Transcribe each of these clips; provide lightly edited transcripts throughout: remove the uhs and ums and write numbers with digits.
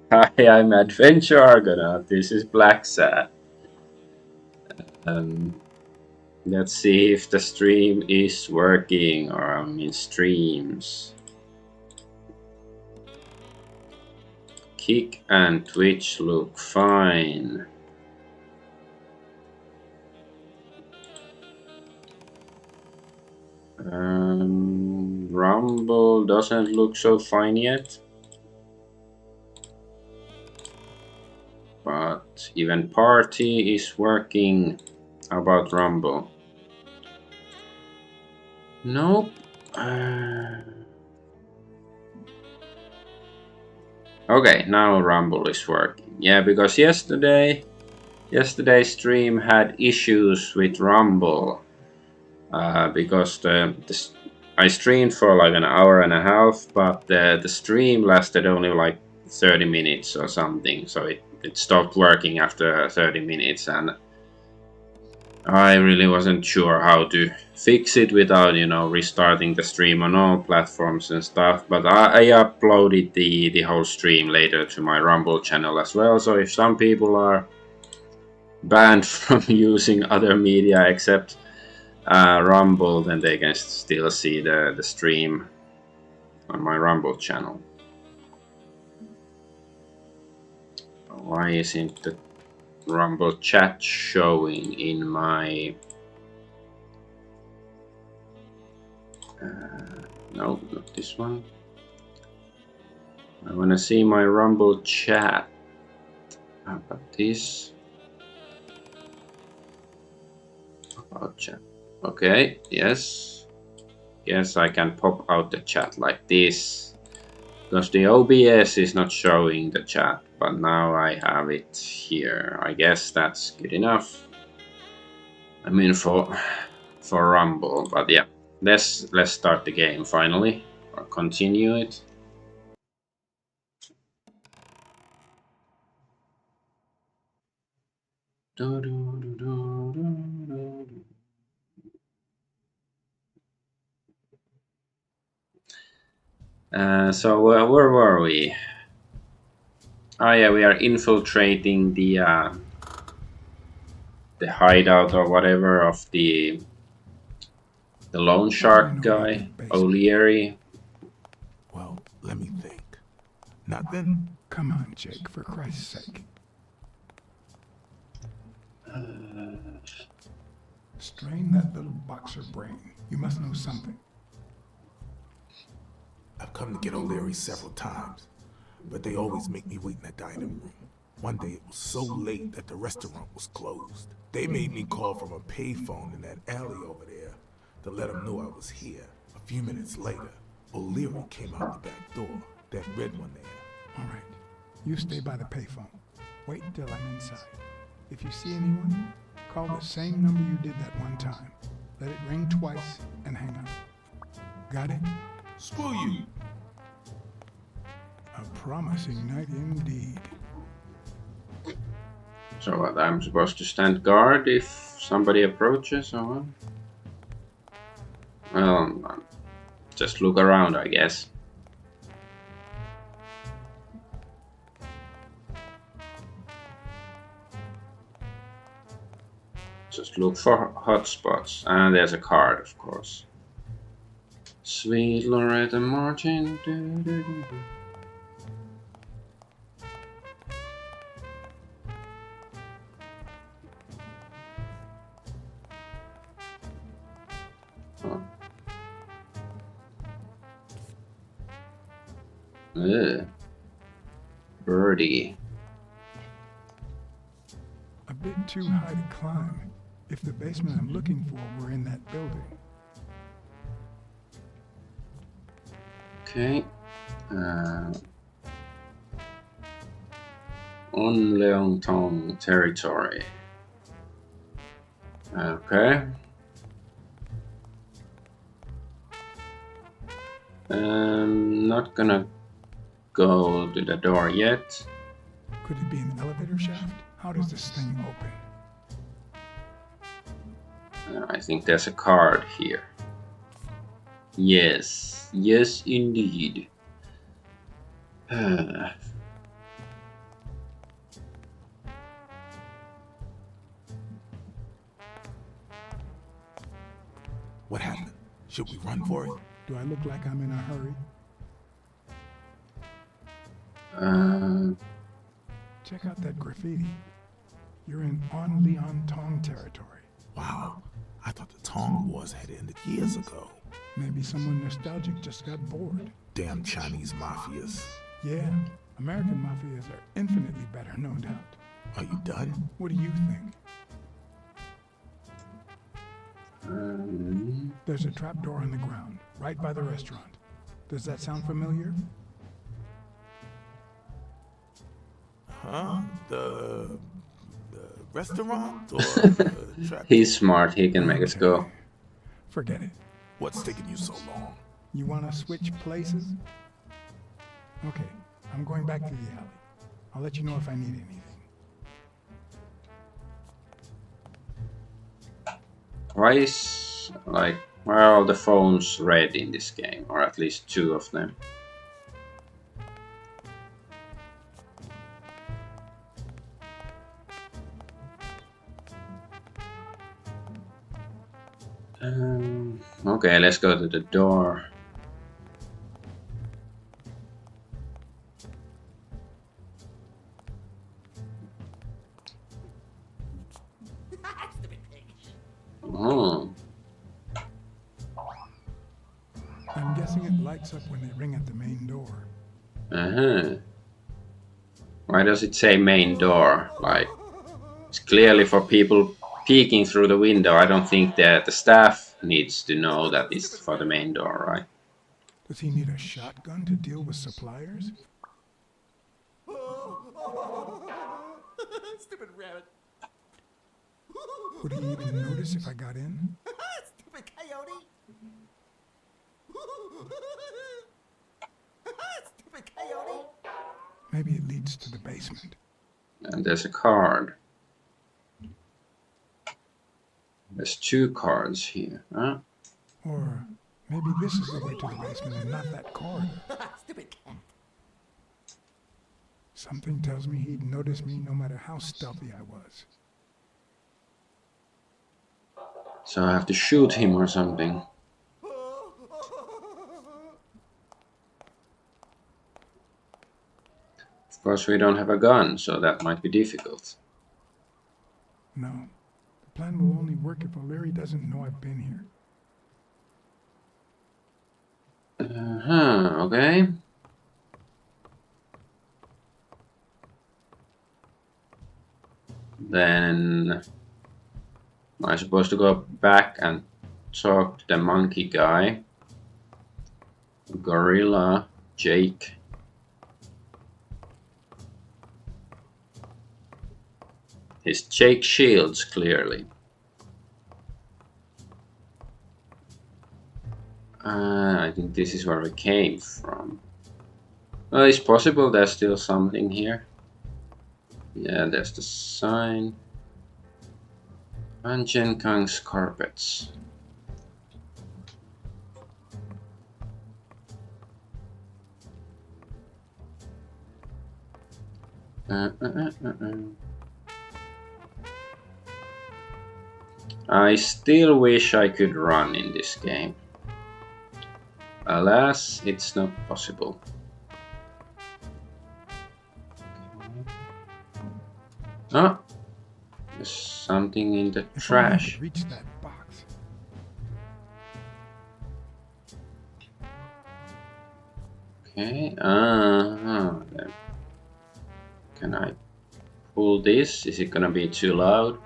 Hi, I'm Adventure Argonaut. This is Blacksad. Um, let's see if the stream is working or I'm in streams. Kick and Twitch look fine. Rumble doesn't look so fine yet. But even Parti is working. How about Rumble? Nope. Okay, now Rumble is working. Yeah, because yesterday's stream had issues with Rumble because I streamed for like an hour and a half, but the stream lasted only like 30 minutes or something, so it stopped working after 30 minutes, and I really wasn't sure how to fix it without, restarting the stream on all platforms and stuff. But I uploaded the whole stream later to my Rumble channel as well. So if some people are banned from using other media except Rumble, then they can still see the stream on my Rumble channel. Why isn't the Rumble chat showing in my... no, not this one. I want to see my Rumble chat. How about this? About chat. Okay, yes. Yes, I can pop out the chat like this. Because the OBS is not showing the chat, but now I have it here. I guess that's good enough. I mean for Rumble, but yeah. Let's start the game finally. Or continue it. So where were we? Oh yeah, we are infiltrating the hideout or whatever of the loan shark guy, O'Leary. Well, let me think. Nothing? Come on, Jake, for Christ's sake. Strain that little boxer brain. You must know something. I've come to get O'Leary several times, but they always make me wait in the dining room. One day it was so late that the restaurant was closed. They made me call from a payphone in that alley over there to let them know I was here. A few minutes later, O'Leary came out the back door, that red one there. All right. You stay by the payphone. Wait until I'm inside. If you see anyone, call the same number you did that one time. Let it ring twice and hang up. Got it? Screw you! A promising night indeed. So what, I'm supposed to stand guard if somebody approaches or what? Well, just look around, I guess. Just look for hotspots. And there's a card, of course. Sweet Loretta Martin. Birdie. A bit too high to climb. If the basement I'm looking for were in that building. Okay. On Leontong territory. Okay. Not gonna go to the door yet. Could it be an elevator shaft? How does this thing open? I think there's a card here. Yes, yes indeed. Should we run for it? Do I look like I'm in a hurry? Check out that graffiti. You're in On Leon Tong territory. Wow, I thought the Tong Wars had ended years ago. Maybe someone nostalgic just got bored. Damn Chinese mafias. Yeah, American mafias are infinitely better, no doubt. Are you done? What do you think? There's a trapdoor in the ground, right by the restaurant. Does that sound familiar? Huh? The restaurant or the trap? He's smart, he can make us go. Okay. Forget it. What's taking you so long? You want to switch places? Okay, I'm going back to the alley. I'll let you know if I need anything. Why is, like, why are all the phones red in this game? Or at least 2 of them. Okay, let's go to the door. Oh, I'm guessing it lights up when they ring at the main door. why does it say main door? Like, it's clearly for people peeking through the window. I don't think that the staff needs to know that it's for the main door, right? Does he need a shotgun to deal with suppliers? Stupid rabbit. Would he even notice if I got in? Stupid coyote. Stupid coyote. Maybe it leads to the basement. And there's a card. There's 2 cards here, huh? Or maybe this is the way to the basement and not that corridor. Stupid cat. Something tells me he'd notice me no matter how stealthy I was. So I have to shoot him or something. Of course, we don't have a gun, so that might be difficult. No. The plan will only work if O'Leary doesn't know I've been here. Okay. Then am I supposed to go back and talk to the monkey guy? Gorilla, Jake. His Jake Shields, clearly. I think this is where we came from. Well, it's possible there's still something here. Yeah, there's the sign. Anjen Kang's carpets. I still wish I could run in this game. Alas, it's not possible. Oh, there's something in the If only I trash. could reach that box. Okay, then can I pull this? Is it gonna be too loud?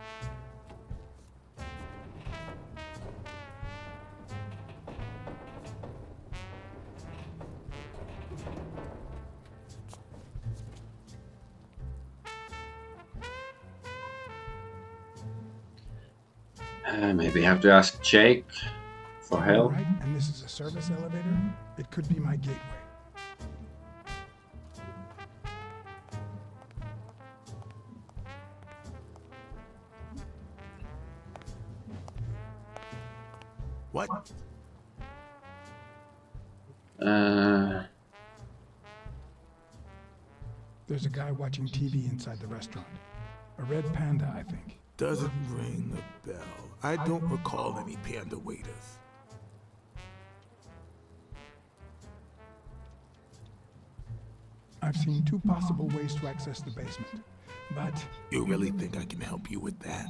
Maybe I have to ask Jake for help. Right, and this is a service elevator. It could be my gateway. What? There's a guy watching TV inside the restaurant. A red panda, I think. Doesn't ring a bell. I don't recall any panda waiters. I've seen two possible ways to access the basement, but You really think I can help you with that?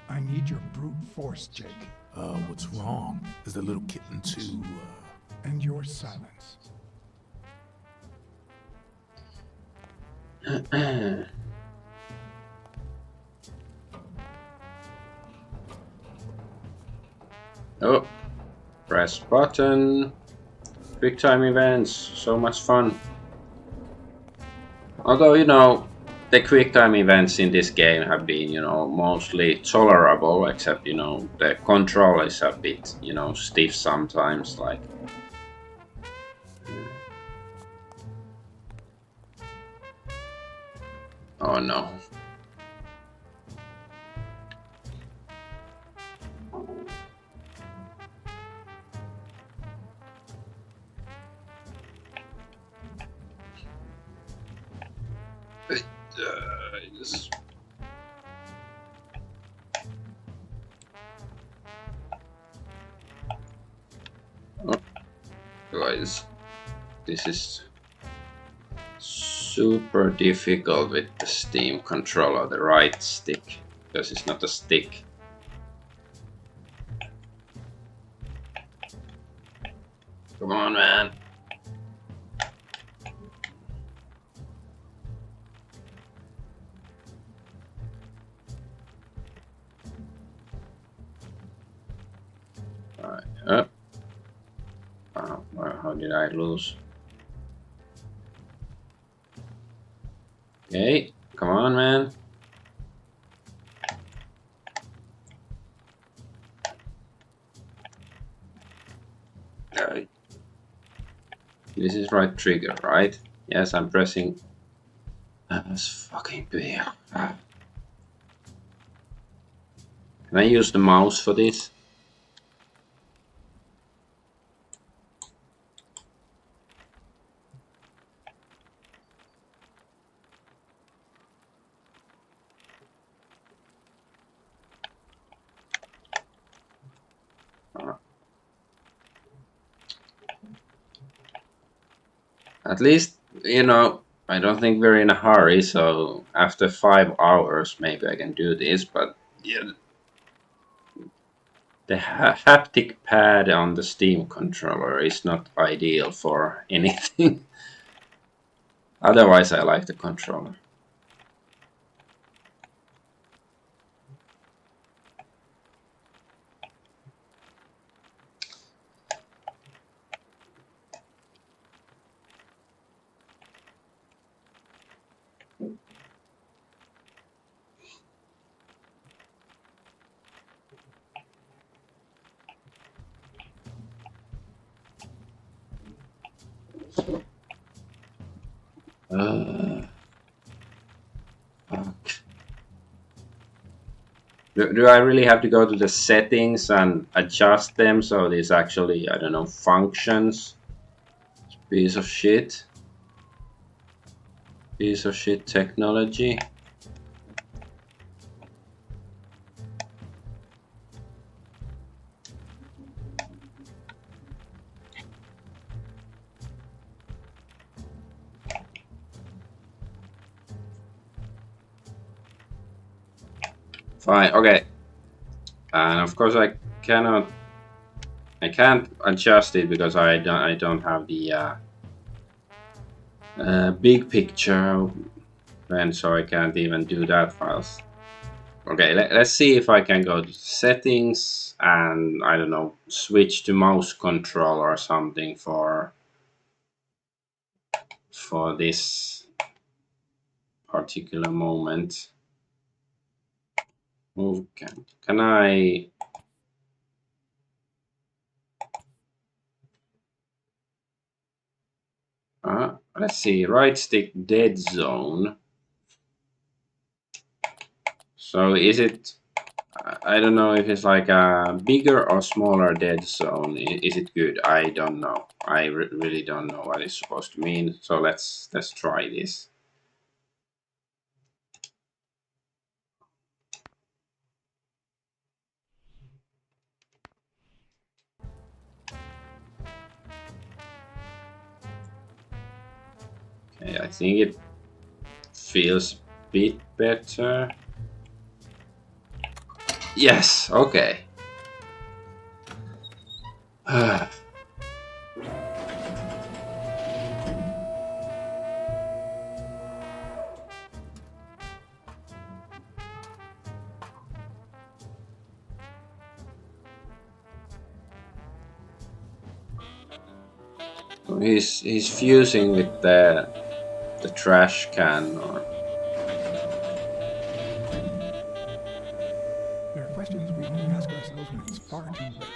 I need your brute force, Jake, What's wrong? Is the little kitten too, and your silence. Oh, press button. Quick time events, so much fun. Although, you know, the quick time events in this game have been, you know, mostly tolerable, except, you know, the control is a bit, you know, stiff sometimes, like. Oh no. This- oh, guys, this is super difficult with the Steam controller, the right stick, because it's not a stick. Come on, man. Alright, up. How did I lose? Okay, come on, man. Alright. This is right trigger, right? Yes, I'm pressing. That's fucking beer. Can I use the mouse for this? At least, you know, I don't think we're in a hurry, so after 5 hours, maybe I can do this, but yeah, the haptic pad on the Steam controller is not ideal for anything. Otherwise, I like the controller. Fuck. Do I really have to go to the settings and adjust them so this actually, I don't know, functions? Piece of shit. Piece of shit technology. Fine, okay. And of course I can't adjust it because I don't have the big picture, and so I can't even do that files. Okay, let's see if I can go to settings and I don't know, switch to mouse control or something for this particular moment. Move can I? Let's see, right stick dead zone. So is it? I don't know if it's like a bigger or smaller dead zone. Is it good? I don't know. I really don't know what it's supposed to mean. So let's try this. Okay, I think it feels a bit better. Yes, okay. He's fusing with the trash can, or There are questions we only ask ourselves when it's far too late.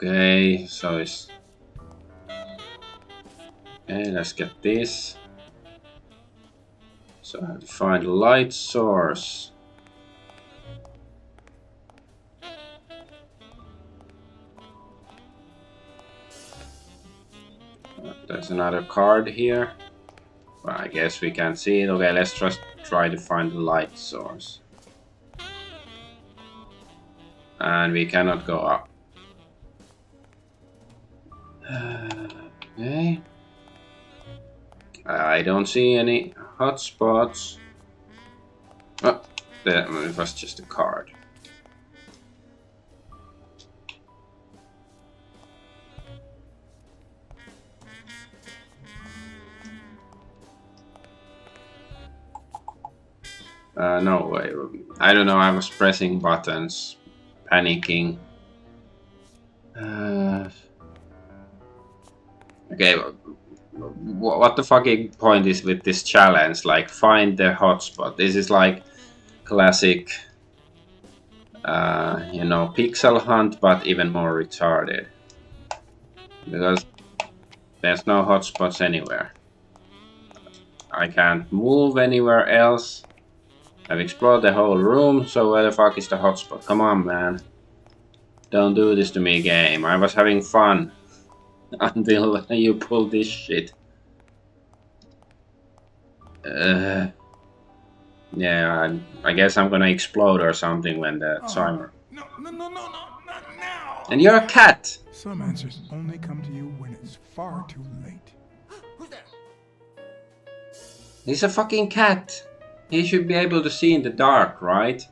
okay. So it's okay. Let's get this. So I have to find a light source. There's another card here. Well, I guess we can't see it. Okay, let's just try to find the light source. And we cannot go up. Okay. I don't see any hotspots. Oh, it was just a card. No way. I don't know. I was pressing buttons, panicking. Okay, what the fucking point is with this challenge? Like, find the hotspot. This is like classic, pixel hunt, but even more retarded. Because there's no hotspots anywhere. I can't move anywhere else. I've explored the whole room, so where the fuck is the hotspot? Come on, man. Don't do this to me, game. I was having fun until you pull this shit. Yeah, I guess I'm gonna explode or something when the timer. No, not now. And you're a cat! Some answers only come to you when it's far too late. Who's there? He's a fucking cat. He should be able to see in the dark, right?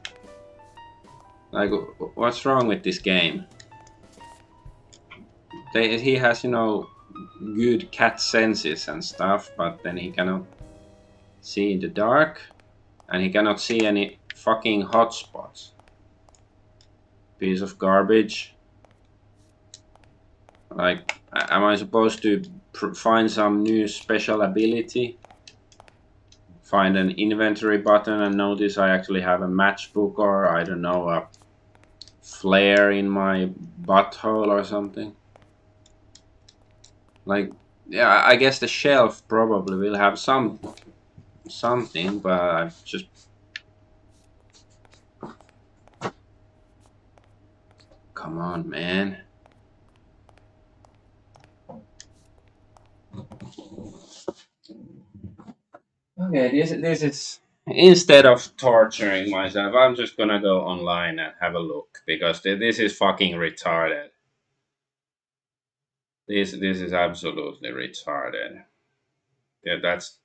Like, what's wrong with this game? He has, good cat senses and stuff, but then he cannot see in the dark. And he cannot see any fucking hotspots. Piece of garbage. Like, am I supposed to find some new special ability? Find an inventory button and notice I actually have a matchbook, or I don't know, a flare in my butthole or something? Like, yeah, I guess the shelf probably will have something, but I've just... Come on, man. Okay, this is... Instead of torturing myself, I'm just gonna go online and have a look, because this is fucking retarded. This is absolutely retarded. Yeah, that's...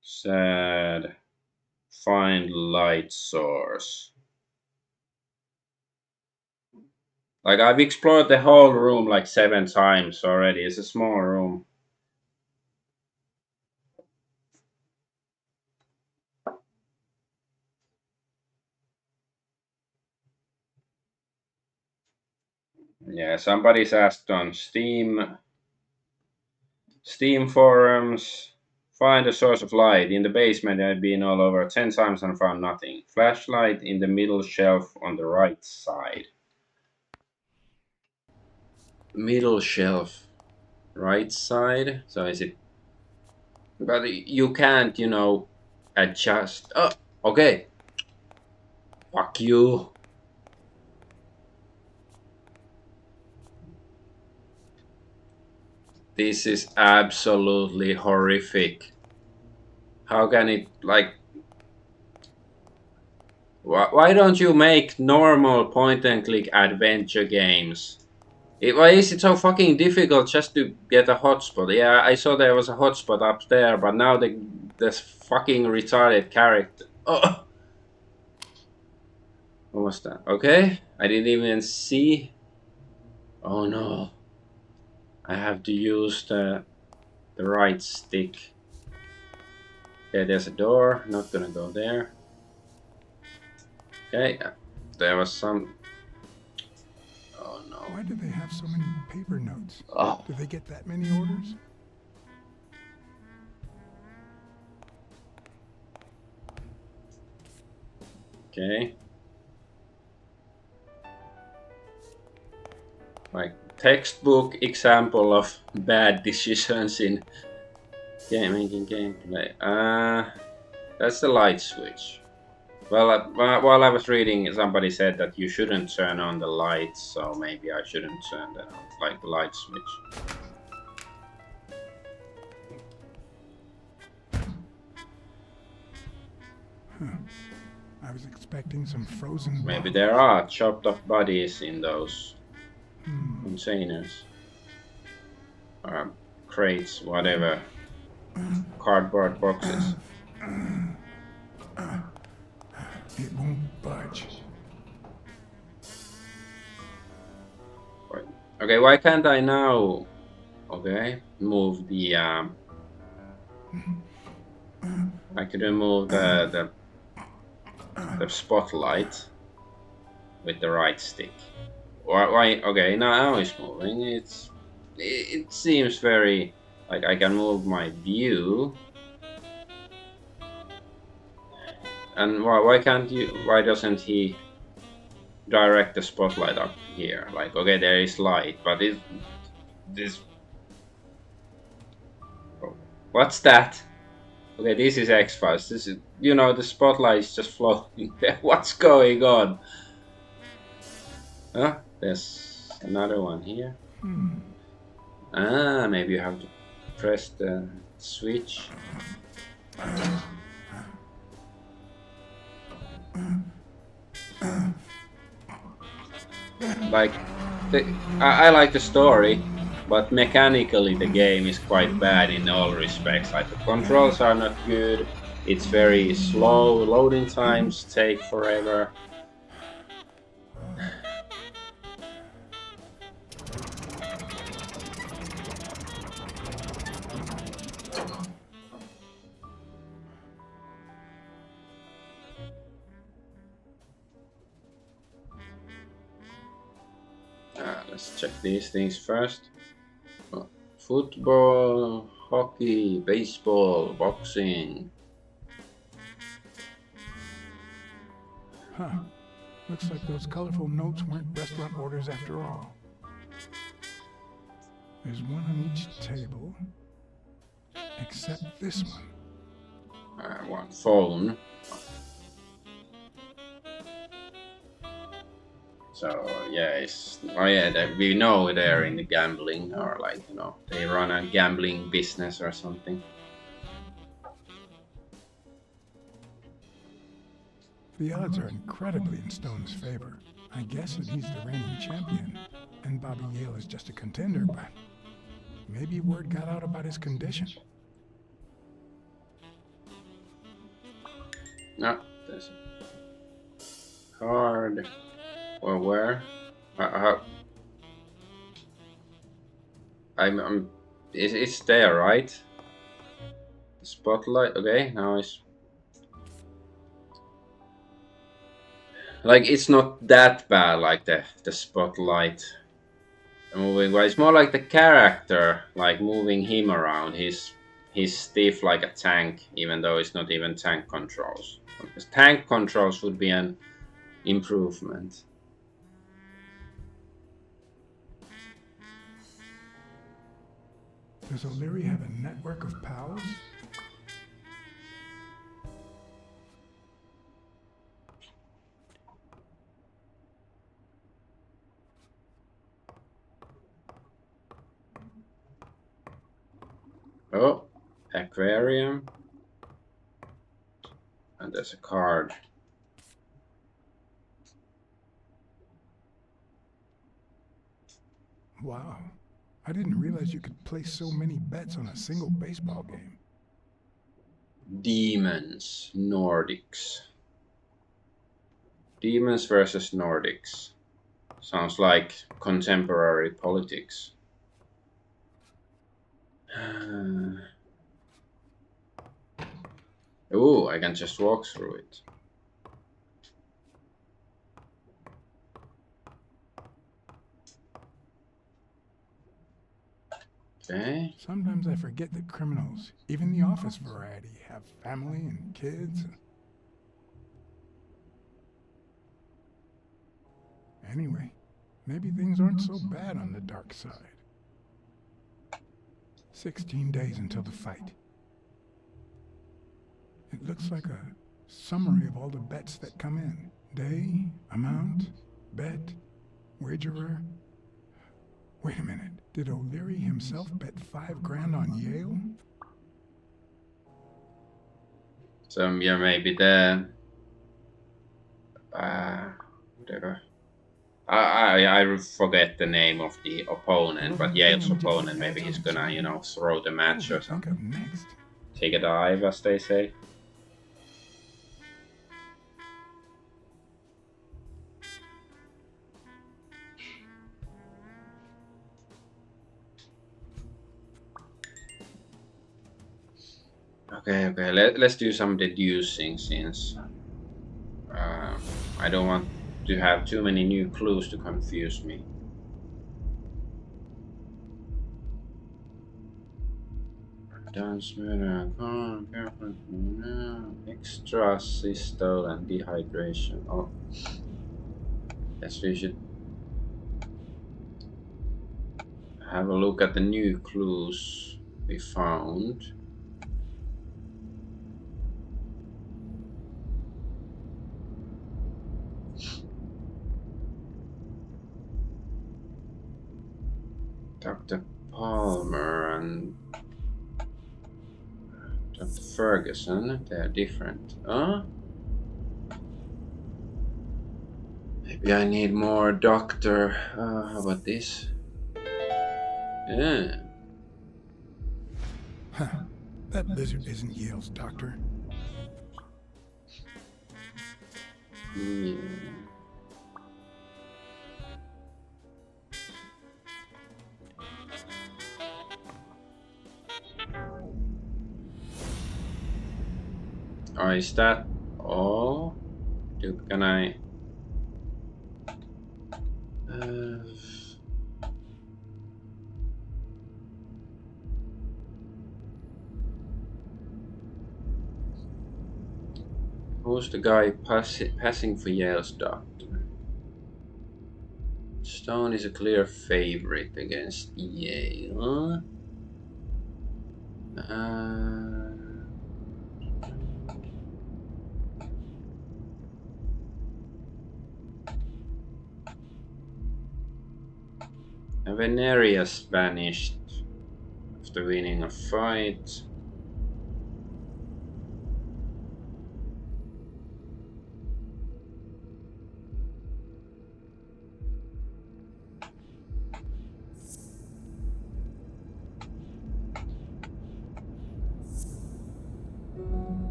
Sad. Find light source. Like, I've explored the whole room like 7 times already. It's a small room. Yeah, somebody's asked on Steam forums. Find a source of light. In the basement, I've been all over 10 times and found nothing. Flashlight in the middle shelf on the right side. Middle shelf, right side. So is it? But you can't, adjust. Oh, okay. Fuck you. This is absolutely horrific. How can it, like... Why don't you make normal point and click adventure games? Why is it so fucking difficult just to get a hotspot? Yeah, I saw there was a hotspot up there, but now this fucking retarded character. Oh, what was that? Okay, I didn't even see. Oh no, I have to use the right stick. Okay, there's a door. Not gonna go there. Okay, there was some. Oh no. Why do they have so many paper notes? Oh. Do they get that many orders? Okay. Like textbook example of bad decisions in making gameplay. That's the light switch. Well, while I was reading, somebody said that you shouldn't turn on the lights, so maybe I shouldn't turn that on, like the light switch. I was expecting some frozen Maybe bottles. there are chopped off bodies in those containers. Crates, whatever. Cardboard boxes. It won't budge. Wait. Okay, why can't I now? Okay, move the I could remove the spotlight with the right stick. Why? Okay, now it's moving. It seems very like I can move my view. And why can't you? Why doesn't he direct the spotlight up here? Like, okay, there is light, but this? Oh, what's that? Okay, this is X-Files. This is, the spotlight is just floating there. What's going on? Huh? There's another one here. Maybe you have to press the switch. Like, I like the story, but mechanically the game is quite bad in all respects. Like, the controls are not good, it's very slow, loading times take forever. Let's check these things first. Football, hockey, baseball, boxing. Huh. Looks like those colorful notes weren't restaurant orders after all. There's one on each table, except this one. One phone. So yeah, we know they're in the gambling, or like, they run a gambling business or something. The odds are incredibly in Stone's favor. I guess that he's the reigning champion, and Bobby Yale is just a contender, but maybe word got out about his condition. No, there's a card. Or where? It's there, right? The spotlight. Okay, now it's like, it's not that bad. Like the spotlight moving, but it's more like the character, like moving him around. He's stiff like a tank, even though it's not even tank controls. Because tank controls would be an improvement. Does O'Leary have a network of pals? Oh, aquarium. And there's a card. Wow. I didn't realize you could place so many bets on a single baseball game. Demons, Nordics. Demons versus Nordics. Sounds like contemporary politics. Oh, I can just walk through it. Okay. Sometimes I forget that criminals, even the office variety, have family and kids. Anyway, maybe things aren't so bad on the dark side. 16 days until the fight. It looks like a summary of all the bets that come in. Day, amount, bet, wagerer. Wait a minute, did O'Leary himself bet $5 grand on Yale? So yeah, maybe the whatever. I forget the name of the opponent, but Yale's opponent. Maybe he's gonna, you know, throw the match or something. Next? Take a dive, as they say. Okay, let's do some deducing since I don't want to have too many new clues to confuse me. Dance extra systole and dehydration. Oh, guess we should have a look at the new clues we found. Dr. Palmer and Dr. Ferguson, they're different. Huh? Maybe I need more doctor. How about this? Yeah. Huh. That lizard isn't Yale's doctor. Yeah. Oh, is that all? Can I? Who's the guy passing for Yale's doctor? Stone is a clear favorite against Yale. Venerius vanished after winning a fight.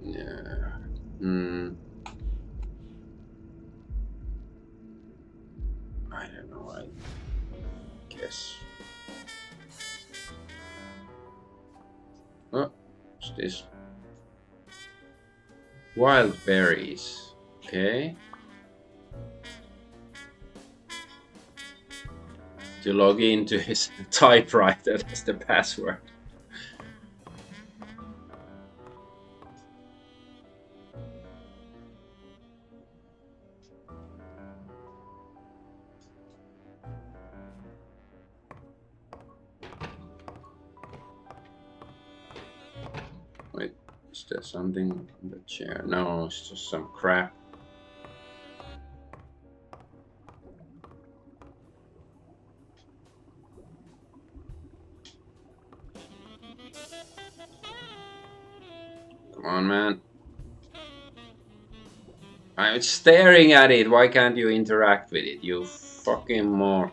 Yeah. I don't know. I guess. Oh, what's this? Wild berries. Okay. To log into his typewriter, that's the password. Wait, is there something in the chair? No, it's just some crap. Come on, man. I'm staring at it. Why can't you interact with it? You fucking more.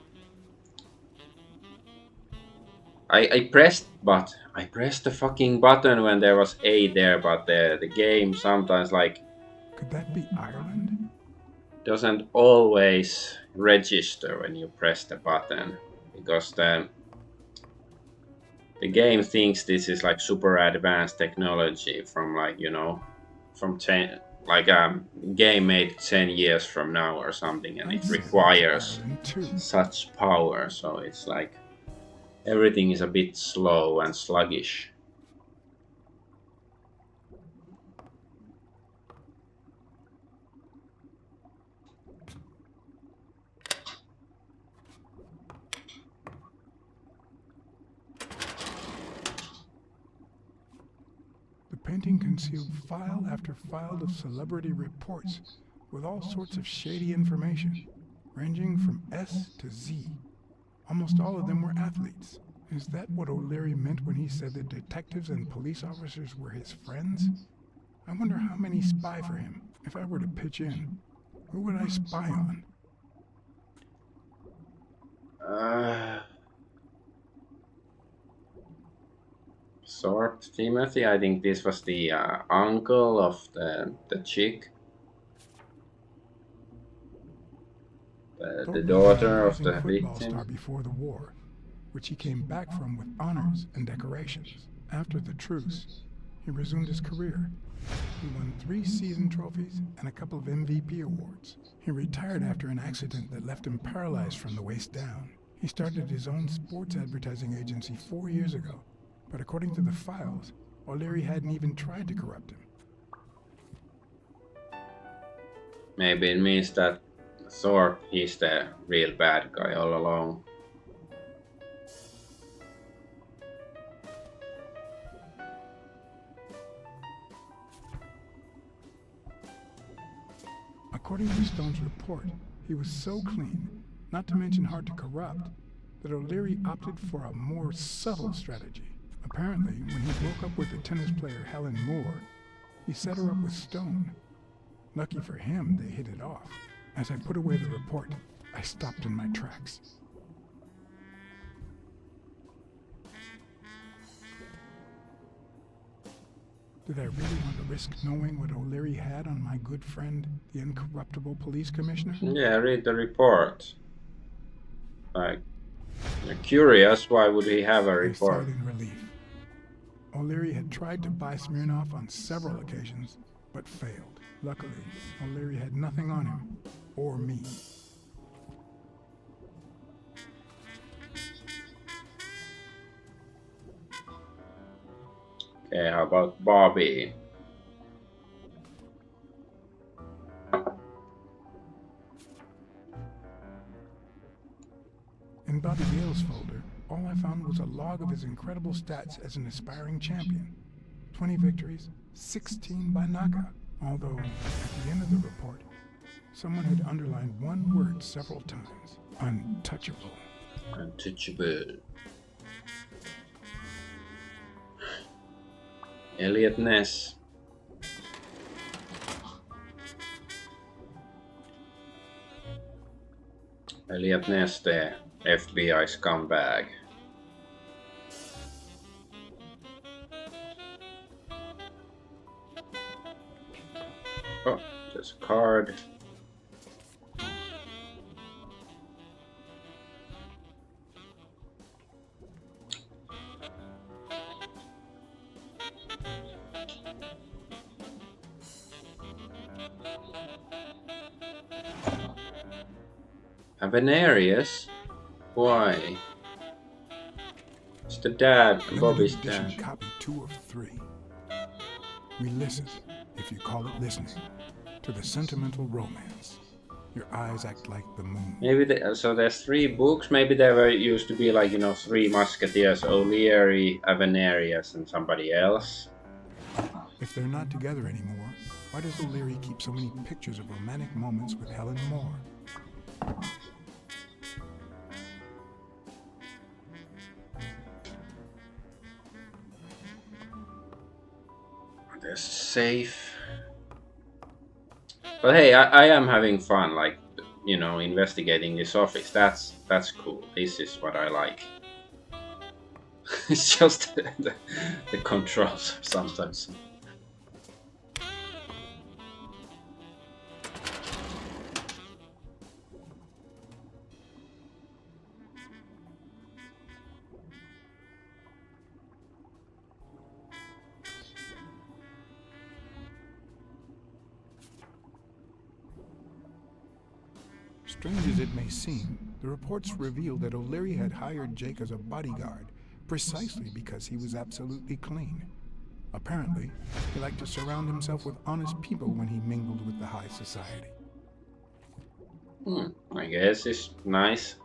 I pressed, but I pressed the fucking button when there was A there, but the game sometimes like Could that be Ireland? doesn't always register when you press the button because the game thinks this is like super advanced technology from like from 10 like a game made 10 years from now or something, and I'd it say that's requires Ireland too. such power, so it's like everything is a bit slow and sluggish. The painting concealed file after file of celebrity reports with all sorts of shady information, ranging from S to Z. Almost all of them were athletes. Is that what O'Leary meant when he said that detectives and police officers were his friends? I wonder how many spy for him. If I were to pitch in, who would I spy on? Thorpe Timothy, I think this was the uncle of the chick, the Thorpe had been a daughter of rising the football star victim. before the war, which he came back from with honors and decorations. After the truce, he resumed his career. He won 3 season trophies and a couple of MVP awards. He retired after an accident that left him paralyzed from the waist down. He started his own sports advertising agency 4 years ago, but according to the files, O'Leary hadn't even tried to corrupt him. Maybe it means that Thorpe is the real bad guy all along. According to Stone's report, he was so clean, not to mention hard to corrupt, that O'Leary opted for a more subtle strategy. Apparently, when he broke up with the tennis player Helen Moore, he set her up with Stone. Lucky for him, they hit it off. As I put away the report, I stopped in my tracks. Did I really want to risk knowing what O'Leary had on my good friend, the incorruptible police commissioner? Yeah, read the report. Like, you're curious, why would he have a I report? sighed in relief. O'Leary had tried to buy Smirnoff on several occasions, but failed. Luckily, O'Leary had nothing on him, or me. Okay, how about Bobby? In Bobby Gale's folder, all I found was a log of his incredible stats as an aspiring champion. 20 victories, 16 by knockout. Although, at the end of the report, someone had underlined one word several times. Untouchable. Untouchable. Elliot Ness. Elliot Ness, the FBI scumbag. Oh, there's a card. Avenarius? Why? It's the dad, Bobby's Limited edition dad. copy 2 of 3. We listen, if you call it listening, to the sentimental romance. Your eyes act like the moon. Maybe so there's 3 books. Maybe there were used to be like 3 musketeers: O'Leary, Avenarius, and somebody else. If they're not together anymore, why does O'Leary keep so many pictures of romantic moments with Helen Moore? There's safe. But hey, I am having fun, like, investigating this office. That's cool. This is what I like. It's just the controls sometimes. Strange as it may seem, the reports reveal that O'Leary had hired Jake as a bodyguard precisely because he was absolutely clean. Apparently, he liked to surround himself with honest people when he mingled with the high society. I guess it's nice.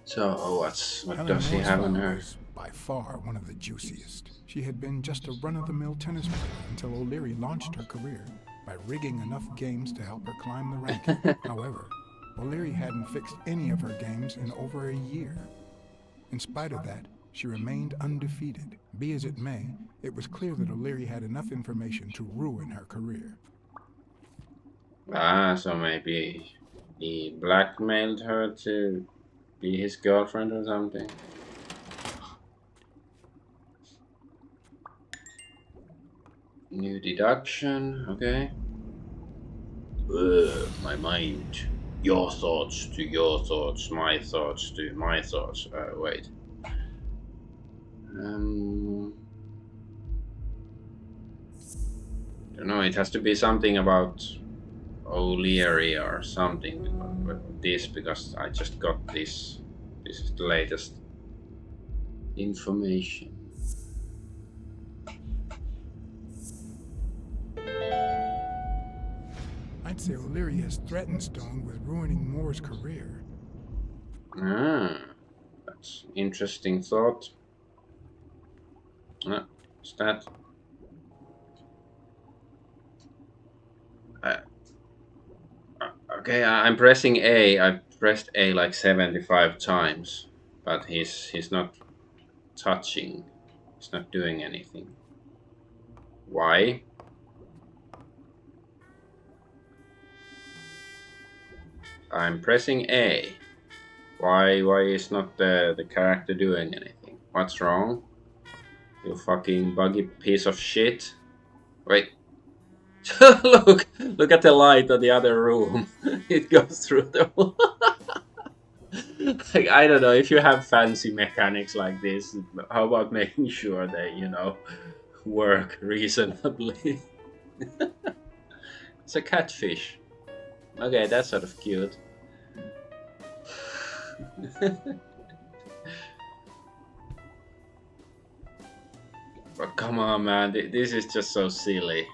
So what does he have on her? Was by far one of the juiciest. She had been just a run-of-the-mill tennis player until O'Leary launched her career by rigging enough games to help her climb the ranking. However, O'Leary hadn't fixed any of her games in over a year. In spite of that, she remained undefeated. Be as it may, it was clear that O'Leary had enough information to ruin her career. So maybe he blackmailed her to be his girlfriend or something. New deduction, okay. My mind. Your thoughts to your thoughts, my thoughts to my thoughts. Wait. Don't know, it has to be something about O'Leary or something with this, because I just got this. This is the latest information. I'd say O'Leary has threatened Stone with ruining Moore's career. That's interesting thought. What's that? Okay, I'm pressing A. I've pressed A like 75 times, but he's not touching. He's not doing anything. Why? I'm pressing A. Why is not the character doing anything? What's wrong? You fucking buggy piece of shit. Wait. Look at the light of the other room. It goes through the wall. Like, I don't know, if you have fancy mechanics like this, how about making sure they, work reasonably? It's a catfish. Okay, that's sort of cute. But come on, man, this is just so silly.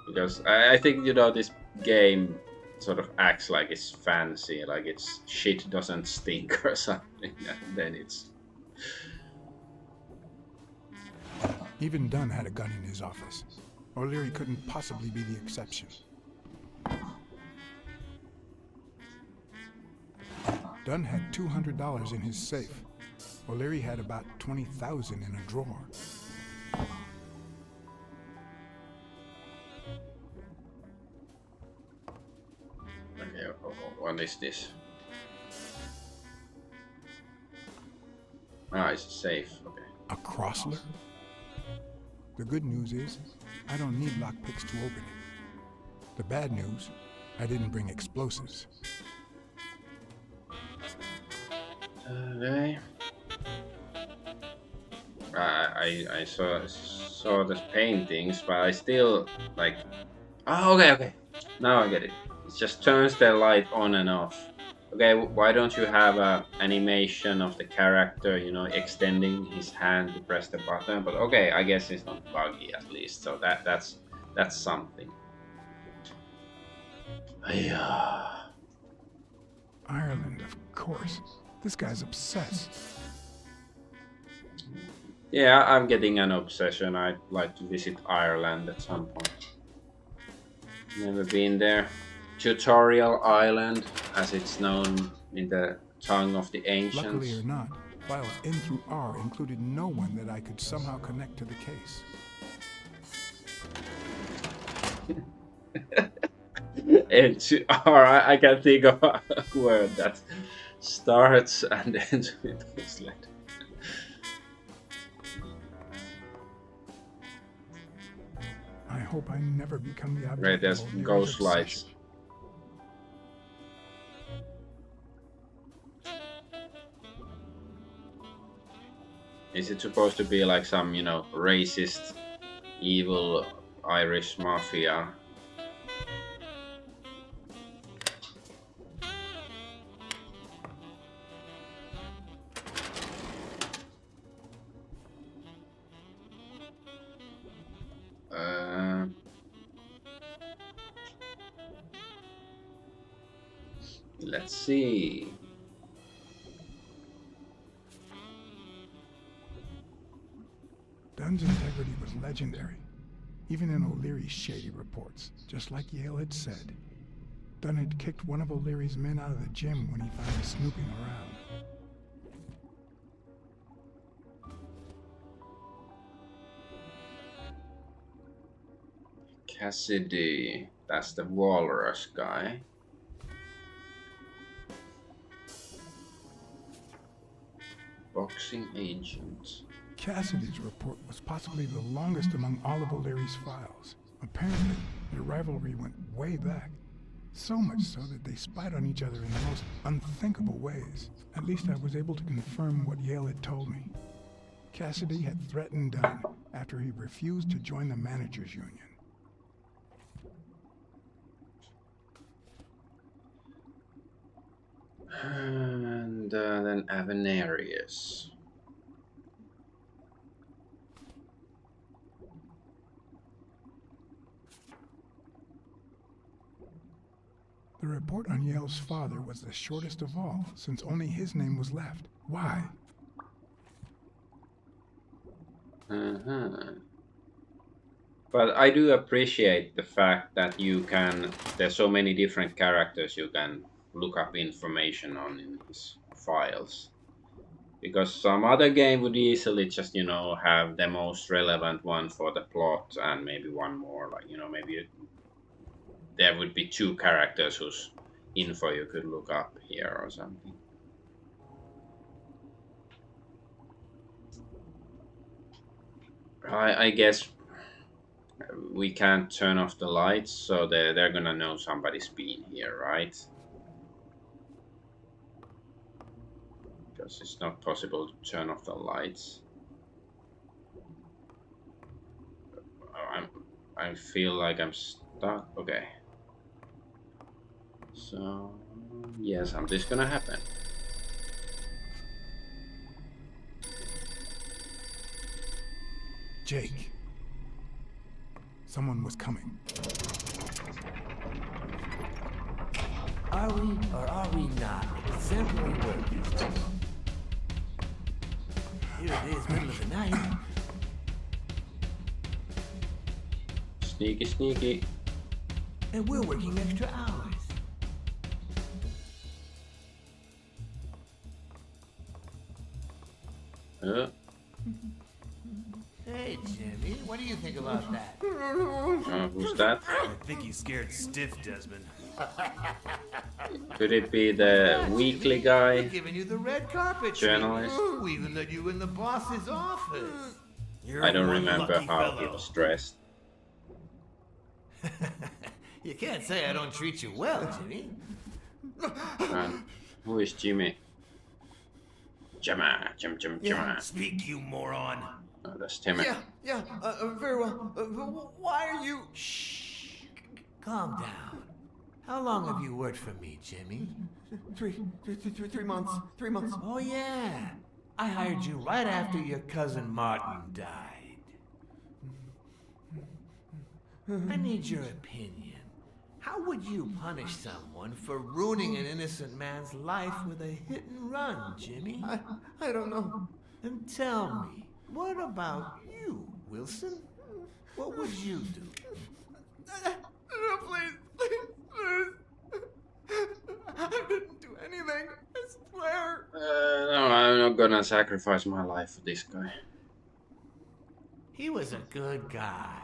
Because I think, this game sort of acts like it's fancy, like its shit doesn't stink or something, and then it's... Even Dunn had a gun in his office. O'Leary couldn't possibly be the exception. Dunn had $200 in his safe. O'Leary had about $20,000 in a drawer. Okay, what is this? It's safe, okay. A Crossler? The good news is, I don't need lockpicks to open it. The bad news, I didn't bring explosives. Okay. I saw the paintings, but I still like... Oh, okay. Now I get it. It just turns the light on and off. Okay, why don't you have a animation of the character, extending his hand to press the button? But okay, I guess it's not buggy at least, so that's something. Ireland, of course. This guy's obsessed. Yeah, I'm getting an obsession. I'd like to visit Ireland at some point. Never been there. Tutorial Island, as it's known in the tongue of the ancients. Luckily or not, files N through R included no one that I could somehow connect to the case. Or I can think of a word that starts and ends with sled. I hope I never become the Right, object of there's O'Leary's ghost obsession. lights. Is it supposed to be like some, racist, evil Irish mafia? Uh, let's see. Dunn's integrity was legendary, even in O'Leary's shady reports, just like Yale had said. Dunn had kicked one of O'Leary's men out of the gym when he found him snooping around. Cassidy, that's the walrus guy. Boxing agent. Cassidy's report was possibly the longest among all of O'Leary's files. Apparently, their rivalry went way back. So much so that they spied on each other in the most unthinkable ways. At least I was able to confirm what Yale had told me. Cassidy had threatened Dunn after he refused to join the managers' union. And then Avenarius. The report on Yale's father was the shortest of all, since only his name was left. Why? But I do appreciate the fact that there's so many different characters you can look up information on in his files. Because some other game would easily just, have the most relevant one for the plot and maybe one more. Like, maybe there would be 2 characters whose info you could look up here or something. I guess we can't turn off the lights, so they're gonna know somebody's been here, right? Because it's not possible to turn off the lights. I feel like I'm stuck. Okay. So yeah, something's gonna happen. Jake. Someone was coming. Are we or are we not exemplary workers? Here it is, middle of the night. Sneaky, sneaky. And we're working extra hours. Hey, Jimmy, what do you think about that? Who's that? I think he's scared stiff, Desmond. Could it be the weekly guy? We're giving you the red carpet Journalist? treatment. We even let you in the boss's office. You're I don't one remember lucky how he fellow. was dressed. You can't say I don't treat you well, Jimmy. And who is Jimmy? Jimmy. Speak, you moron. Oh, that's Timmy. Very well. Why are you... Shh. Calm down. How long have you worked for me, Jimmy? 3 months. 3 months. Oh, yeah. I hired you right after your cousin Martin died. I need your opinion. How would you punish someone for ruining an innocent man's life with a hit and run, Jimmy? I don't know. And tell me, what about you, Wilson? What would you do? No, please. I didn't do anything. I swear. No, I'm not gonna sacrifice my life for this guy. He was a good guy.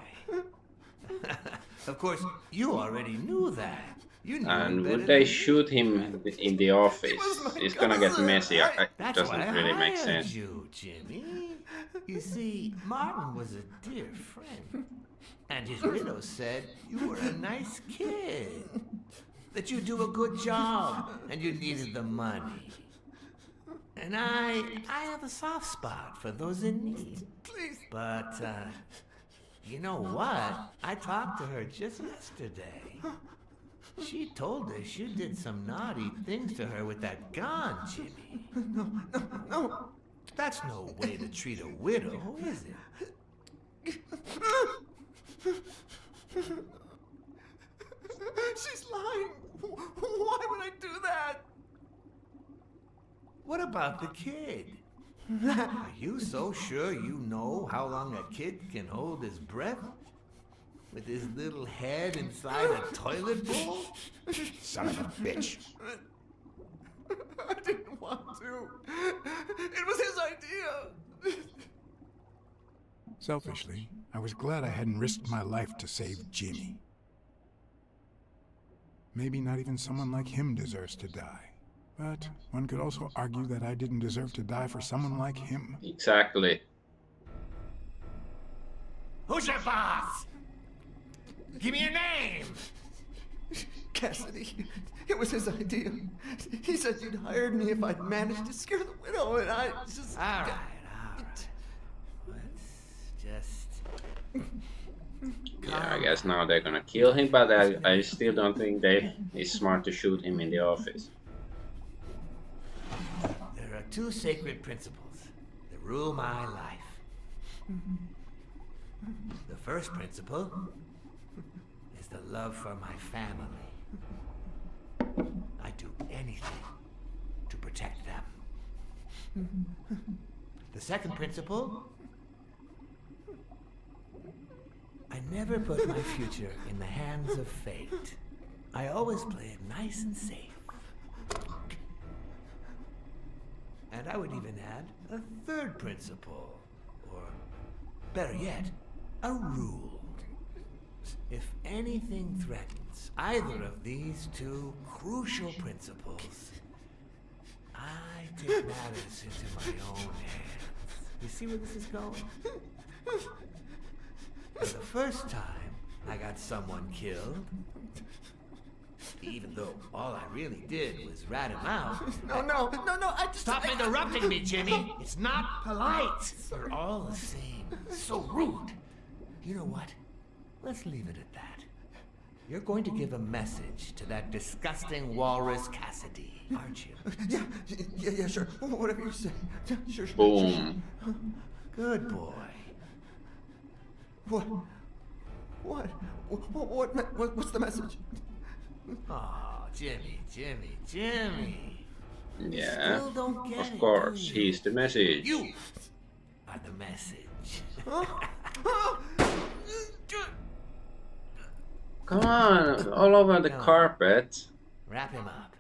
Of course, you already knew that. You knew it And better would they than shoot him in the office? was my It's gonna get cousin. messy. It That's why doesn't I really make hired sense. you, Jimmy. You see, Martin was a dear friend. And his widow said you were a nice kid. That you do a good job and you needed the money. And I have a soft spot for those in need. Please. But, you know what? I talked to her just yesterday. She told us you did some naughty things to her with that gun, Jimmy. No. That's no way to treat a widow, is it? She's lying. Why would I do that? What about the kid? Are you so sure you know how long a kid can hold his breath? With his little head inside a toilet bowl? Son of a bitch. I didn't want to. It was his idea. Selfishly, I was glad I hadn't risked my life to save Jimmy. Maybe not even someone like him deserves to die. But one could also argue that I didn't deserve to die for someone like him. Exactly. Who's your boss? Give me your name! Cassidy, it was his idea. He said you'd hired me if I'd managed to scare the widow, and I just... All right. Let's just... Yeah, I guess now they're gonna kill him, but I still don't think it's smart to shoot him in the office. There are two sacred principles that rule my life. The first principle is the love for my family. I do anything to protect them. The second principle, I never put my future in the hands of fate. I always play it nice and safe. And I would even add a third principle, or better yet, a rule. If anything threatens either of these two crucial principles, I take matters into my own hands. You see where this is going? For the first time, I got someone killed. Even though all I really did was rat him out. No, I just... Stop interrupting me, Jimmy! It's not polite! You're all the same. So rude. You know what? Let's leave it at that. You're going to give a message to that disgusting walrus Cassidy, aren't you? Yeah, sure. Whatever you say. Sure. Boom. Good boy. What's the message? Oh, Jimmy. Yeah, Still don't get of it, course, do you? he's the message. You are the message. Come on, all over the No. carpet. Wrap him up.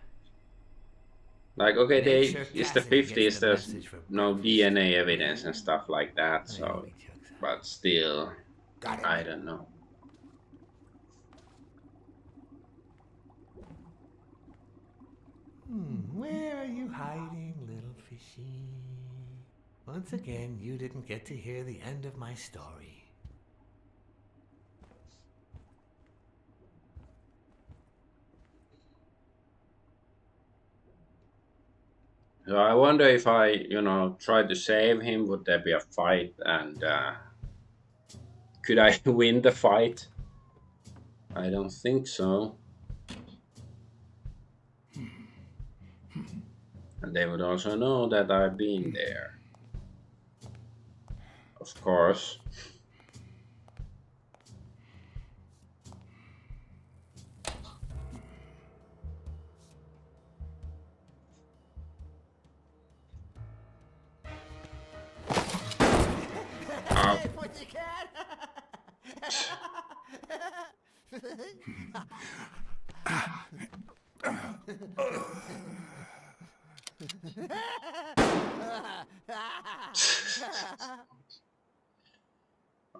Like, okay, Make sure it's the Cassidy gets 50s, the there's message from no Parti. DNA evidence and stuff like that, so, He jokes out. but still, Got it. I don't know. Where are you hiding, little fishy? Once again, you didn't get to hear the end of my story. So I wonder if I, try to save him, would there be a fight, and could I win the fight? I don't think so. And they would also know that I've been there. Of course.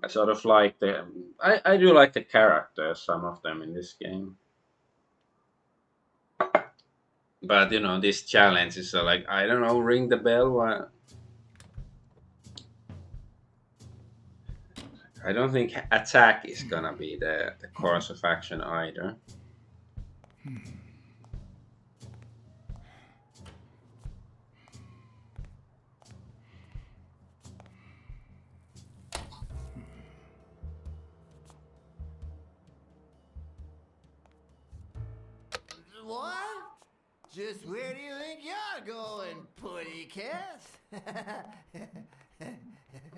I sort of like I do like the characters, some of them in this game. But you know, this challenge is like, I don't know, ring the bell. I don't think attack is gonna be the course of action either. What? Just where do you think you're going, putty cat?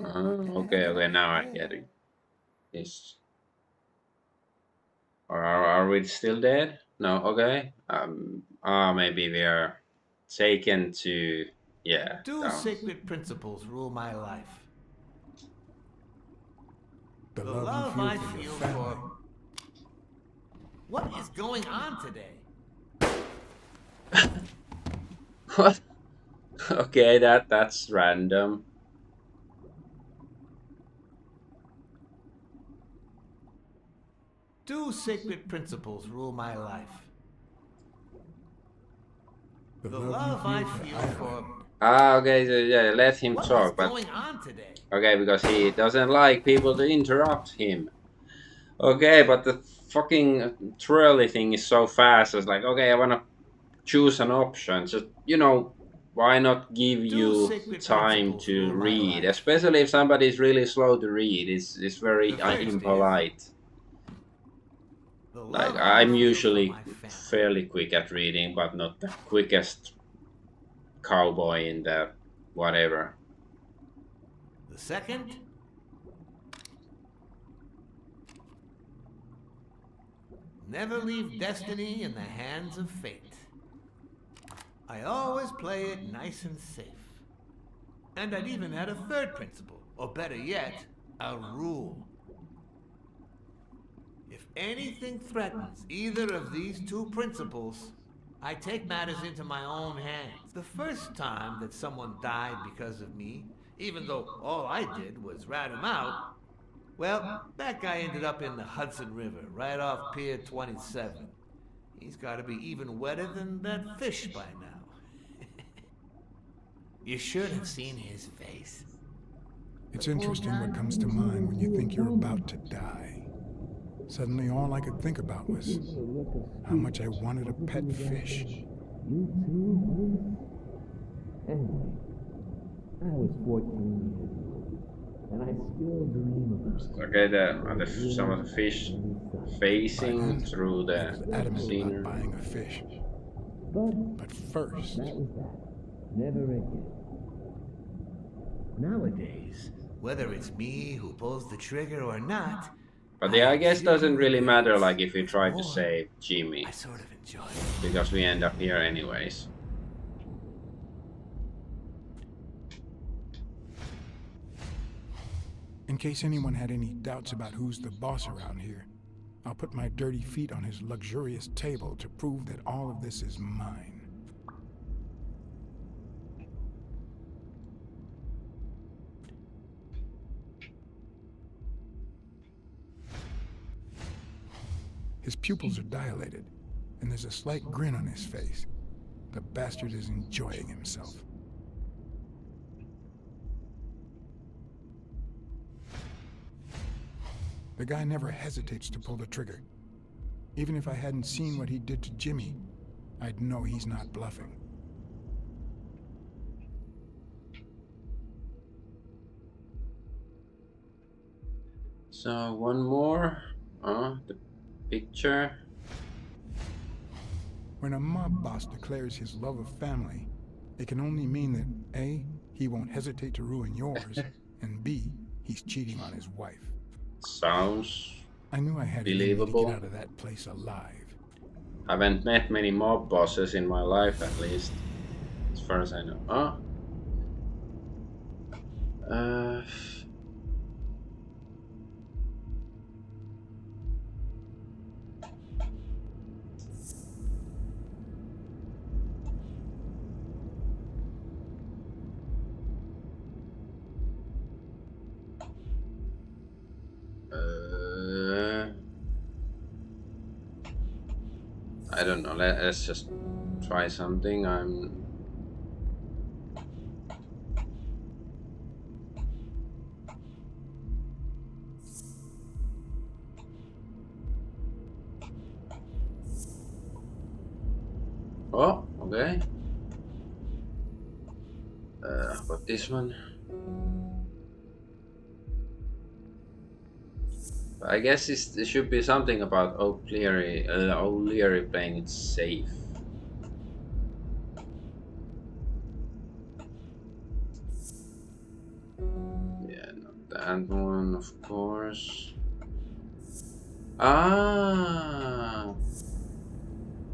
Okay, now I get it. Is or are we still dead? No, okay. Maybe we are taken to, yeah, Two down. sacred principles rule my life. The The love you love feel I for your feel family. for... What is going on today? What? Okay, that's random. Two sacred principles rule my life. The The love love you I feel feel for for... Ireland. Okay, so yeah, let him What is talk, but going on today? okay, because he doesn't like people to interrupt him. Okay, but the fucking twirly thing is so fast. It's like, okay, I wanna choose an option. Just, why not give Two you sacred time principles to rule my read? life. Especially if somebody is really slow to read. It's The very first is impolite. the Like, love I I'm feel for usually my family. fairly quick at reading, but not the quickest cowboy in the whatever. The second, never leave destiny in the hands of fate. I always play it nice and safe. And I'd even add a third principle, or better yet, a rule. If anything threatens either of these two principles, I take matters into my own hands. The first time that someone died because of me, even though all I did was rat him out, well, that guy ended up in the Hudson River, right off Pier 27. He's got to be even wetter than that fish by now. You should have seen his face. It's interesting what comes to mind when you think you're about to die. Suddenly, all I could think about was how much I wanted a pet fish. Anyway, I was 14 years old, and I still dream about Okay, some of the fish By facing then, through I the was adamant about scenery. buying a fish. But But first, that was that. Never again. Nowadays, whether it's me who pulls the trigger or not, But I yeah, I have guess fewer doesn't really matter regrets. like if we What's try to more, save I Jimmy, sort of enjoy it. because we end up here anyways. in case anyone had any doubts about who's the boss around here, I'll put my dirty feet on his luxurious table to prove that all of this is mine. His pupils are dilated, and there's a slight grin on his face. The bastard is enjoying himself. The guy never hesitates to pull the trigger. Even if I hadn't seen what he did to Jimmy, I'd know he's not bluffing. So one more. The picture. When a mob boss declares his love of family, it can only mean that A, he won't hesitate to ruin yours, and B, he's cheating on his wife. Sounds I knew I had it in me to believable. get out of that place alive. Haven't met many mob bosses in my life, at least, as far as I know. Uh, I don't know. Let's just try something. Oh, okay. But this one. I guess it should be something about O'Leary playing it safe. Yeah, not that one, of course. Ah,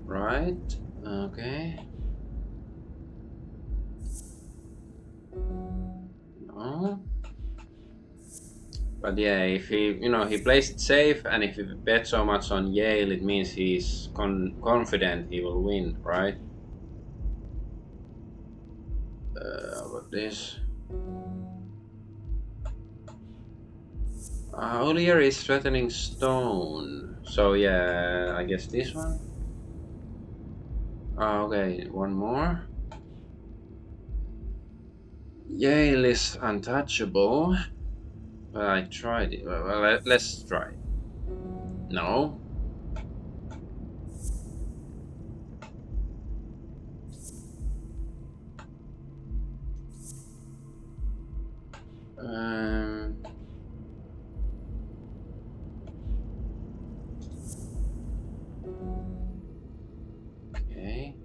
right. Okay. No. But yeah, if he plays it safe, and if he bets so much on Yale, it means he's confident he will win, right? What this? O'Leary is threatening stone. So yeah, I guess this one. Okay, one more. Yale is untouchable. But I tried it. Well, let's try it. No. Um, okay.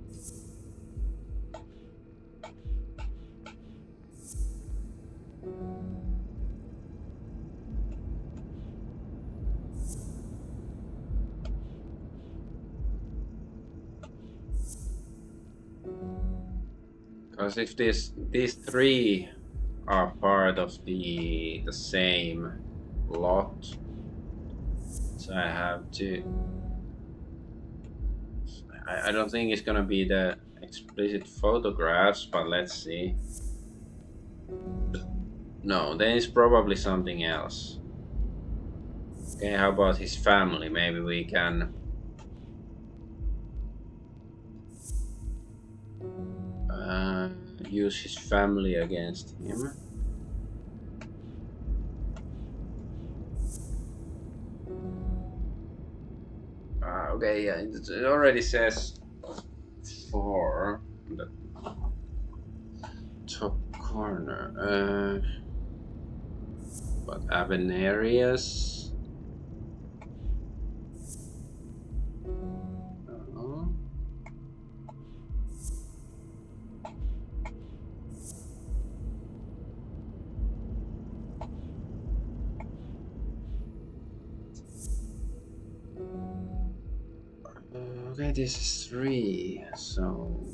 Because if these three are part of the same lot, so I have to. I don't think it's gonna be the explicit photographs, but let's see. No, then it's probably something else. Okay, how about his family? Maybe we can use his family against him. Okay, yeah, it already says 4 in the top corner. But Avenarius. Oh. Okay, this is 3, so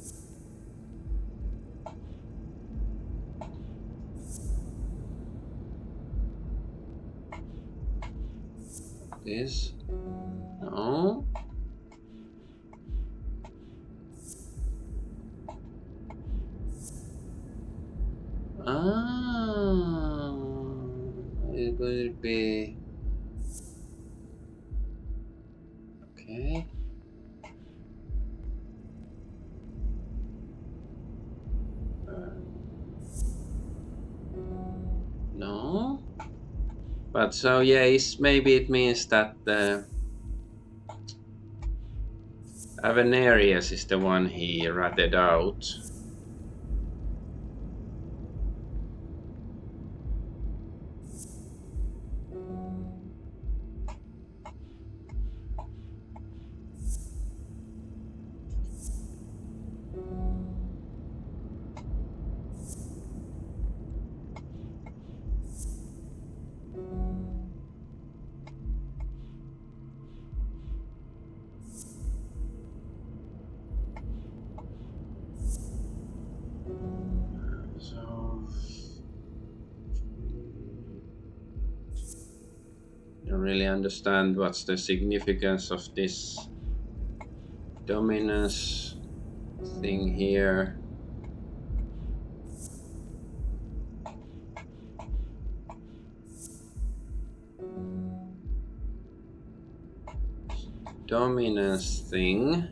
this. No. Ah, it will be okay. No, but so yeah, maybe it means that the Avenarius is the one he ratted out. So I don't really understand what's the significance of this dominance thing here. Dominance thing.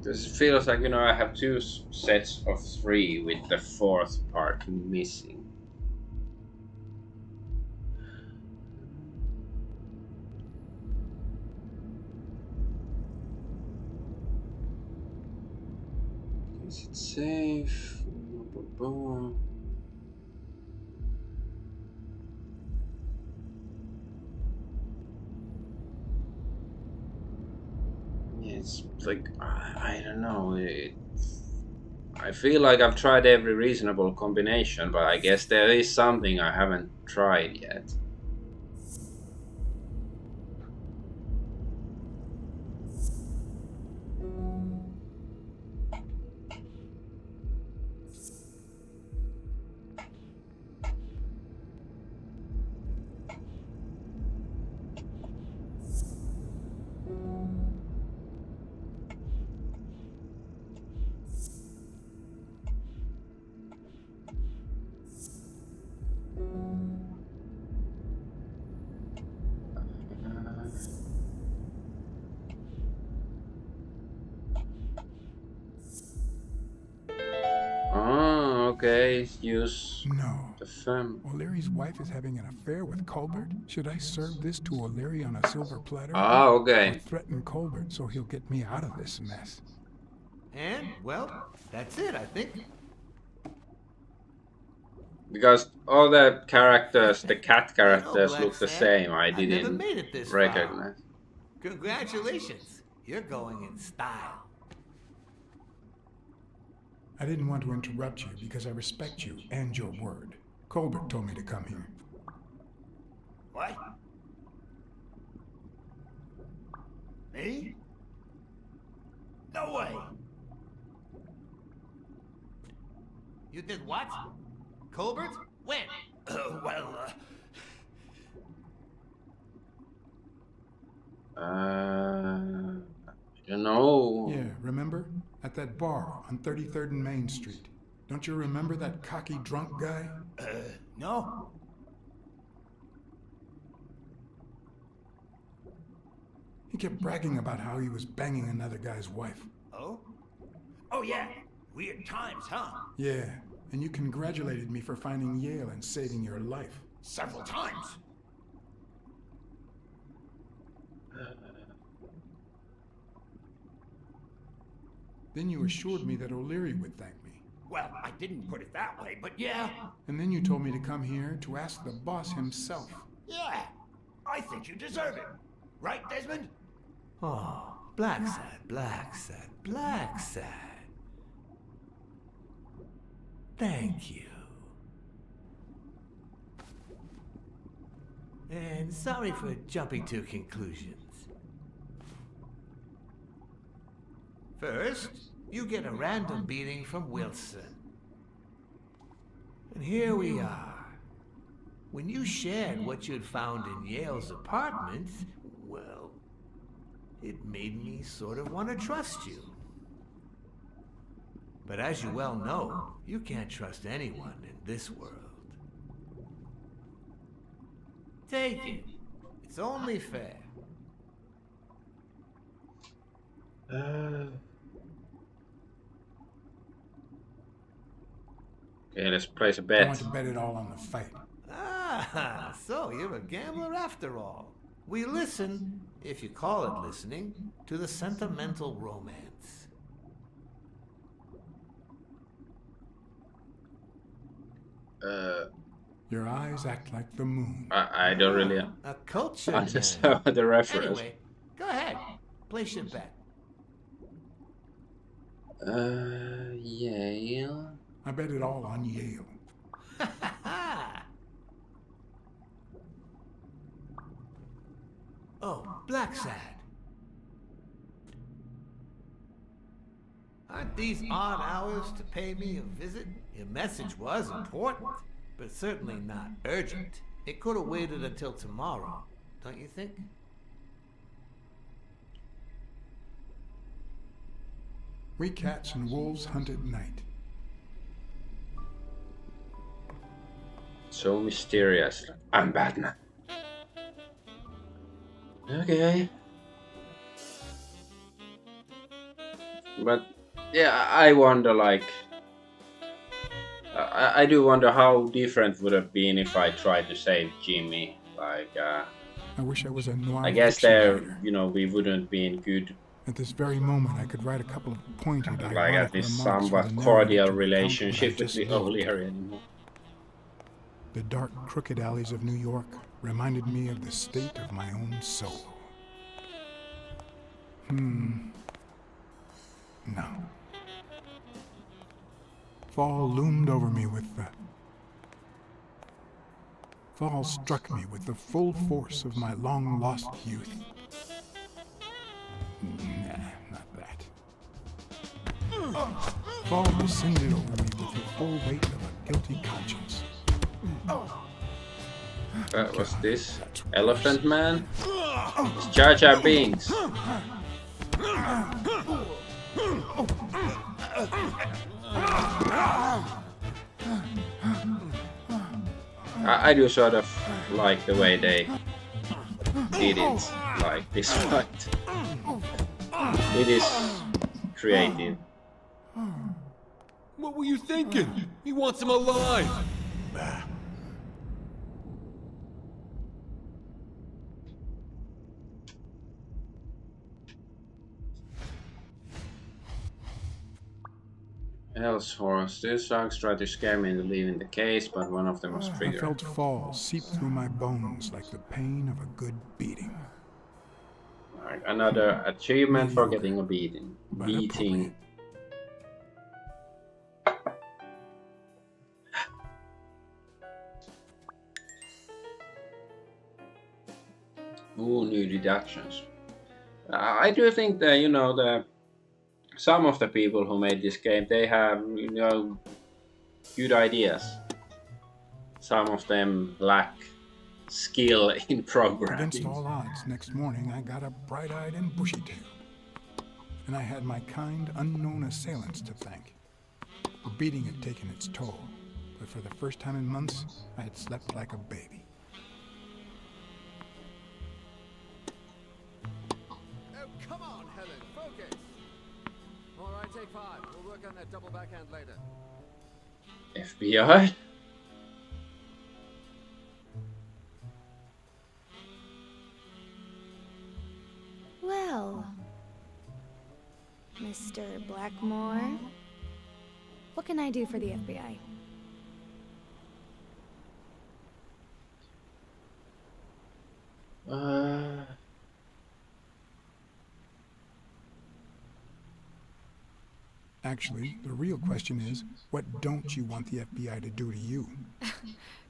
This feels like, I have two sets of three with the fourth part missing. Is it safe? Yeah, it's like, I don't know. I feel like I've tried every reasonable combination, but I guess there is something I haven't tried yet. Oh, okay. Use No. the fem. O'Leary's wife is having an affair with Colbert? Should I serve this to O'Leary on a silver platter? Ah, Or okay. threaten Colbert so he'll get me out of this mess? And, well, that's it, I think. Because all the characters, the cat characters, look the Blacksad, same. I I've never didn't made it this far. recognize. Congratulations. You're going in style. I didn't want to interrupt you because I respect you and your word. Colbert told me to come here. What? Me? No way. You did what? Colbert? When? I don't know. Yeah, remember? At that bar on 33rd and Main Street. Don't you remember that cocky drunk guy? No. He kept bragging about how he was banging another guy's wife. Oh? Oh, yeah. Weird times, huh? Yeah, and you congratulated me for finding Yale and saving your life. Several times. Then you assured me that O'Leary would thank me. Well, I didn't put it that way, but yeah. And then you told me to come here to ask the boss himself. Yeah. I think you deserve it. Right, Desmond? Oh, Blacksad, Blacksad, Blacksad. Thank you. And sorry for jumping to conclusions. First, you get a random beating from Wilson. And here we are. When you shared what you'd found in Yale's apartment, well, it made me sort of want to trust you. But as you well know, you can't trust anyone in this world. Take it. It's only fair. Okay, let's place a I bet. want to bet it all on the fight. Ah, so you're a gambler after all. We listen, if you call it listening, to the sentimental romance. Your eyes act like the moon. I don't really A culture understand man. the reference. Anyway, go ahead. Place your bet. Yale. I bet it all on Yale. Oh, Blacksad. Aren't these odd hours to pay me a visit? Your message was important, but certainly not urgent. It could have waited until tomorrow, don't you think? We cats and wolves hunt at night. So mysterious. I'm Batman. Okay. But yeah, I wonder like I do wonder how different would have been if I tried to save Jimmy. Like I wish I was a I noir guess fiction there, writer. we wouldn't be in good, At this very moment, I could write a couple of pointed, like at ironic least remarks for the somewhat narrator cordial to recount what I relationship with just the lived. O'Leary anymore. The dark, crooked alleys of New York reminded me of the state of my own soul. No. Fall loomed over me with the... Fall struck me with the full force of my long-lost youth. Nah, not that. Fall descended over me with the full weight of a guilty conscience. Was this That's worse. Elephant Man? It's Jar Jar Binks. I do sort of like the way they did it, like this fight. It is creative. What were you thinking? He wants him alive! Hell's horse. These dogs tried to scare me into leaving the case, but one of them was I triggered. felt fall seep through my bones like the pain of a good beating. Like another achievement for Mediocre, getting a beating. but appropriate. Ooh, new deductions. I do think that the some of the people who made this game, they have good ideas. Some of them lack skill in Against programming. all odds, next morning I got up bright-eyed and bushy-tailed. And I had my kind, unknown assailants to thank. The beating had taken its toll, but for the first time in months, I had slept like a baby. Oh, come on, Helen, focus! All right, take 5. We'll work on that double backhand later. FBI? Well, Mr. Blackmore, what can I do for the FBI? Actually, the real question is, what don't you want the FBI to do to you?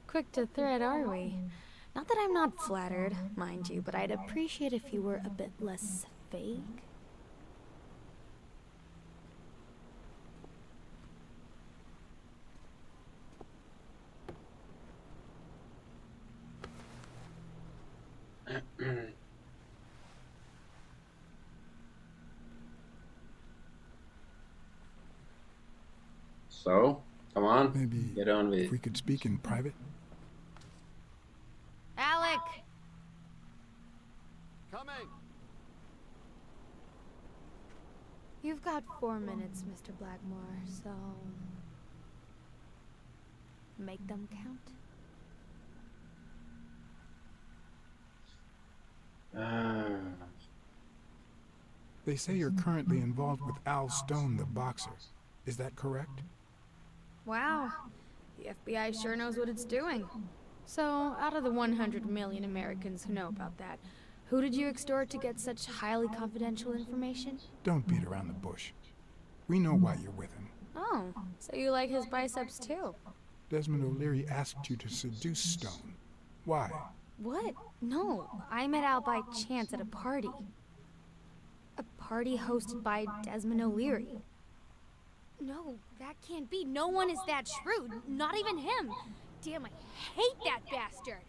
Quick to thread, are we? Not that I'm not flattered, mind you, but I'd appreciate if you were a bit less fake. So, come on, Maybe get on with if it. we could speak in private? Alec! Coming! You've got 4 minutes, Mr. Blackmore, so... make them count. They say you're currently involved with Al Stone, the boxer. Is that correct? Wow, the FBI sure knows what it's doing. So, out of the 100 million Americans who know about that, who did you extort to get such highly confidential information? Don't beat around the bush. We know why you're with him. Oh, so you like his biceps too? Desmond O'Leary asked you to seduce Stone. Why? What? No, I met Al by chance at a party. A party hosted by Desmond O'Leary. No, that can't be. No one is that shrewd. Not even him. Damn, I hate that bastard.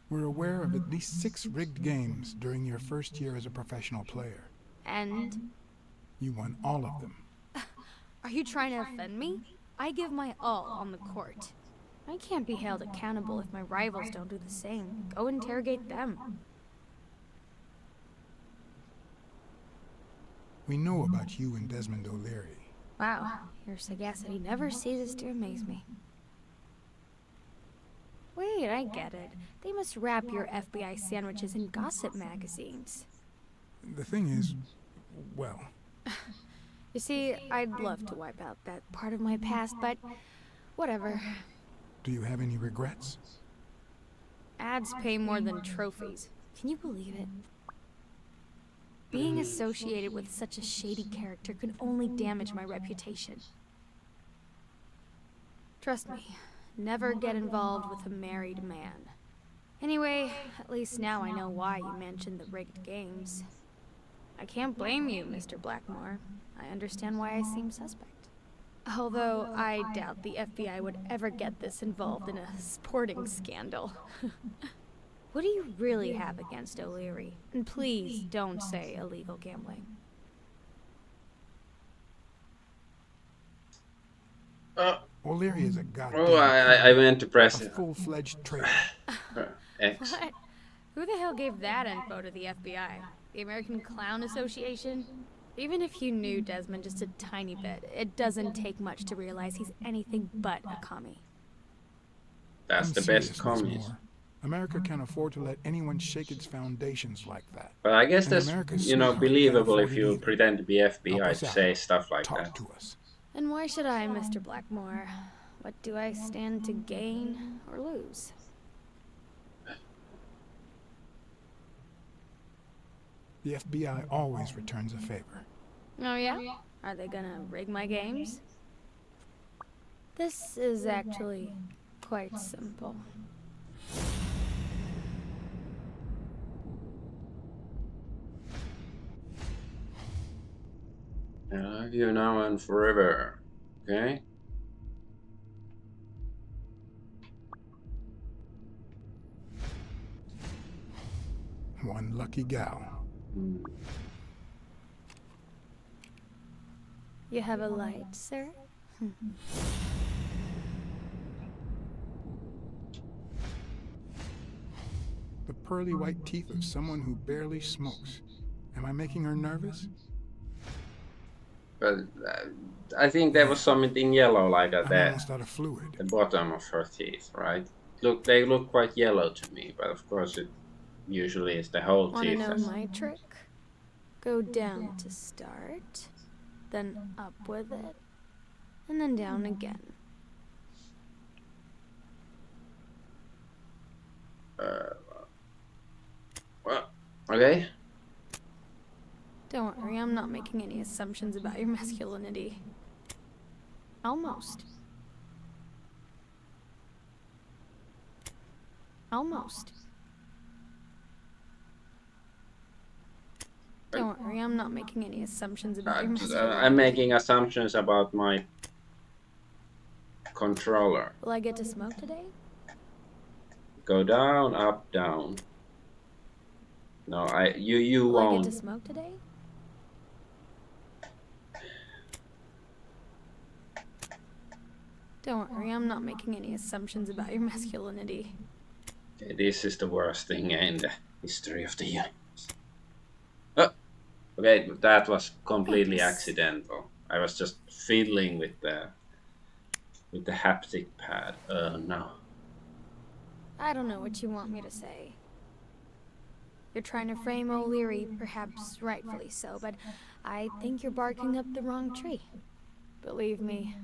We're aware of at least 6 rigged games during your first year as a professional player. And? You won all of them. Are you trying to offend me? I give my all on the court. I can't be held accountable if my rivals don't do the same. Go interrogate them. We know about you and Desmond O'Leary. Wow, your sagacity never ceases to amaze me. Wait, I get it. They must wrap your FBI sandwiches in gossip magazines. The thing is, well... You see, I'd love to wipe out that part of my past, but whatever. Do you have any regrets? Ads pay more than trophies. Can you believe it? Being associated with such a shady character could only damage my reputation. Trust me, never get involved with a married man. Anyway, at least now I know why you mentioned the rigged games. I can't blame you, Mr. Blackmore. I understand why I seem suspect. Although I doubt the FBI would ever get this involved in a sporting scandal. What do you really have against O'Leary? And please don't say illegal gambling. O'Leary is a goddamn... Oh, I meant to press a it. full-fledged traitor. X. What? Who the hell gave that info to the FBI? The American Clown Association? Even if you knew Desmond just a tiny bit, it doesn't take much to realize he's anything but a commie. That's the best commies. America can't afford to let anyone shake its foundations like that. But I guess And that's, America's you know, sweetheart can't believable afford if it you either. pretend to be FBI Help us to out. say stuff like Talk that. to us. And why should I, Mr. Blackmore? What do I stand to gain or lose? The FBI always returns a favor. Oh yeah? Are they gonna rig my games? This is actually quite simple. I love you now and forever. Okay? One lucky gal. You have a light, sir? The pearly white teeth of someone who barely smokes. Am I making her nervous? But I think there was something yellow like at I'm the almost out of fluid. bottom of her teeth, right? Look, they look quite yellow to me, but of course it usually is the whole Wanna teeth. know my trick? Go down to start, then up with it, and then down again. Well, okay. Don't worry, I'm not making any assumptions about your masculinity. Almost. Almost. Don't worry, I'm not making any assumptions about your masculinity. I'm making assumptions about my controller. Will I get to smoke today? Go down, up, down. No, you Will I won't. get to smoke today? Don't worry, I'm not making any assumptions about your masculinity. Okay, this is the worst thing in the history of the universe. Oh, okay, that was completely accidental. I was just fiddling with the haptic pad. Oh no. I don't know what you want me to say. You're trying to frame O'Leary, perhaps rightfully so, but I think you're barking up the wrong tree. Believe me,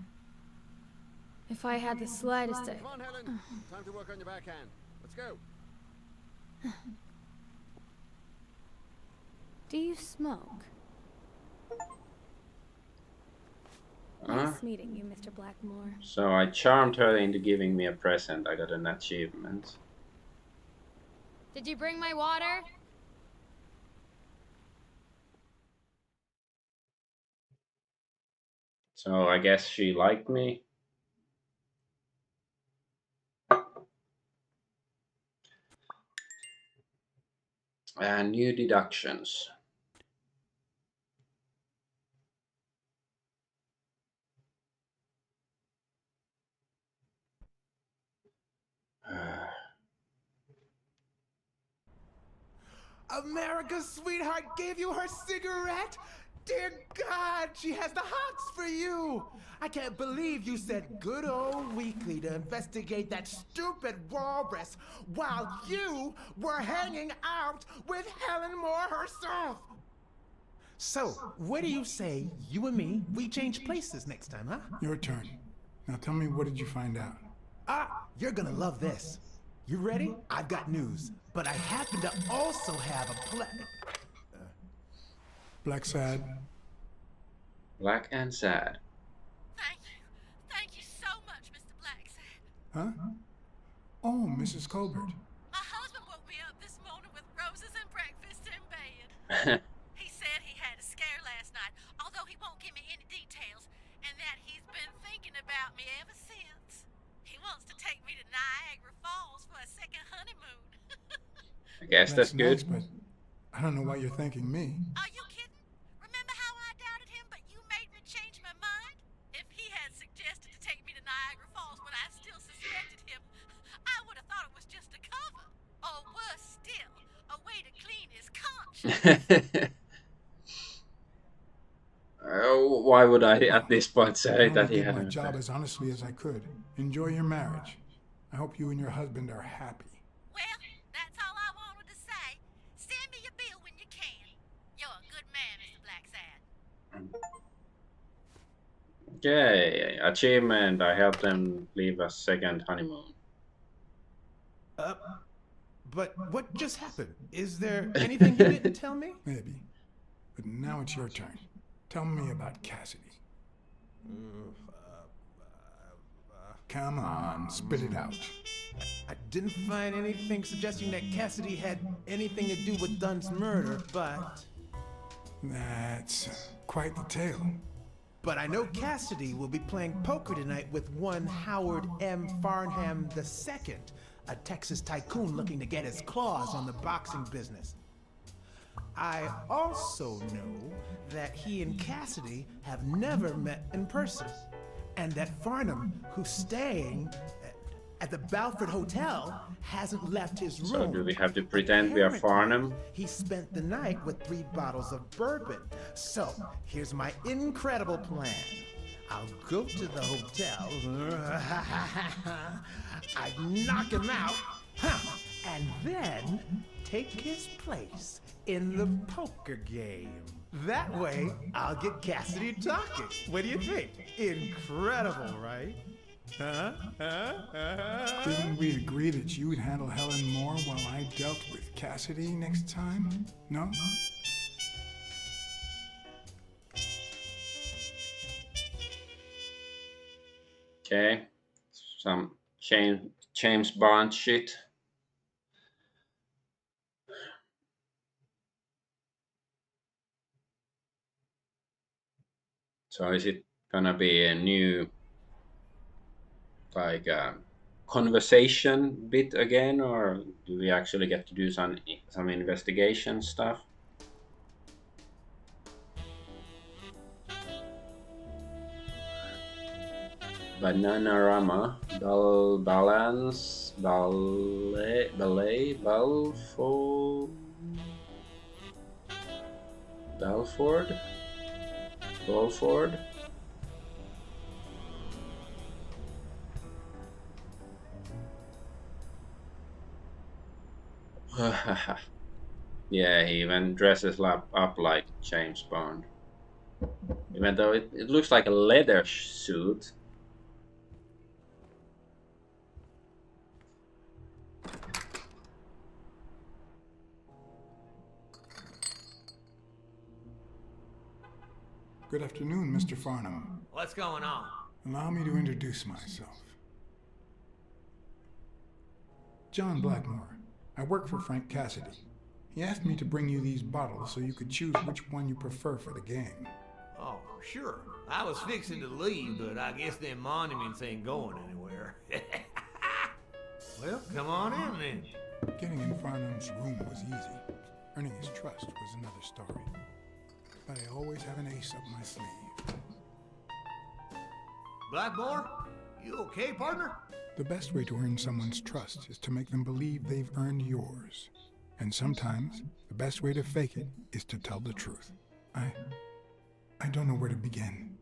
if I had the slightest... Come on, Helen. Time to work on your backhand. Let's go. Do you smoke? Huh? Nice meeting you, Mr. Blackmore. So I charmed her into giving me a present. I got an achievement. Did you bring my water? So I guess she liked me. And new deductions. America's sweetheart gave you her cigarette? Dear God, she has the hots for you! I can't believe you said good old Weekly to investigate that stupid walrus while you were hanging out with Helen Moore herself! So, what do you say, you and me, we change places next time, huh? Your turn. Now tell me, what did you find out? You're gonna love this. You ready? I've got news, but I happen to also have a Blacksad. Black and sad. Thank you. Thank you so much, Mr. Blacksad. Huh? Oh, Mrs. Colbert. My husband woke me up this morning with roses and breakfast in bed. He said he had a scare last night, although he won't give me any details, and that he's been thinking about me ever since. He wants to take me to Niagara Falls for a second honeymoon. I guess that's good. Nice, but I don't know why you're thanking me. Are you kidding? Remember how I doubted him, but you made me change my mind? If he had suggested to take me to Niagara Falls when I still suspected him, I would have thought it was just a cover. Or worse still, a way to clean his conscience. Why would I at this point say I that he did had my an job affair? as honestly as I could. Enjoy your marriage. I hope you and your husband are happy. Well, that's all I wanted to say. Send me your bill when you can. You're a good man, Mr. Blacksad. Okay, achievement. I helped them leave a second honeymoon. But what just happened? Is there anything you didn't tell me? Maybe. But now it's your turn. Tell me about Cassidy. Come on, spit it out. I didn't find anything suggesting that Cassidy had anything to do with Dunn's murder, but... That's quite the tale. But I know Cassidy will be playing poker tonight with one Howard M. Farnham II, a Texas tycoon looking to get his claws on the boxing business. I also know that he and Cassidy have never met in person, and that Farnham, who's staying at the Balford Hotel, hasn't left his room. So do we have to pretend we are Farnham? He spent the night with 3 bottles of bourbon. So, here's my incredible plan. I'll go to the hotel, I'd knock him out, and then take his place in the poker game. That way, I'll get Cassidy talking. What do you think? Incredible, right? Didn't we agree that you would handle Helen Moore while I dealt with Cassidy next time? No? Okay, some James Bond shit. So is it gonna be a new, like, conversation bit again, or do we actually get to do some investigation stuff? Bananarama, Balance, Ballet, Balford? Yeah, he even dresses up like James Bond. Even though it looks like a leather suit. Good afternoon, Mr. Farnham. What's going on? Allow me to introduce myself. John Blackmore. I work for Frank Cassidy. He asked me to bring you these bottles so you could choose which one you prefer for the game. Oh, sure. I was fixing to leave, but I guess them monuments ain't going anywhere. Well, come on in then. Getting in Farnham's room was easy. Earning his trust was another story. But I always have an ace up my sleeve. Blackmore? You okay, partner? The best way to earn someone's trust is to make them believe they've earned yours. And sometimes, the best way to fake it is to tell the truth. I don't know where to begin.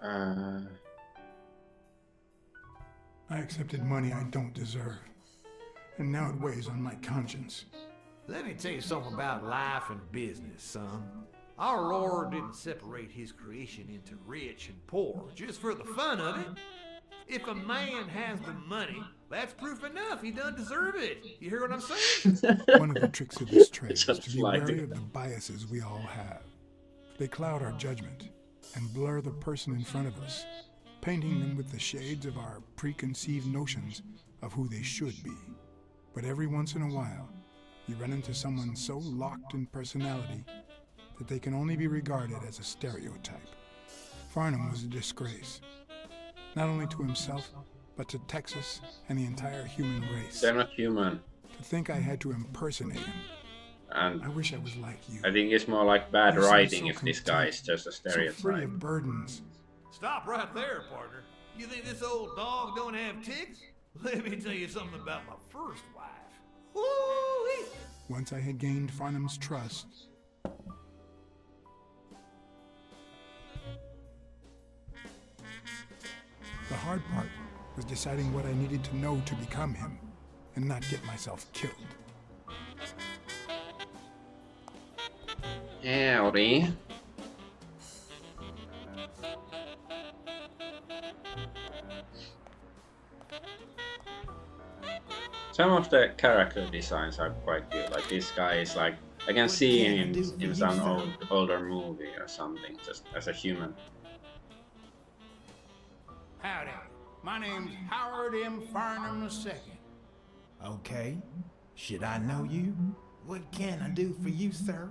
I accepted money I don't deserve. And now it weighs on my conscience. Let me tell you something about life and business, son. Our Lord didn't separate his creation into rich and poor just for the fun of it. If a man has the money, that's proof enough he doesn't deserve it. You hear what I'm saying? One of the tricks of this trade is Just to be like wary it. of the biases we all have. They cloud our judgment and blur the person in front of us, painting them with the shades of our preconceived notions of who they should be. But every once in a while, you run into someone so locked in personality that they can only be regarded as a stereotype. Farnham was a disgrace, not only to himself, but to Texas and the entire human race. They're not human. To think I had to impersonate him. And I wish I was like you. I think it's more like bad You seem writing so if this guy is just a So free stereotype. of burdens. Stop right there, partner. You think this old dog don't have ticks? Let me tell you something about my first wife. Woo-wee! Once I had gained Farnham's trust, the hard part was deciding what I needed to know to become him and not get myself killed. Howdy. Some of the character designs are quite good. Like this guy is like, I can see him in some older movie or something, just as a human. Howdy. My name's Howard M. Farnham II. Okay. Should I know you? What can I do for you, sir?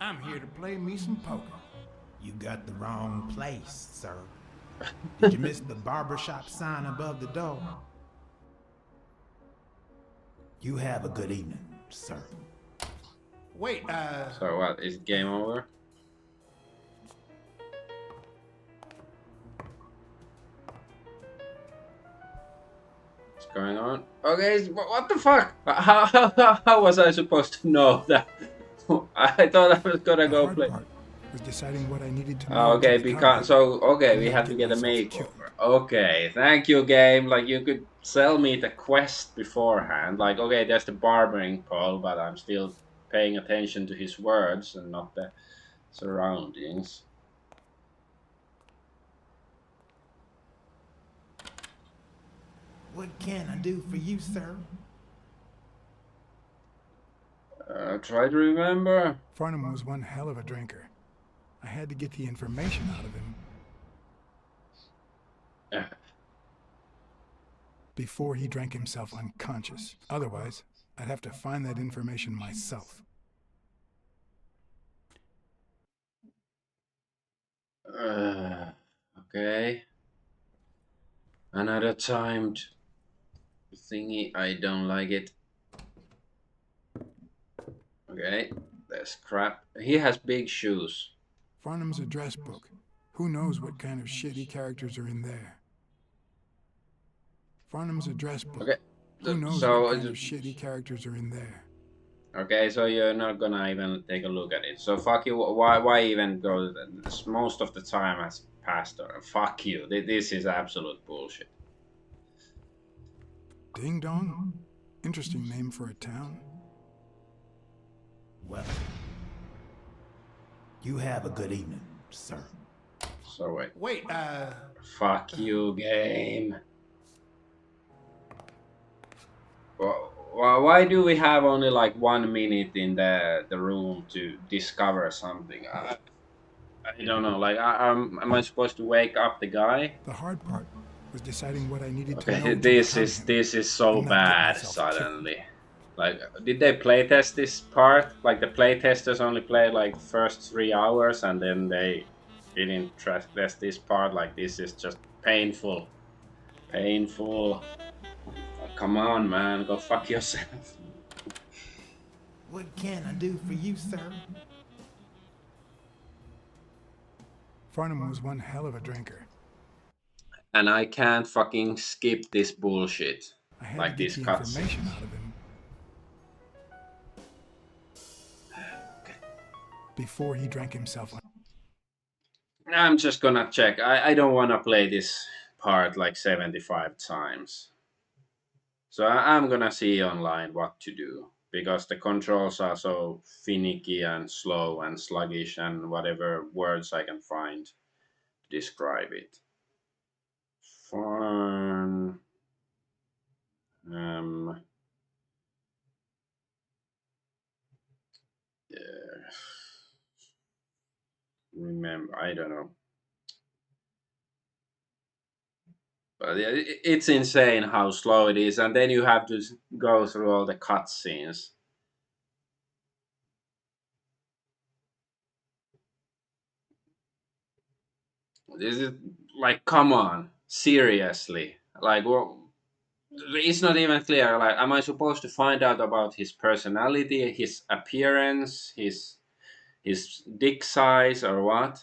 I'm here to play me some poker. You got the wrong place, sir. Did you miss the barbershop sign above the door? You have a good evening, sir. Wait, So what, is game over? What's going on? Okay, what the fuck? How was I supposed to know that? I thought I was gonna go play. Was deciding what I needed to know. Okay, to become because him so okay, and we not had to get a myself makeover. killed. Okay, thank you, game. Like you could sell me the quest beforehand. Like okay, there's the barbering pole, but I'm still paying attention to his words and not the surroundings. what can I do for you, sir? Try to remember. Farnham was one hell of a drinker. I had to get the information out of him before he drank himself unconscious. Otherwise, I'd have to find that information myself. Okay. Another timed thingy. I don't like it. Okay, that's crap. He has big shoes. Farnham's address book. Who knows what kind of shitty characters are in there? Farnham's address book. Okay, Who knows so what kind of shitty characters are in there? okay, so you're not gonna even take a look at it. So fuck you. Why even go? Most of the time has passed. Or fuck you. This is absolute bullshit. Ding Dong? Interesting name for a town. Well, you have a good evening, sir. So wait. Wait, Fuck you, game. Why do we have only like 1 minute in the room to discover something? I don't know. Like, am I supposed to wake up the guy? The hard part was deciding what I needed to know. Okay, to this become is him so and not get bad myself suddenly. Like, did they playtest this part? Like, the playtesters only played like the first 3 hours and then they didn't test this part. Like, this is just painful. Painful. Oh, come on, man. Go fuck yourself. what can I do for you, sir? Farnham was one hell of a drinker. And I can't fucking skip this bullshit. I had to Like get these the information cutscenes. out of him before he drank himself. I'm just gonna check. I don't wanna play this part like 75 times. So I'm gonna see online what to do. Because the controls are so finicky and slow and sluggish and whatever words I can find to describe it. Fun. Um, yeah. Remember, I don't know. But yeah, it's insane how slow it is, and then you have to go through all the cutscenes. This is like, come on, seriously. Like, well, it's not even clear. Like, am I supposed to find out about his personality, his appearance, his dick size, or what?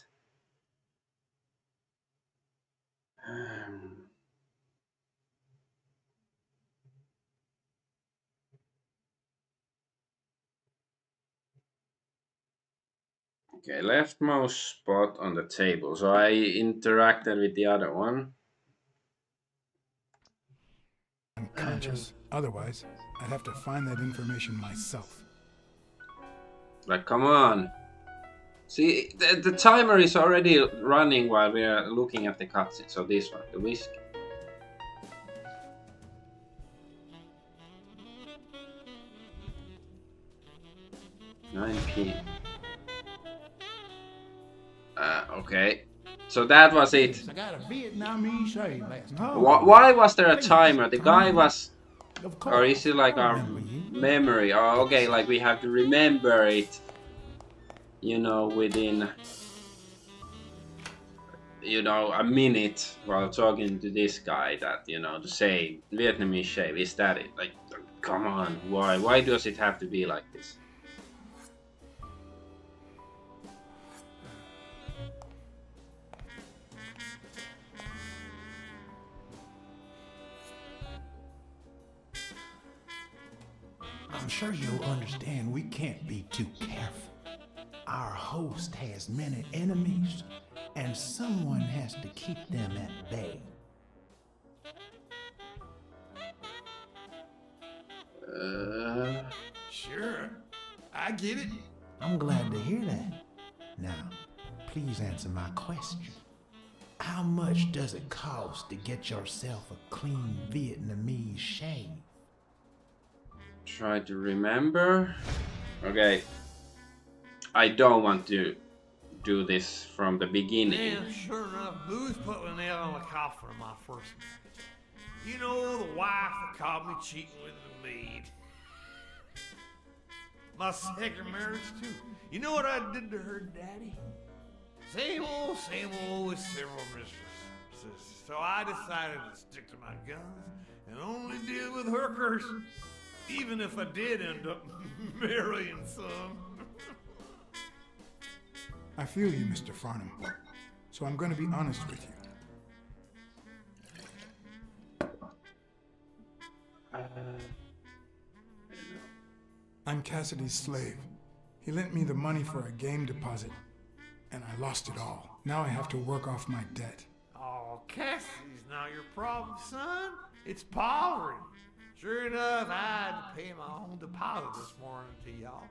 Okay, leftmost spot on the table. So I interacted with the other one. Unconscious. Otherwise, I'd have to find that information myself. Like, come on. See, the timer is already running while we are looking at the cutscene. So this one, the whiskey. Nine p.m. Okay. So that was it. I got a Vietnamese shave last night. Why was there a timer? The guy was... Of course. Or is it like I our remember you. memory? Oh, okay, like we have to remember it. You know, within... You know, a minute while talking to this guy that, you know, to say Vietnamese shave. Is that it? Like, come on. Why? Why does it have to be like this? I'm sure you'll understand we can't be too careful. Our host has many enemies, and someone has to keep them at bay. Sure. I get it. I'm glad to hear that. Now, please answer my question. How much does it cost to get yourself a clean Vietnamese shave? Try to remember. Okay. I don't want to do this from the beginning. Man, sure enough, Booth put the nail on the coffin of my first marriage. You know, the wife that caught me cheating with the maid. My second marriage, too. You know what I did to her daddy? Same old with several mistresses. So I decided to stick to my guns and only deal with hookers. Even if I did end up marrying some. I feel you, Mr. Farnham. So I'm going to be honest with you. I'm Cassidy's slave. He lent me the money for a game deposit, and I lost it all. Now I have to work off my debt. Oh, Cassidy's not your problem, son. It's poverty. Sure enough, I had to pay my own deposit this morning to y'all.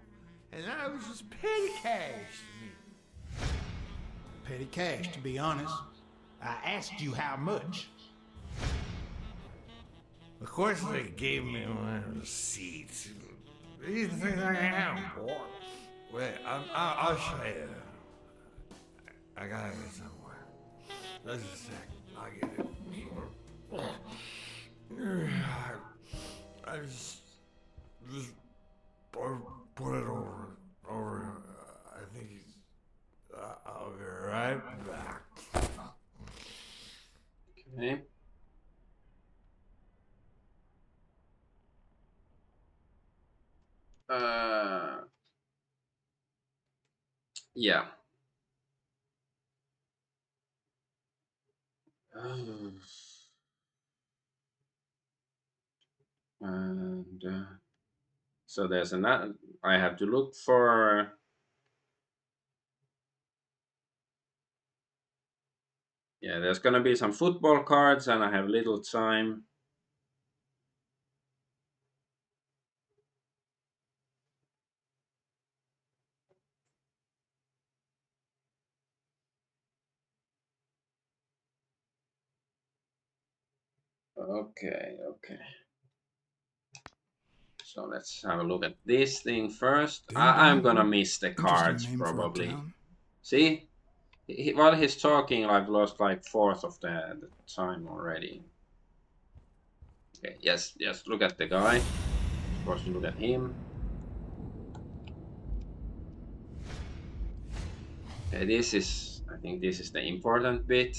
And that was just petty cash to me. Petty cash, to be honest. I asked you how much. Of course, they gave me my receipts. These things I have, boy. Wait, I'll show you. I got it somewhere. Just a sec. I'll get it. I just put it over. I think I'll be right back. Okay. Yeah. And so there's another. I have to look for. Yeah, there's gonna be some football cards, and I have little time. Okay, okay. So let's have a look at this thing first. I'm gonna miss the Interesting cards name for a probably. town. See, while he's talking, I've lost like fourth of the time already. Okay, yes, look at the guy. Supposed to look at him. Okay, I think this is the important bit.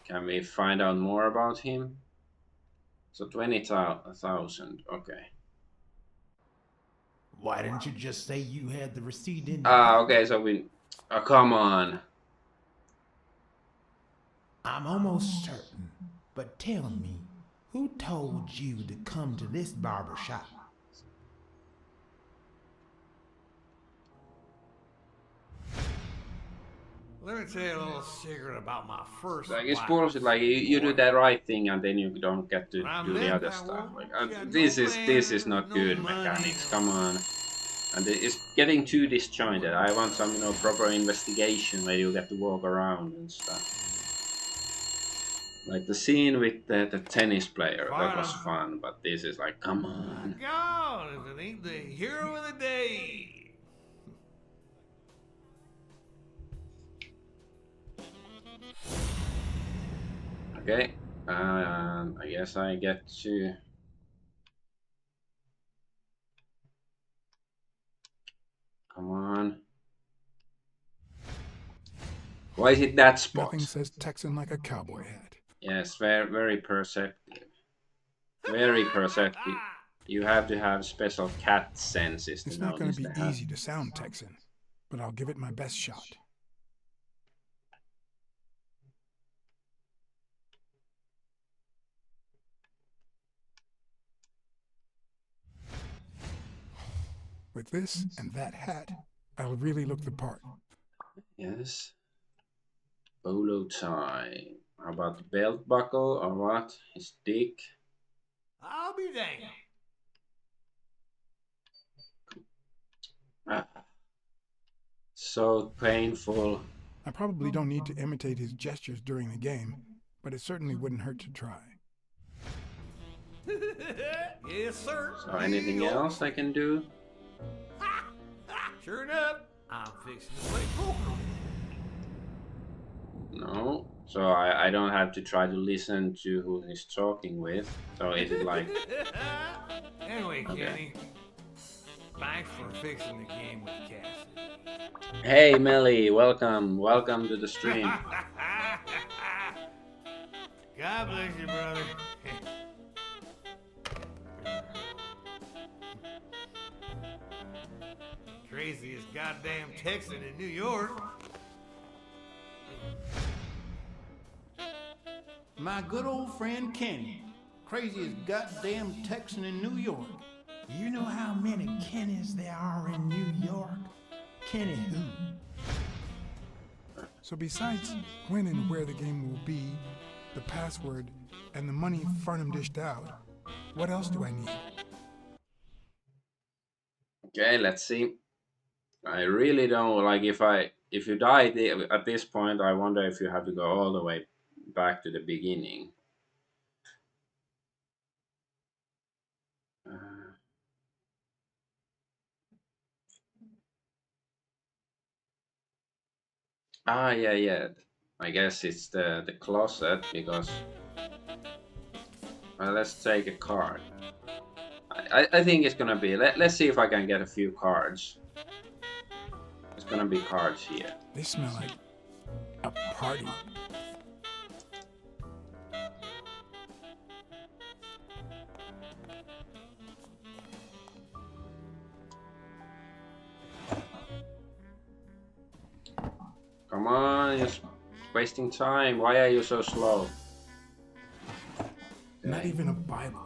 Can we find out more about him? So 20,000, okay. Why didn't you just say you had the receipt in your Ah, pocket? okay, so we... Oh, come on. I'm almost certain, but tell me, who told you to come to this barber shop? Let me tell you a little secret about my first Like, it's wife. bullshit. Like, you do the right thing and then you don't get to When I do the met other that stuff. woman, Like, she had this no is manners, not no good money, mechanics. no... Come on. And it's getting too disjointed. I want some, proper investigation where you get to walk around and stuff. Like the scene with the tennis player, that was fun, but this is like, come on. God, if it ain't the hero of the day. Okay, I guess I get to... Come on. Why is it that spot? Nothing says Texan like a cowboy hat. Yes, very, very perceptive. Very perceptive. You have to have special cat senses to It's not going notice to be the hat. easy to sound Texan, but I'll give it my best shot. With this and that hat, I'll really look the part. Yes. Bolo tie. How about the belt buckle or what? His dick? I'll be damned. Ah. So painful. I probably don't need to imitate his gestures during the game, but it certainly wouldn't hurt to try. Yes, sir. So anything else I can do? Sure enough, I'm fixing to play poker. No. So I don't have to try to listen to who he's talking with. So is it like... Anyway, Okay. Kenny, thanks for fixing the game with Cassidy. Hey Melly, welcome to the stream. God bless you, brother. Craziest goddamn Texan in New York. My good old friend Kenny. Craziest goddamn Texan in New York. You know how many Kennys there are in New York? Kenny who? So besides when and where the game will be, the password, and the money Farnham dished out, what else do I need? Okay, let's see. I really don't like if you die at this point. I wonder if you have to go all the way back to the beginning. Yeah. I guess it's the closet because let's take a card. I think it's gonna be. Let's see if I can get a few cards. There's gonna be cards here. They smell like a party. Come on, just Wasting time. Why are you so slow? Not even a Bible.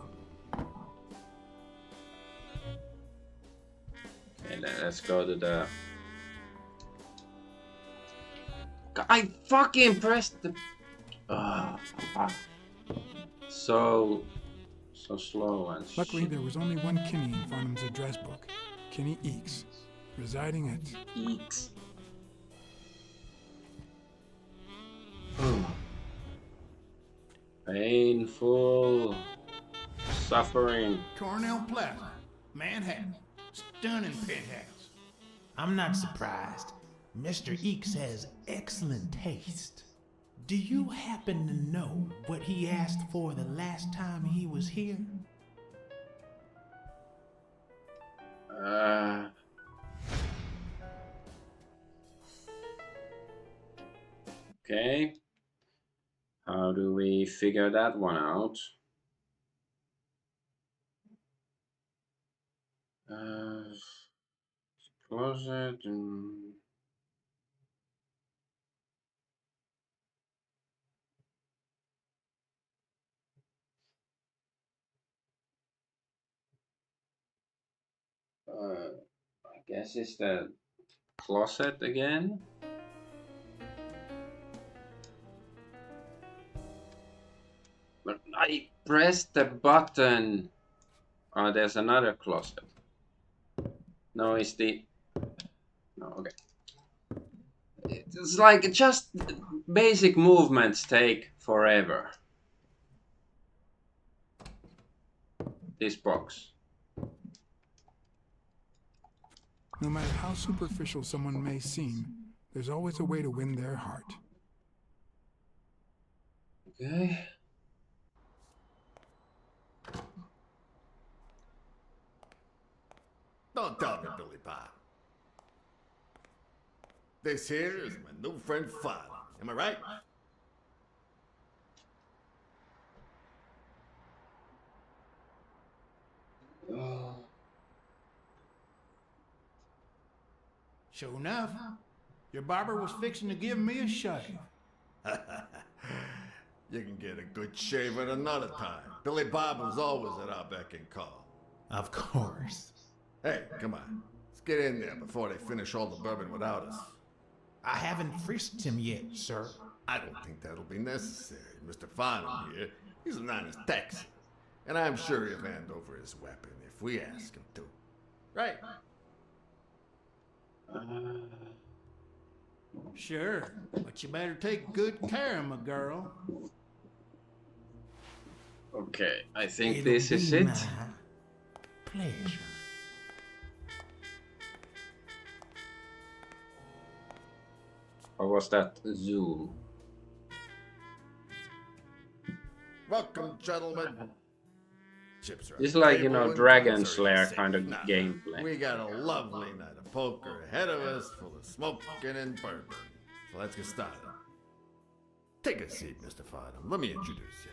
Okay, let's go to the... I fucking pressed the... So slow and Luckily, there was only one Kinney in Farnham's address book. Kinney Eeks, residing at... Eeks. Painful. Suffering. Cornell Plaza, Manhattan. Stunning penthouse. I'm not surprised. Mr. Eeks has excellent taste. Do you happen to know what he asked for the last time he was here? Okay. How do we figure that one out? Closet and... I guess it's the closet again. But I pressed the button. Oh, there's another closet. No, it's the... No, okay. It's like just basic movements take forever. This box. No matter how superficial someone may seem, there's always a way to win their heart. Okay. Don't tell me, Billy Bob. This here is my new friend Father. Am I right? Sure enough, your barber was fixing to give me a shave. You can get a good shave at another time. Billy Bob was always at our beck and call. Of course. Hey, come on. Let's get in there before they finish all the bourbon without us. I haven't frisked him yet, sir. I don't think that'll be necessary. Mr. Farnham here, he's an honest Texan. And I'm sure he'll hand over his weapon if we ask him to. Right? Sure, but you better take good care of my girl. Okay, I think this is it. Pleasure. Or was that Zoom? Welcome, gentlemen. Chips are It's like, you know, Dragon drinks are Slayer safe. kind of Now, gameplay. We got a lovely night of poker ahead of us, full of smoking and bourbon. So let's get started. Take a seat, Mr. Farnham. Let me introduce you.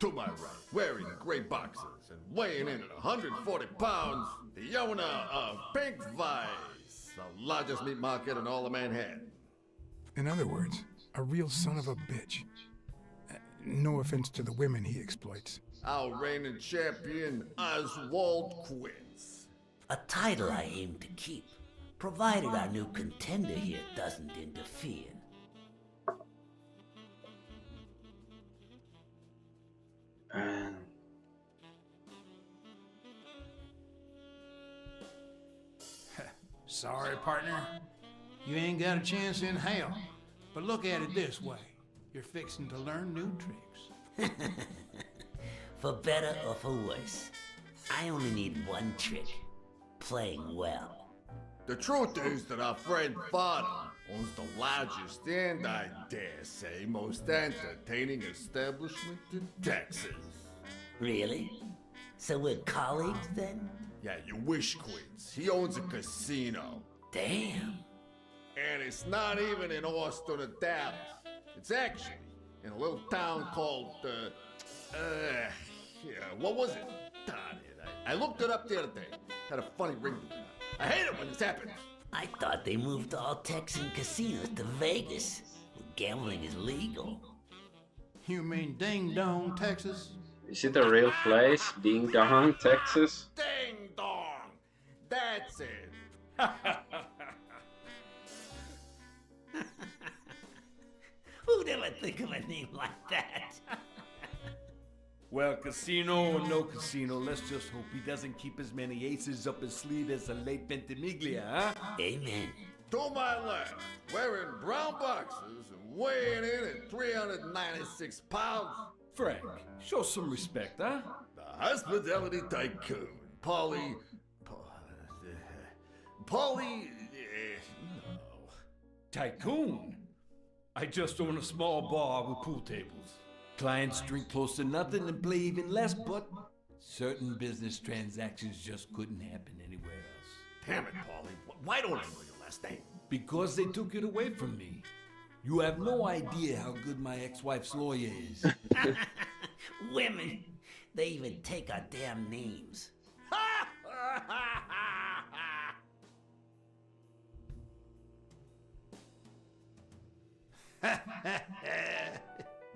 To my right, wearing gray boxers and weighing in at 140 pounds, the owner of Pink Vice, the largest meat market in all of Manhattan. In other words, a real son of a bitch. No offense to the women he exploits. Our reigning champion, Oswald Quince. A title I aim to keep, provided our new contender here doesn't interfere. Sorry, partner. You ain't got a chance in hell. But look at it this way. You're fixing to learn new tricks. For better or for worse, I only need one trick. Playing well. The truth is that our friend Farnham owns the largest and, I dare say, most entertaining establishment in Texas. Really? So we're colleagues then? Yeah, you wish, Quince. He owns a casino. Damn. And it's not even in Austin or Dallas. It's actually in a little town called, what was it? Darn it. I looked it up the other day. Had a funny ring to it. I hate it when this happens. I thought they moved all Texan casinos to Vegas. gambling is legal. You mean Ding Dong, Texas? Is it a real place? Ding Dong, Texas? Ding dong! That's it! Who'd ever think of a name like that? Well, casino or no casino, let's just hope he doesn't keep as many aces up his sleeve as the late Ventimiglia, huh? Amen. To my left, wearing brown boxers and weighing in at 396 pounds, Frank, show some respect, huh? the hospitality tycoon, Parti. No. Tycoon? I just own a small bar with pool tables. Clients drink close to nothing and play even less, but certain business transactions just couldn't happen anywhere else. Damn it, Paulie. Why don't I know your last name? Because they took it away from me. You have no idea how good my ex-wife's lawyer is. Women, they even take our damn names.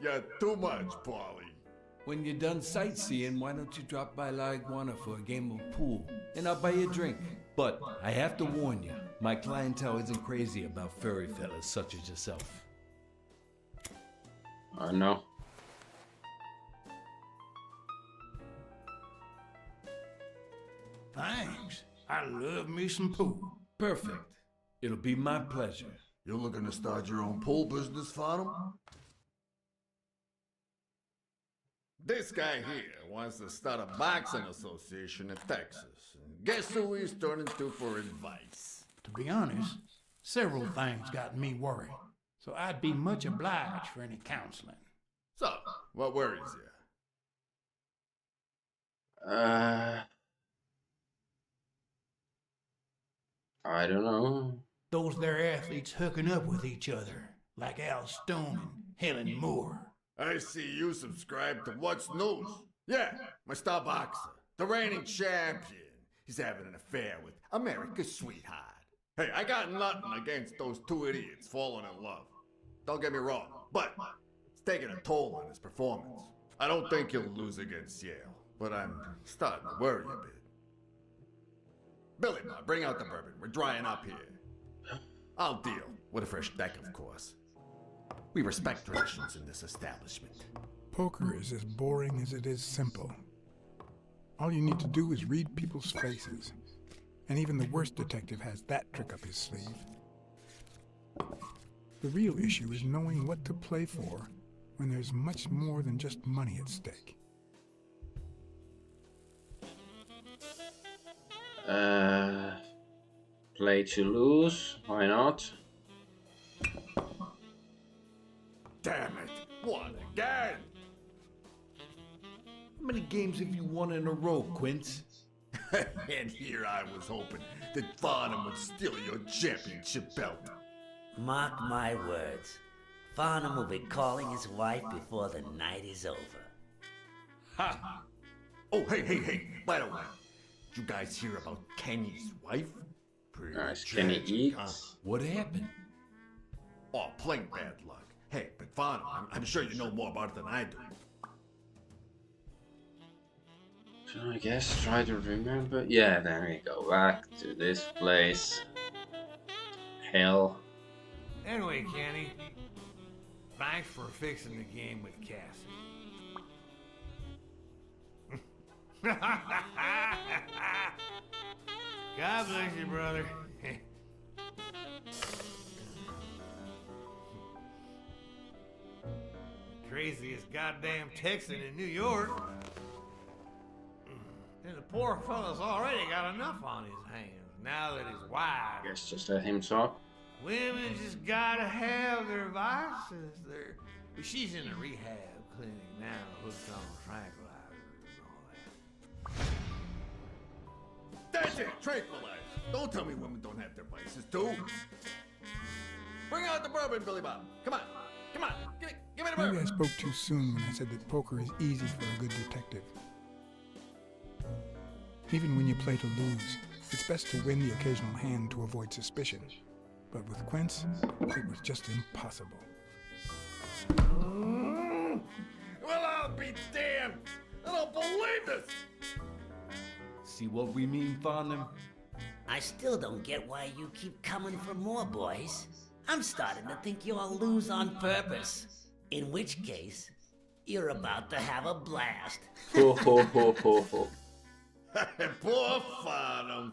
You're too much, Paulie. When you're done sightseeing, why don't you drop by La Iguana for a game of pool, and I'll buy you a drink. But I have to warn you, my clientele isn't crazy about furry fellas such as yourself. I know. Thanks. I love me some pool. Perfect. It'll be my pleasure. You're looking to start your own pool business, Farnham? This guy here wants to start a boxing association in Texas. And guess who he's turning to for advice? To be honest, several things got me worried, so I'd be much obliged for any counseling. So, what worries you? I don't know. Those there athletes hooking up with each other, like Al Stone and Helen Moore. I see you subscribe to What's News. Yeah, my star boxer, the reigning champion. He's having an affair with America's sweetheart. Hey, I got nothing against those two idiots falling in love. Don't get me wrong, but it's taking a toll on his performance. I don't think he'll lose against Yale, but I'm starting to worry a bit. Billy, bring out the bourbon. We're drying up here. I'll deal with a fresh deck, of course. We respect traditions in this establishment. Poker is as boring as it is simple. All you need to do is read people's faces. And even the worst detective has that trick up his sleeve. The real issue is knowing what to play for when there's much more than just money at stake. Play to lose, why not? Damn it! What again? How many games have you won in a row, Quince? And here I was hoping that Farnham would steal your championship belt. Mark my words. Farnham will be calling his wife before the night is over. Ha! Oh, hey, by the way, did you guys hear about Kenny's wife? Pretty Nice, Kenny eats. huh? What happened? Oh, plain bad luck. Hey, but Farnham, I'm sure you know more about it than I do. So I guess try to remember. Yeah, there we go. Back to this place. Hell. Anyway, Kenny, thanks for fixing the game with Cassie. God bless you, brother. Craziest goddamn Texan in New York. And the poor fella's already got enough on his hands now that his wife. Guess just let him talk. Women just gotta have their vices. She's in a rehab clinic now, hooked on tranquilizers and all that. That's it, tranquilize. Don't tell me women don't have their vices too. Bring out the bourbon, Billy Bob. Come on, give me the bourbon. Maybe I spoke too soon when I said that poker is easy for a good detective. Even when you play to lose, it's best to win the occasional hand to avoid suspicion. But with Quince, it was just impossible. Well, I'll be damned! I don't believe this! See what we mean, Farnham? I still don't get why you keep coming for more, boys. I'm starting to think you all lose on purpose. In which case, you're about to have a blast. Ho ho ho ho ho. Poor Farnham.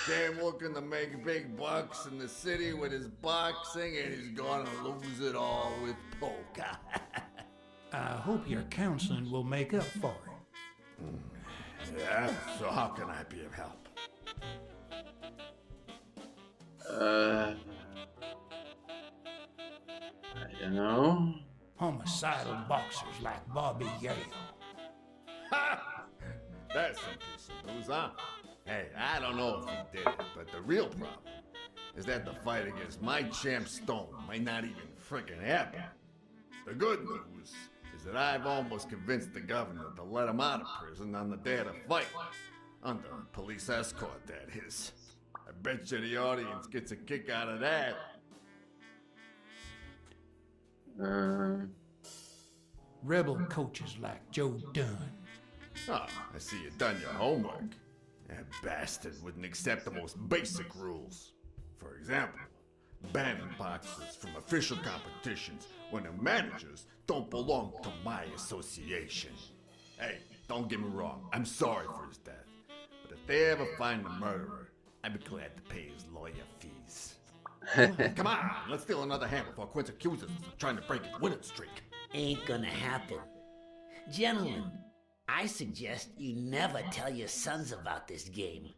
Came looking to make big bucks in the city with his boxing, and he's gonna lose it all with poker. I hope your counseling will make up for it. Yeah, so how can I be of help? I don't know. Homicidal boxers like Bobby Yale. Ha! That's some piece of news, huh? Hey, I don't know if he did it, but the real problem is that the fight against my champ Stone might not even frickin' happen. The good news is that I've almost convinced the governor to let him out of prison on the day of the fight. Under police escort, that is. I bet you the audience gets a kick out of that. Rebel coaches like Joe Dunn. Oh, I see you done your homework. That bastard wouldn't accept the most basic rules. For example, banning boxers from official competitions when the managers don't belong to my association. Hey, don't get me wrong, I'm sorry for his death. But if they ever find the murderer, I'd be glad to pay his lawyer fees. Come on, let's steal another hand before Quince accuses us of trying to break his winning streak. Ain't gonna happen. Gentlemen, I suggest you never tell your sons about this game,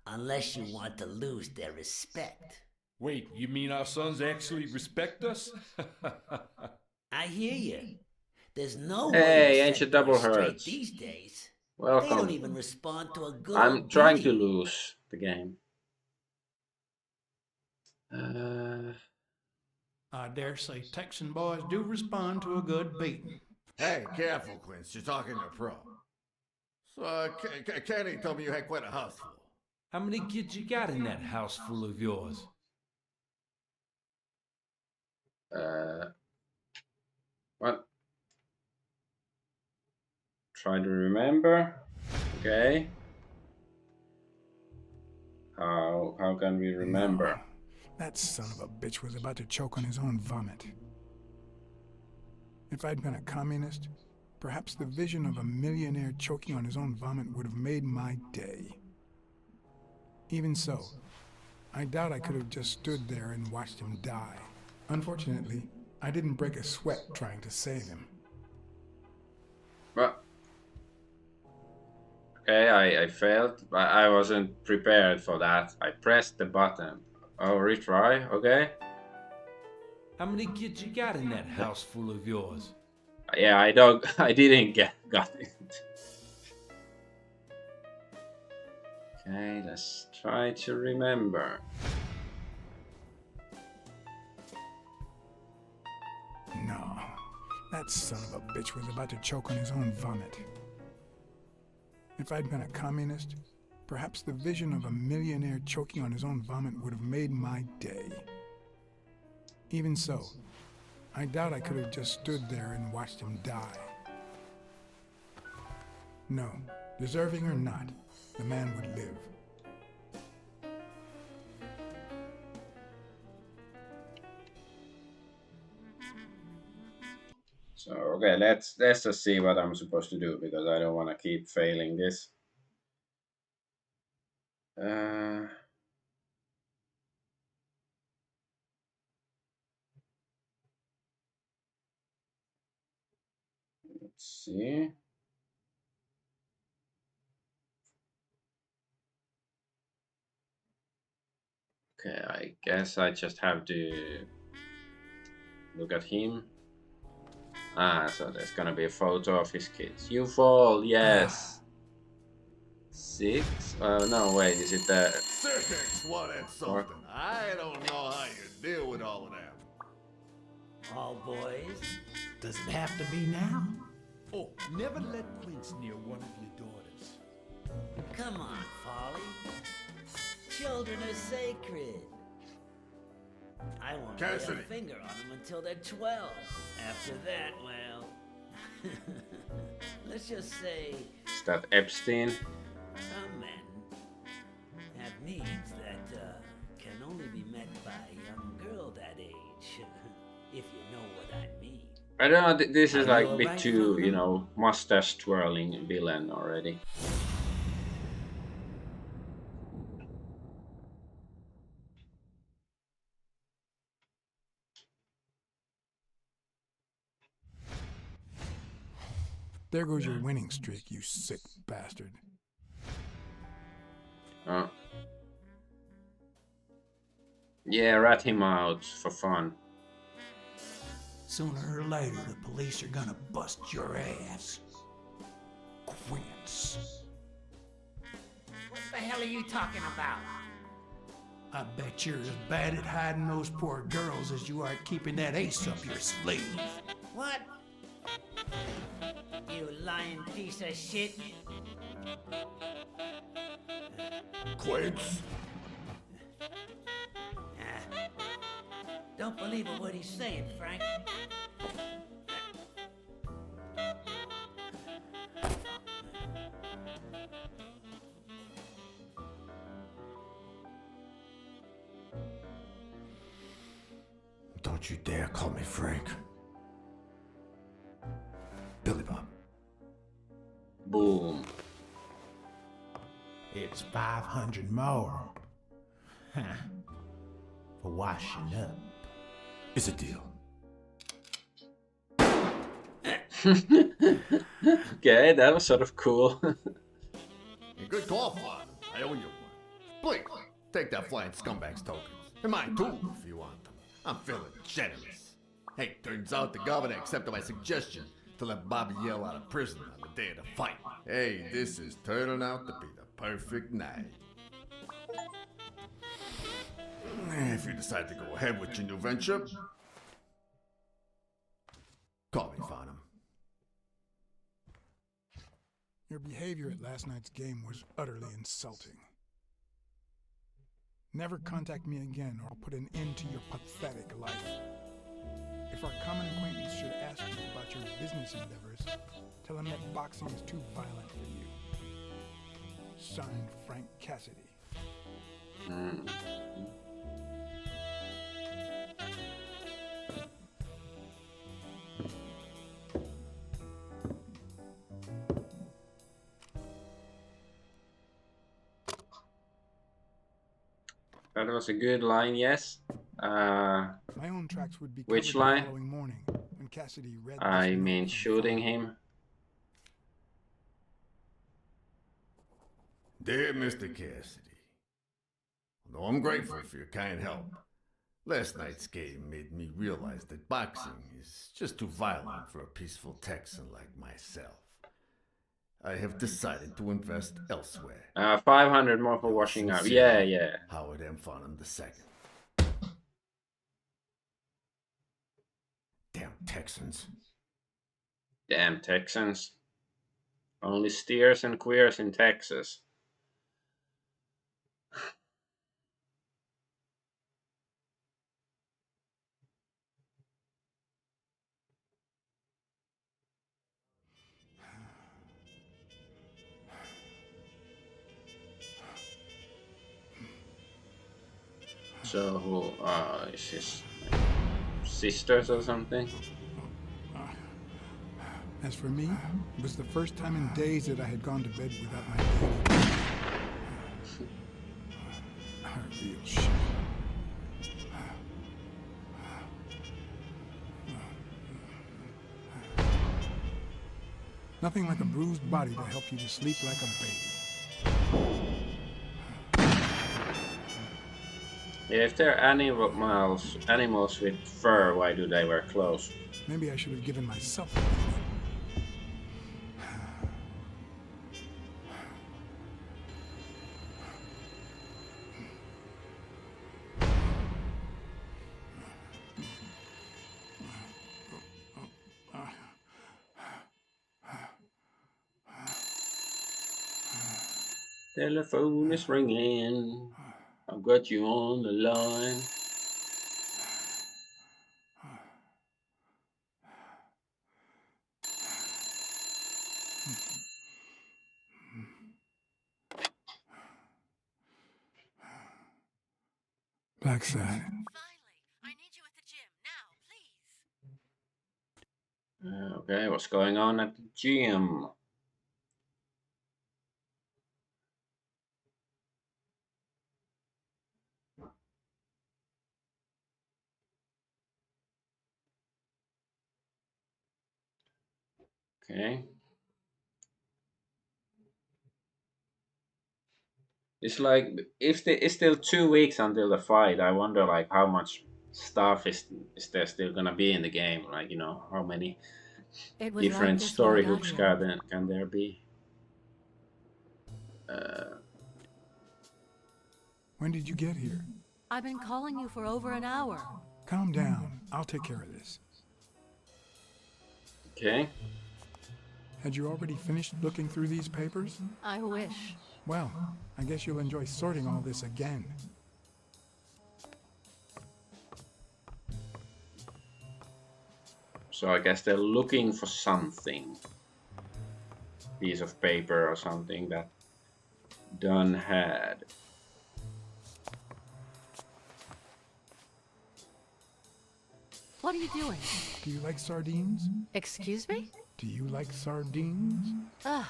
unless you want to lose their respect. Wait, you mean our sons actually respect us? I hear you. There's no way Hey, to Ancient set boys Double straight Herds. these days. Welcome. They don't even respond to a good I'm old trying to bully. lose the game. I dare say Texan boys do respond to a good beating. Hey, careful, Quince, you're talking to a pro. So, Kenny told me you had quite a house full. How many kids you got in that house full of yours? What? Try to remember. Okay. How can we remember? No, that son of a bitch was about to choke on his own vomit. If I'd been a communist, perhaps the vision of a millionaire choking on his own vomit would have made my day. Even so, I doubt I could have just stood there and watched him die. Unfortunately, I didn't break a sweat trying to save him. What? Okay, I failed. I wasn't prepared for that. I pressed the button. Oh, retry, okay? How many kids you got in that house full of yours? Yeah, I didn't got it. Okay, let's try to remember. No, that son of a bitch was about to choke on his own vomit. If I'd been a communist, perhaps the vision of a millionaire choking on his own vomit would have made my day. Even so, I doubt I could have just stood there and watched him die. No, deserving or not, the man would live. So okay, let's just see what I'm supposed to do because I don't want to keep failing this. Let's see. Okay, I guess I just have to look at him. Ah, so there's gonna be a photo of his kids. You fall, yes. 6? No, wait, is it the... 6, what and something. I don't know how you deal with all of that. All boys? Does it have to be now? Oh, never let Quince near one of your daughters. Come on, Folly. Children are sacred. I won't Cassidy. lay a finger on them until they're 12. After that, well... let's just say... Is that Epstein? Some men have needs that can only be met by a young girl that age, if you know what I mean. I don't know, this is Are like you a bit alright, too, Father? you know, mustache twirling villain already. There goes your winning streak, you sick bastard. Yeah, rat him out for fun. Sooner or later, the police are gonna bust your ass. Quince. What the hell are you talking about? I bet you're as bad at hiding those poor girls as you are at keeping that ace up your sleeve. What? You lying piece of shit. Quince. Don't believe a word he's saying, Frank. Don't you dare call me Frank. Billy Bob. Boom. It's 500 more. Huh. For washing up. It's a deal. Okay, that was sort of cool. A good call, Father. I owe you one. Please, take that flying scumbag's tokens. And mine too, if you want them. I'm feeling generous. Hey, turns out the governor accepted my suggestion to let Bobby yell out of prison on the day of the fight. Hey, this is turning out to be the perfect night. If you decide to go ahead with your new venture, call me, Farnham. Your behavior at last night's game was utterly insulting. Never contact me again or I'll put an end to your pathetic life. If our common acquaintance should ask you about your business endeavors, tell him that boxing is too violent for you. Signed, Frank Cassidy. That was a good line, yes. My own tracks would be covered Which the line? following morning when Cassidy read this I note mean, from shooting Farnham. him. Dear Mr. Cassidy, although I'm grateful for your kind help, last night's game made me realize that boxing is just too violent for a peaceful Texan like myself. I have decided to invest elsewhere. 500 more for washing up. Yeah, Sincerely, yeah. Howard M. Farnham II. Damn Texans. Damn Texans. Only steers and queers in Texas. So who is his sisters or something? As for me, it was the first time in days that I had gone to bed without my baby. A real shame. Nothing like a bruised body to help you to sleep like a baby. Yeah, if they're animals with fur, why do they wear clothes? Maybe I should have given myself a baby. Telephone is ringing. I've got you on the line. Blacksad. Okay, what's going on at the gym? Okay. It's like if it's still 2 weeks until the fight. I wonder like how much stuff is there still gonna be in the game? Like, you know, how many It was like different this when I story got hooks here. can there be? Uh, When did you get here? I've been calling you for over an hour. Calm down. I'll take care of this. okay. Had you already finished looking through these papers? I wish. Well, I guess you'll enjoy sorting all this again. So I guess they're looking for something. Piece of paper or something that Dunn had. What are you doing? Do you like sardines? Excuse me? Do you like sardines? Ugh.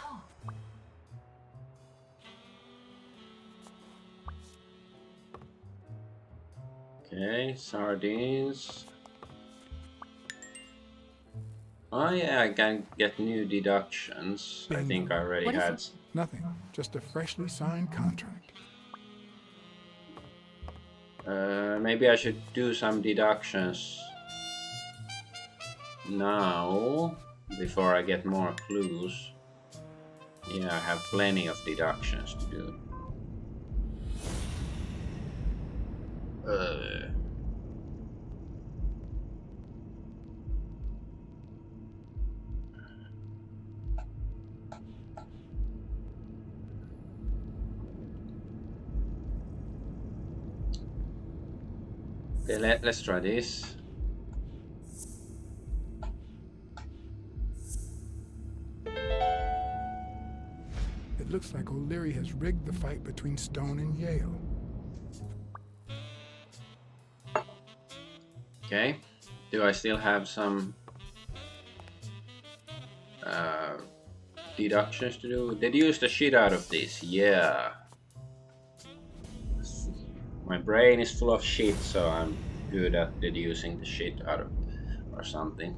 Okay, sardines. Oh yeah, I can get new deductions. I think I already had. Nothing. Just a freshly signed contract. Maybe I should do some deductions now before I get more clues. Yeah, I have plenty of deductions to do. Okay, let's try this. It looks like O'Leary has rigged the fight between Stone and Yale. Okay, do I still have some deductions to do? Deduce the shit out of this, yeah. My brain is full of shit, so I'm good at deducing the shit out of or something.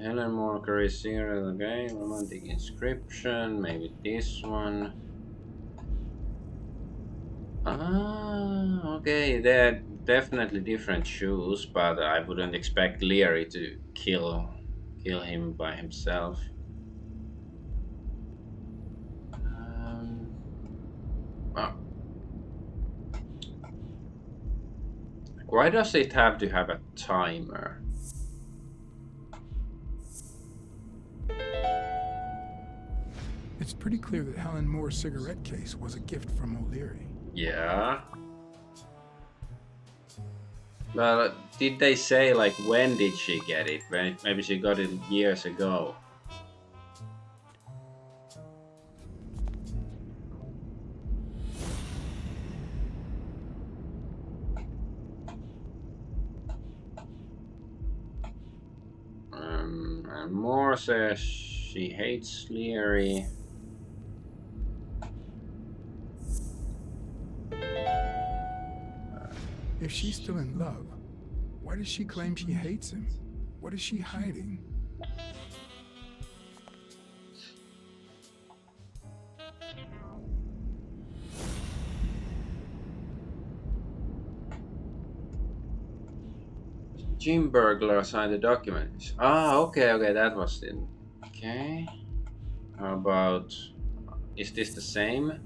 Helen Walker is here, okay. Romantic inscription, maybe this one. Ah, okay, they're definitely different shoes, but I wouldn't expect Leary to kill him by himself. Oh. Why does it have to have a timer? It's pretty clear that Helen Moore's cigarette case was a gift from O'Leary. Yeah. Well, did they say like when did she get it? Maybe she got it years ago. And Moore says she hates Leary. If she's still in love, why does she claim she hates him? What is she hiding? Jim Burglar signed the documents. Ah, okay, that was it. Okay. How about... is this the same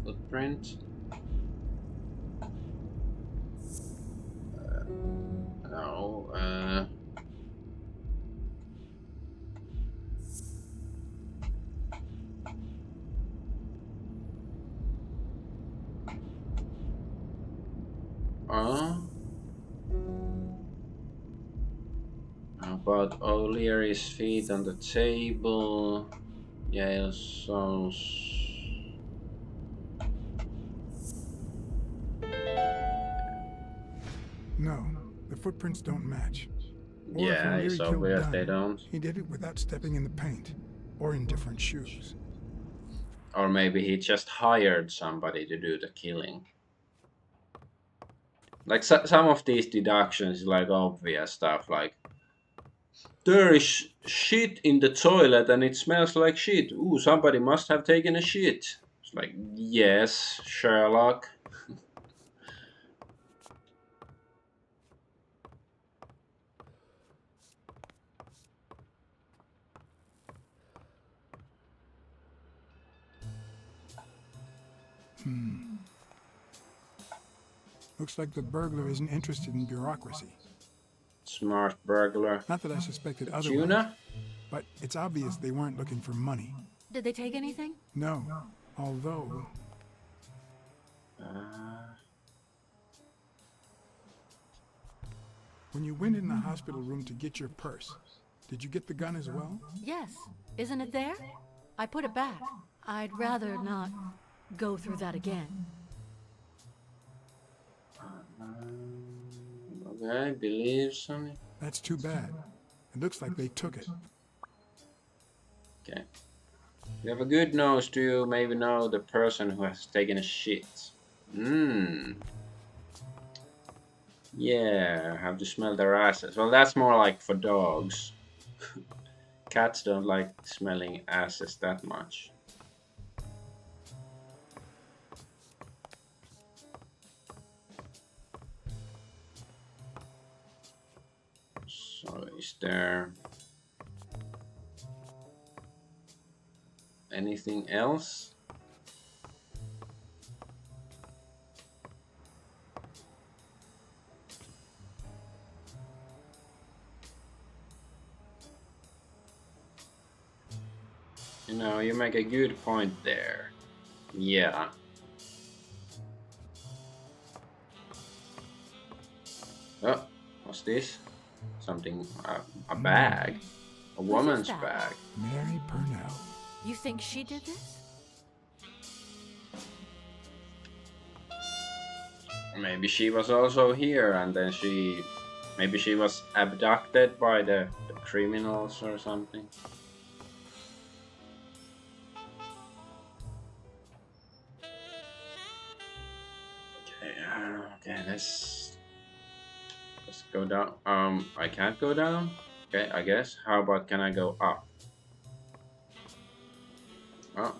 footprint? No. About O'Leary's feet on the table. Yale sauce. No, the footprints don't match. Or if Yeah, O'Leary it's killed obvious they Dunn, don't. he did it without stepping in the paint, or in different shoes. Or maybe he just hired somebody to do the killing. Like some of these deductions, like obvious stuff, like there is shit in the toilet and it smells like shit. Ooh, somebody must have taken a shit. It's like, yes, Sherlock. Looks like the burglar isn't interested in bureaucracy. Smart burglar. Not that I suspected otherwise, Tuna? but it's obvious they weren't looking for money. Did they take anything? No, although... When you went in the hospital room to get your purse, did you get the gun as well? Yes. Isn't it there? I put it back. I'd rather not go through that again. Okay, believe something. That's too bad. It looks like they took it. Okay. You have a good nose, do you maybe know the person who has taken a shit? Yeah, have to smell their asses. Well, that's more like for dogs. Cats don't like smelling asses that much. So is there anything else? You know, you make a good point there. Yeah. Oh, what's this? Something, a bag. A woman's that? bag. Mary Purnell. You think she did this? Maybe she was also here and then maybe she was abducted by the criminals or something. Okay, let's go down. I can't go down. Okay, I guess. How about can I go up? Oh.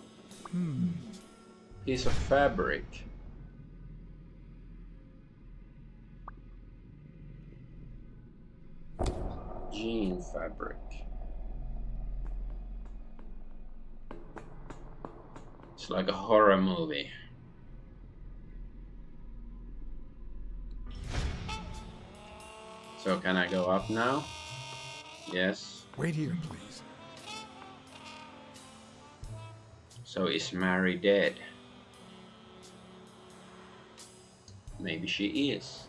Piece of fabric. Jean fabric. It's like a horror movie. So can I go up now? Yes. Wait here, please. So is Mary dead? Maybe she is.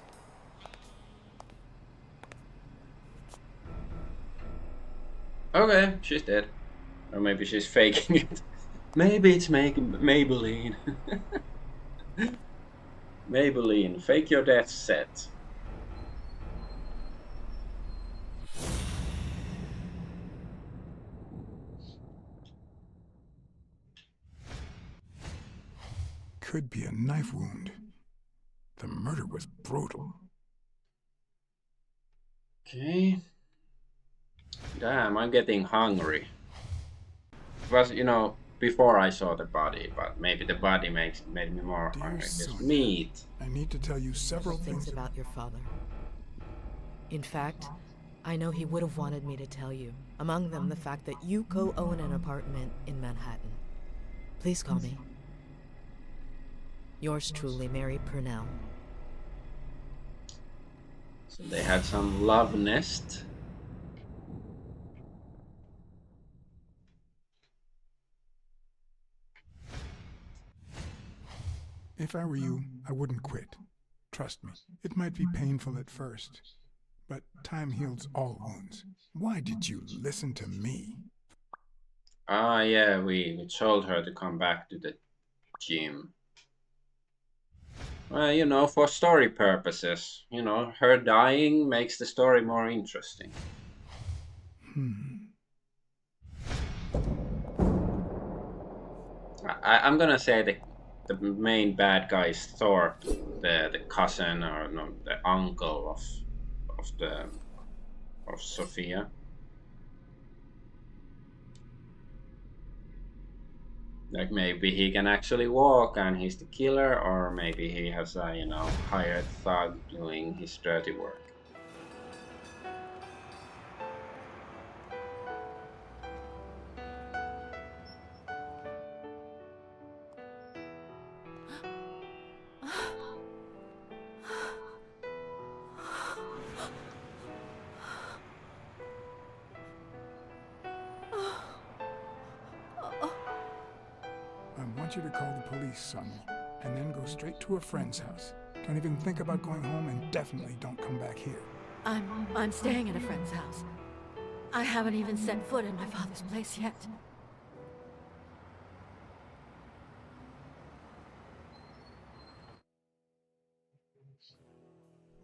Okay, she's dead. Or maybe she's faking it. Maybe it's Maybelline. Maybelline, fake your death set. Could be a knife wound. The murder was brutal. Okay. Damn, I'm getting hungry. It was, you know, before I saw the body, but maybe the body made me more hungry. Just meat. I need to tell you several things about your father. In fact, I know he would have wanted me to tell you. Among them, the fact that you co-own an apartment in Manhattan. Please call me. Yours truly, Mary Purnell. So they had some love nest. If I were you, I wouldn't quit. Trust me, it might be painful at first, But time heals all wounds. Why did you listen to me? Ah, yeah, we told her to come back to the gym. Well, you know, for story purposes. You know, her dying makes the story more interesting. I'm gonna say the main bad guy is Thorpe, the cousin or no, the uncle of the of Sophia. Like maybe he can actually walk and he's the killer, or maybe he has a hired thug doing his dirty work. I want you to call the police, Sonny, and then go straight to a friend's house. Don't even think about going home, and definitely don't come back here. I'm staying at a friend's house. I haven't even set foot in my father's place yet.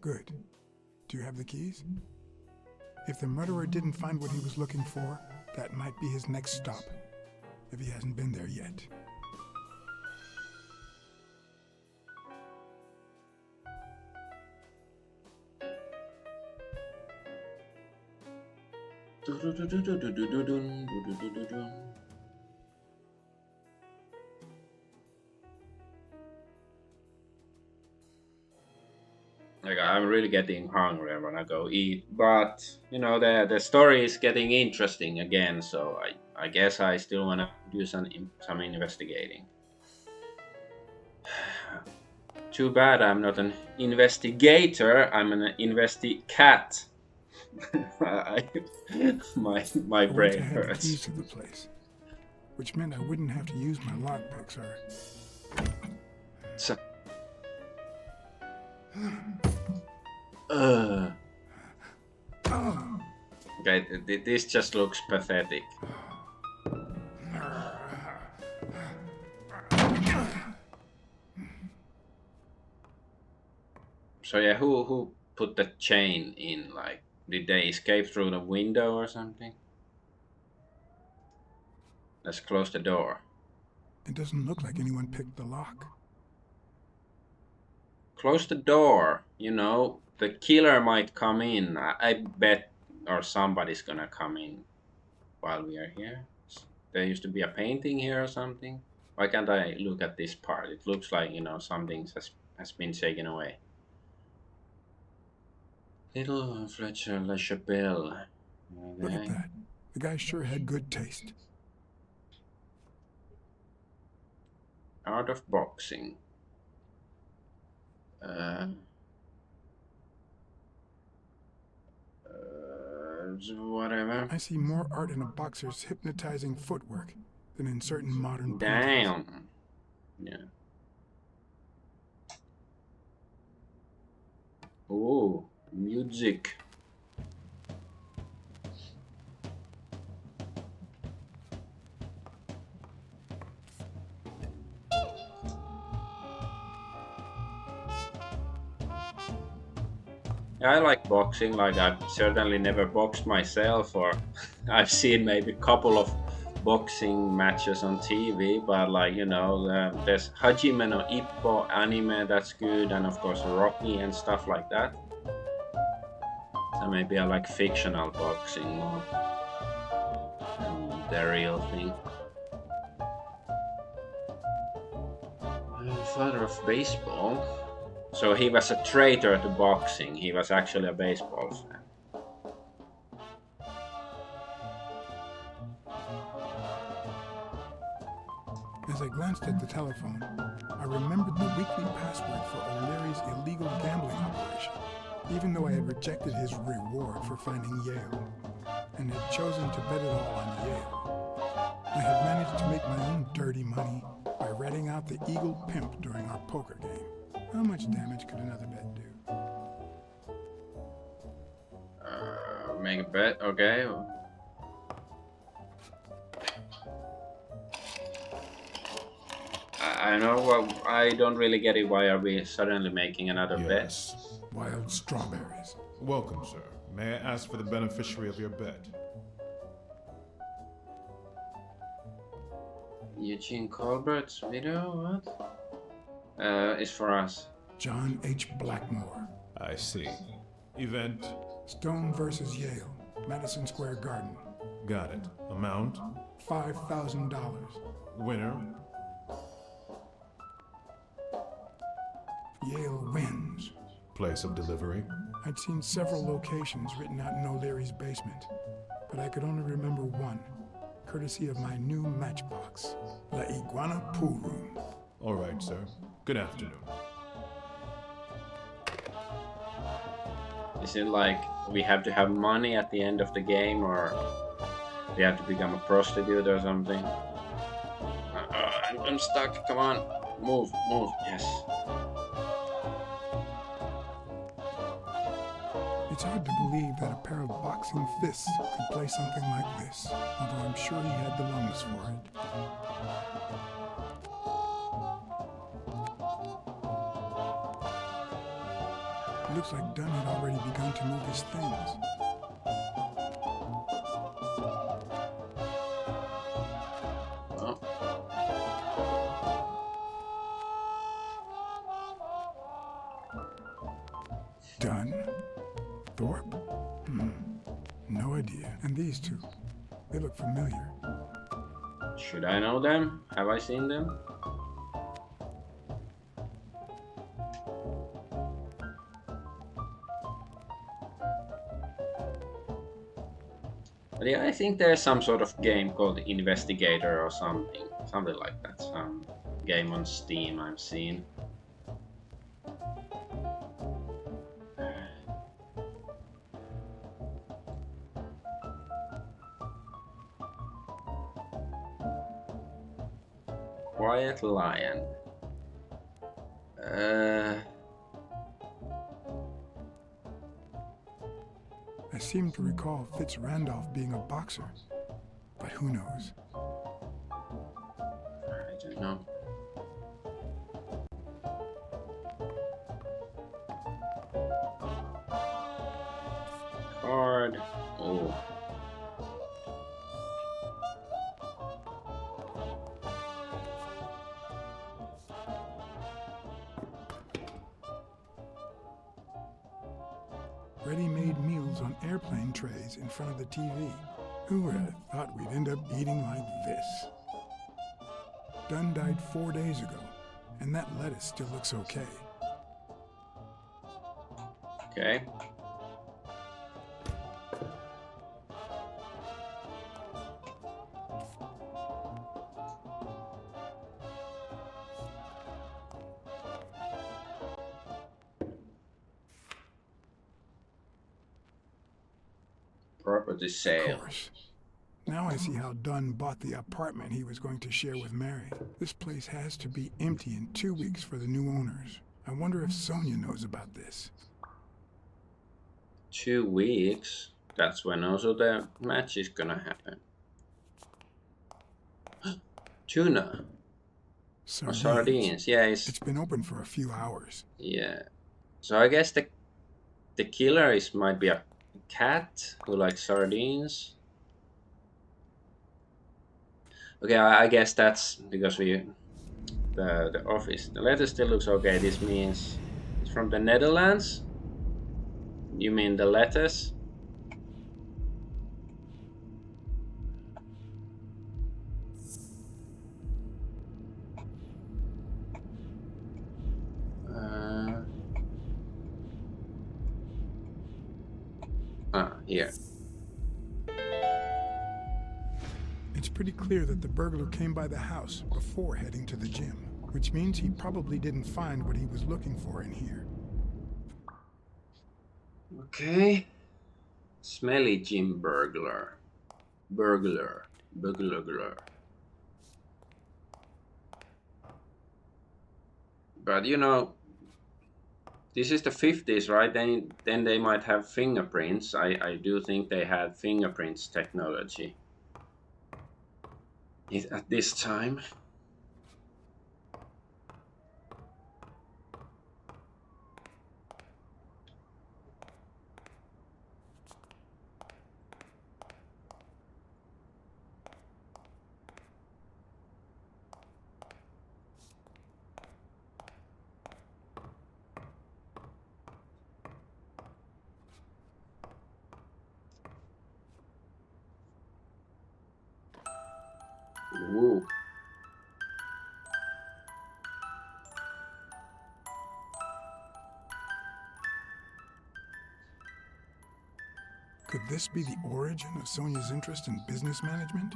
Good. Do you have the keys? If the murderer didn't find what he was looking for, that might be his next stop, if he hasn't been there yet. Like I'm really getting hungry. I wanna go eat, but you know the story is getting interesting again. So I guess I still wanna do some investigating. Too bad I'm not an investigator. I'm an investicat. my brain I had the keys hurts. to the place, which meant I wouldn't have to use my lockpicks or... So, okay, this just looks pathetic. So yeah, who put the chain in? Like, did they escape through the window or something? Let's close the door. It doesn't look like anyone picked the lock. Close the door. You know, the killer might come in. I bet, or somebody's gonna come in while we are here. There used to be a painting here or something. Why can't I look at this part? It looks like, something has been taken away. Little Fletcher LaChapelle. Look at that. The guy sure had good taste. Art of boxing. Whatever. I see more art in a boxer's hypnotizing footwork than in certain modern Damn. paintings. Yeah. Oh, music. I like boxing. Like I've certainly never boxed myself, or I've seen maybe a couple of boxing matches on TV. But like there's Hajime no Ippo anime that's good, and of course Rocky and stuff like that. So maybe I like fictional boxing more than the real thing. Father of baseball. So he was a traitor to boxing. He was actually a baseball fan. As I glanced at the telephone, I remembered the weekly password for O'Leary's illegal gambling operation, even though I had rejected his reward for finding Yale, and had chosen to bet it all on Yale. I had managed to make my own dirty money by ratting out the Eagle Pimp during our poker game. How much damage could another bet do? Make a bet, okay. I know what I don't really get it. Why are we suddenly making another bet? Yes. Wild strawberries. Welcome, sir. May I ask for the beneficiary of your bet? Eugene Colbert's widow? What? Is for us. John H. Blackmore. I see. Event? Stone versus Yale. Madison Square Garden. Got it. Amount? $5,000. Winner? Yale wins. Place of delivery? I'd seen several locations written out in O'Leary's basement, but I could only remember one, courtesy of my new matchbox, La Iguana Pool Room. All right, sir. Good afternoon. Is it like we have to have money at the end of the game, or we have to become a prostitute or something? I'm stuck. Come on. Move. Yes. It's hard to believe that a pair of boxing fists could play something like this, although I'm sure he had the lungs for it. It looks like Dunn had already begun to move his things. Oh. Dunn? Thorpe? No idea. And these two, they look familiar. Should I know them? Have I seen them? But yeah, I think there's some sort of game called Investigator or something like that. Some game on Steam I've seen. Quiet Lion. I seem to recall Fitz Randolph being a boxer, but who knows? I don't know. Card. Oh. Ready-made meals on airplane trays in front of the TV. Who would have thought we'd end up eating like this? Dunn died 4 days ago, and that lettuce still looks okay. Okay. Property sale. Of course. Now I see how Dunn bought the apartment he was going to share with Mary. This place has to be empty in 2 weeks for the new owners. I wonder if Sonia knows about this. 2 weeks? That's when also the match is gonna happen. Tuna. Or sardines. Yeah, it's been open for a few hours. Yeah. So I guess the killer might be a cat who likes sardines. Okay, I guess that's because the office. The letter still looks okay. This means it's from the Netherlands. You mean the letters? Here. It's pretty clear that the burglar came by the house before heading to the gym, which means he probably didn't find what he was looking for in here. Okay. Smelly gym burglar. Burglar. But you know, This is the 50s, right? Then they might have fingerprints. I do think they had fingerprints technology at this time. Ooh. Could this be the origin of Sonia's interest in business management?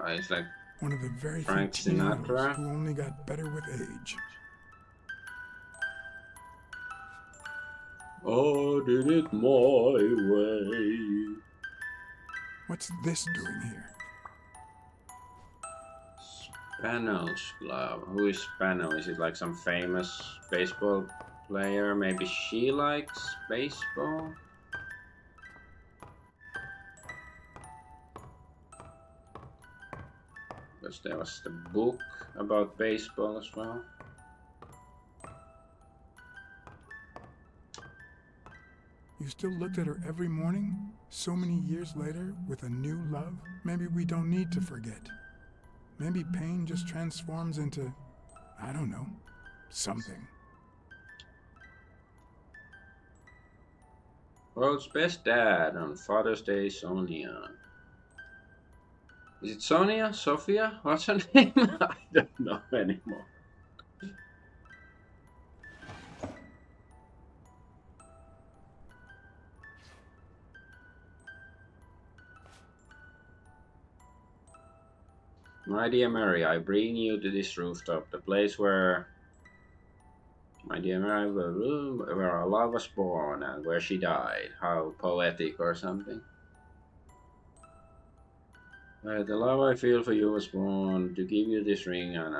It's like one of the very Frank few teen idols Sinatra. who only got better with age. Oh, did it my way. What's this doing here? Spanos glove. Who is Spano? Is it like some famous baseball player? Maybe she likes baseball? Because there was the book about baseball as well. You still looked at her every morning, so many years later, with a new love? Maybe we don't need to forget. Maybe pain just transforms into, I don't know, something. World's best dad on Father's Day, Sonia. Is it Sonia? Sophia? What's her name? I don't know anymore. My dear Mary, I bring you to this rooftop, the place where, my dear Mary, where our love was born and where she died. How poetic or something. The love I feel for you was born to give you this ring, and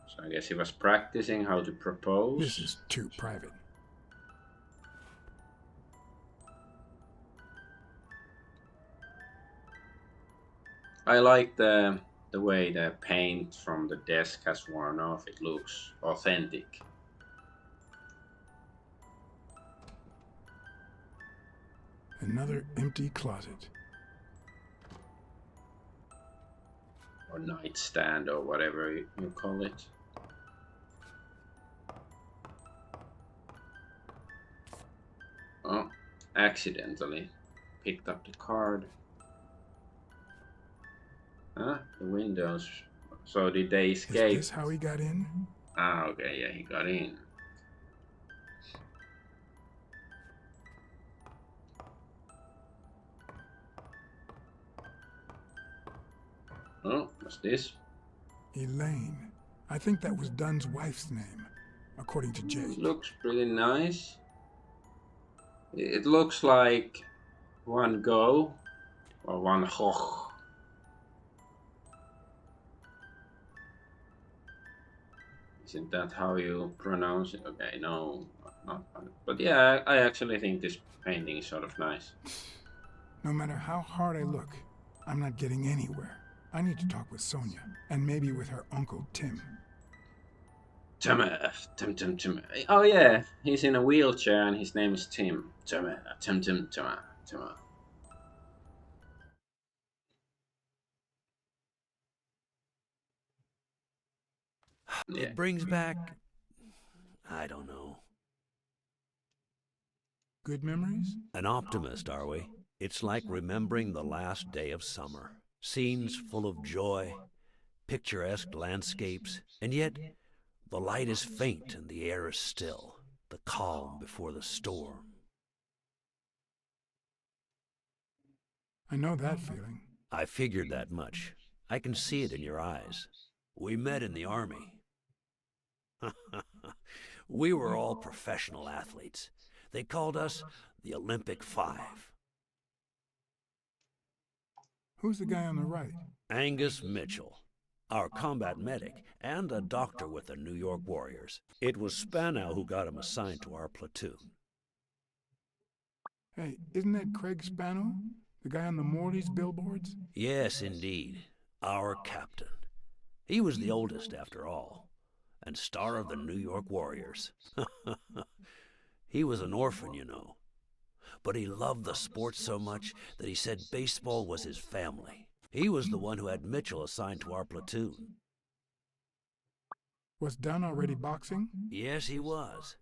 so I guess he was practicing how to propose. This is too private. I like the way the paint from the desk has worn off. It looks authentic. Another empty closet. Or nightstand, or whatever you call it. Oh, accidentally picked up the card. Huh? The windows. So did they escape? Is this how he got in? Ah, okay, yeah, he got in. Oh, what's this? Elaine. I think that was Dunn's wife's name, according to Jake. Looks pretty nice. It looks like one go or one hoch. Isn't that how you pronounce it? Okay, no, not. But yeah, I actually think this painting is sort of nice. No matter how hard I look, I'm not getting anywhere. I need to talk with Sonia, and maybe with her uncle Tim. Tim. Oh yeah, he's in a wheelchair and his name is Tim. Tim. Yeah. It brings back, I don't know. Good memories? An optimist, are we? It's like remembering the last day of summer. Scenes full of joy, picturesque landscapes, and yet the light is faint and the air is still, the calm before the storm. I know that feeling. I figured that much. I can see it in your eyes. We met in the army. We were all professional athletes. They called us the Olympic Five. Who's the guy on the right? Angus Mitchell, our combat medic, and a doctor with the New York Warriors. It was Spanow who got him assigned to our platoon. Hey, isn't that Craig Spano? The guy on the Morley's billboards? Yes, indeed. Our captain. He was the oldest, after all, and star of the New York Warriors. He was an orphan, you know. But he loved the sport so much that he said baseball was his family. He was the one who had Mitchell assigned to our platoon. Was Dunn already boxing? Yes, he was.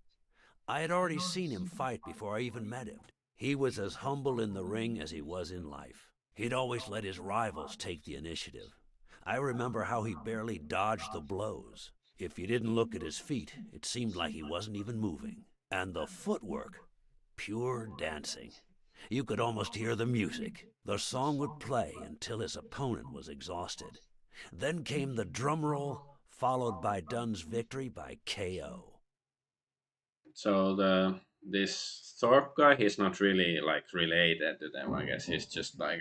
I had already seen him fight before I even met him. He was as humble in the ring as he was in life. He'd always let his rivals take the initiative. I remember how he barely dodged the blows. If you didn't look at his feet, it seemed like he wasn't even moving. And the footwork, pure dancing. You could almost hear the music. The song would play until his opponent was exhausted. Then came the drum roll, followed by Dunn's victory by KO. So this Thorpe guy, he's not really like related to them. I guess he's just like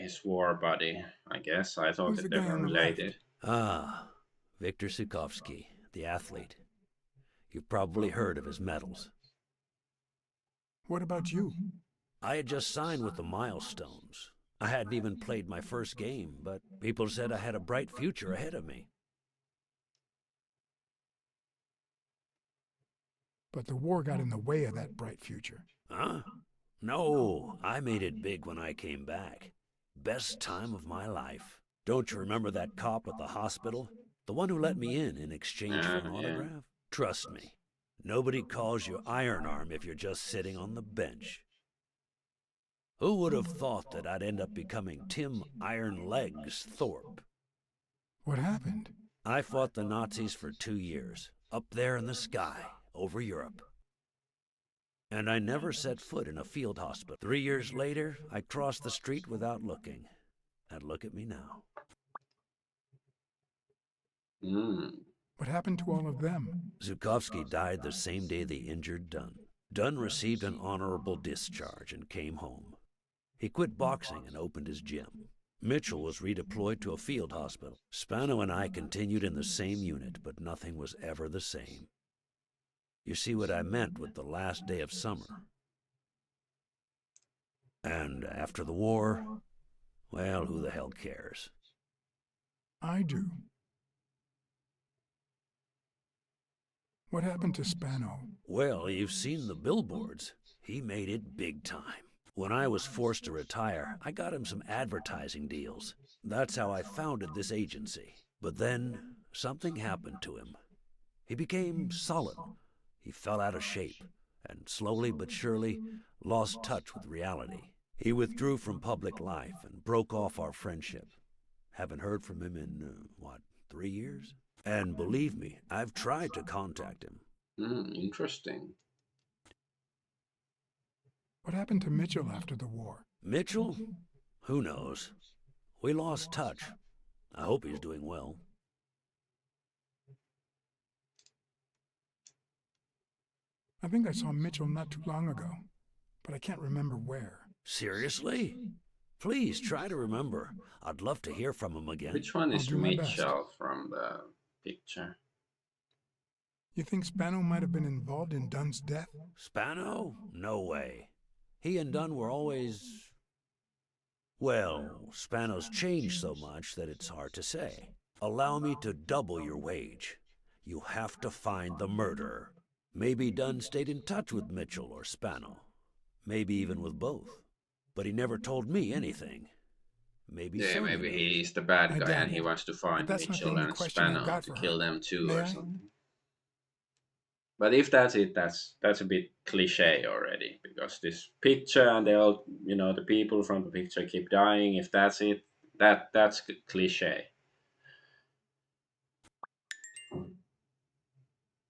his war buddy. I guess I thought Who's that the they guy were on the related. Ah, Viktor Sukovsky, the athlete. You've probably heard of his medals. What about you? I had just signed with the Milestones. I hadn't even played my first game, but people said I had a bright future ahead of me. But the war got in the way of that bright future. Huh? No, I made it big when I came back. Best time of my life. Don't you remember that cop at the hospital? The one who let me in exchange for an autograph? Trust me, nobody calls you Iron Arm if you're just sitting on the bench. Who would have thought that I'd end up becoming Tim Iron Legs Thorpe? What happened? I fought the Nazis for 2 years, up there in the sky, over Europe. And I never set foot in a field hospital. 3 years later, I crossed the street without looking. And look at me now. What happened to all of them? Zukovsky died the same day they injured Dunn. Dunn received an honorable discharge and came home. He quit boxing and opened his gym. Mitchell was redeployed to a field hospital. Spano and I continued in the same unit, but nothing was ever the same. You see what I meant with the last day of summer. And after the war, well, who the hell cares? I do. What happened to Spano? Well, you've seen the billboards. He made it big time. When I was forced to retire, I got him some advertising deals. That's how I founded this agency. But then, something happened to him. He became sullen. He fell out of shape, and slowly but surely lost touch with reality. He withdrew from public life and broke off our friendship. Haven't heard from him in, 3 years? And believe me, I've tried to contact him. Interesting. What happened to Mitchell after the war? Mitchell? Who knows? We lost touch. I hope he's doing well. I think I saw Mitchell not too long ago, but I can't remember where. Seriously? Please try to remember. I'd love to hear from him again. Which one is Mitchell from the picture? You think Spano might have been involved in Dunn's death? Spano? No way. He and Dunn were always... Well, Spano's changed so much that it's hard to say. Allow me to double your wage. You have to find the murderer. Maybe Dunn stayed in touch with Mitchell or Spano. Maybe even with both. But he never told me anything. Maybe maybe he's the bad guy and he wants to find Mitchell and Spano to kill them too or something. But if that's it, that's a bit cliche already, because this picture and the people from the picture keep dying. If that's it, that's cliche.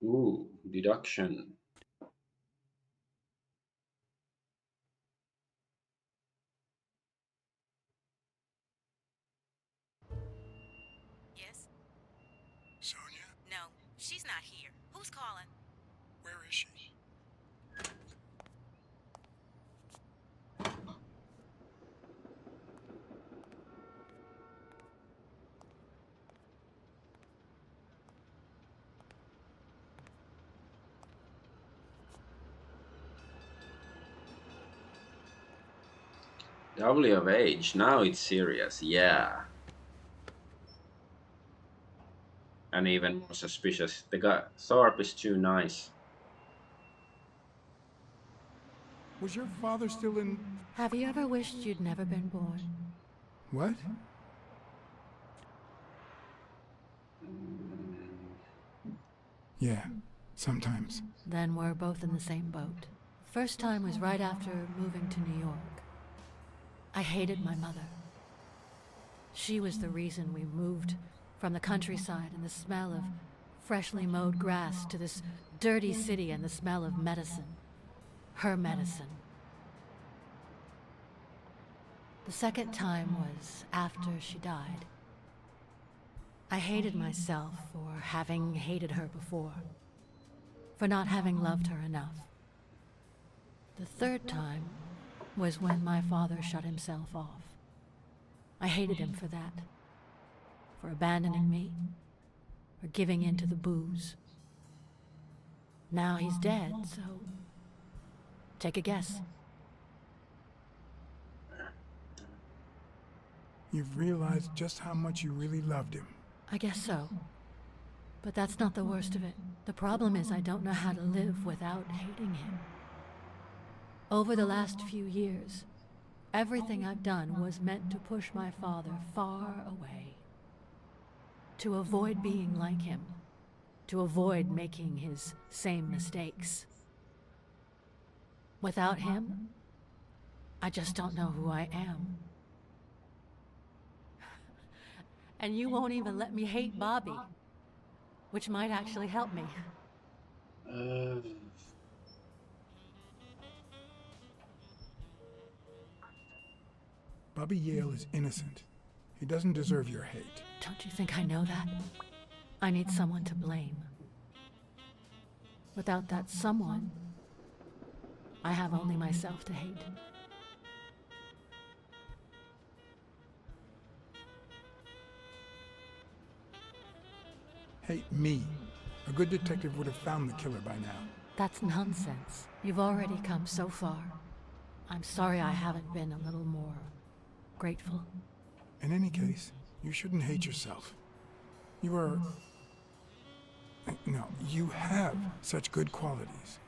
Ooh, deduction. She's not here. Who's calling? Where is she? W of age. Now it's serious. Yeah. And even more suspicious. The guy Thorpe is too nice. Was your father still in... Have you ever wished you'd never been born? What? Yeah, sometimes. Then we're both in the same boat. First time was right after moving to New York. I hated my mother. She was the reason we moved from the countryside and the smell of freshly mowed grass to this dirty city and the smell of medicine. Her medicine. The second time was after she died. I hated myself for having hated her before, for not having loved her enough. The third time was when my father shut himself off. I hated him for that, for abandoning me, for giving in to the booze. Now he's dead, so take a guess. You've realized just how much you really loved him. I guess so. But that's not the worst of it. The problem is I don't know how to live without hating him. Over the last few years, everything I've done was meant to push my father far away. To avoid being like him. To avoid making his same mistakes. Without him, I just don't know who I am. And you won't even let me hate Bobby, which might actually help me. Bobby Yale is innocent. He doesn't deserve your hate. Don't you think I know that? I need someone to blame. Without that someone, I have only myself to hate. Hate me. A good detective would have found the killer by now. That's nonsense. You've already come so far. I'm sorry I haven't been a little more grateful. In any case, you shouldn't hate yourself. You are... No, you have such good qualities.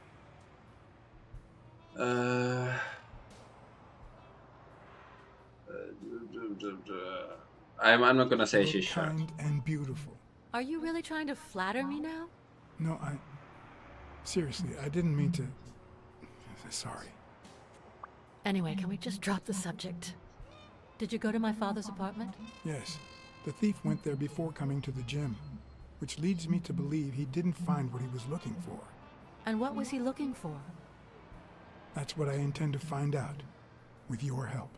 I'm not gonna say she's kind and beautiful. Are you really trying to flatter me now? No, seriously, I didn't mean to... Sorry. Anyway, can we just drop the subject? Did you go to my father's apartment? Yes. The thief went there before coming to the gym, which leads me to believe he didn't find what he was looking for. And what was he looking for? That's what I intend to find out, with your help.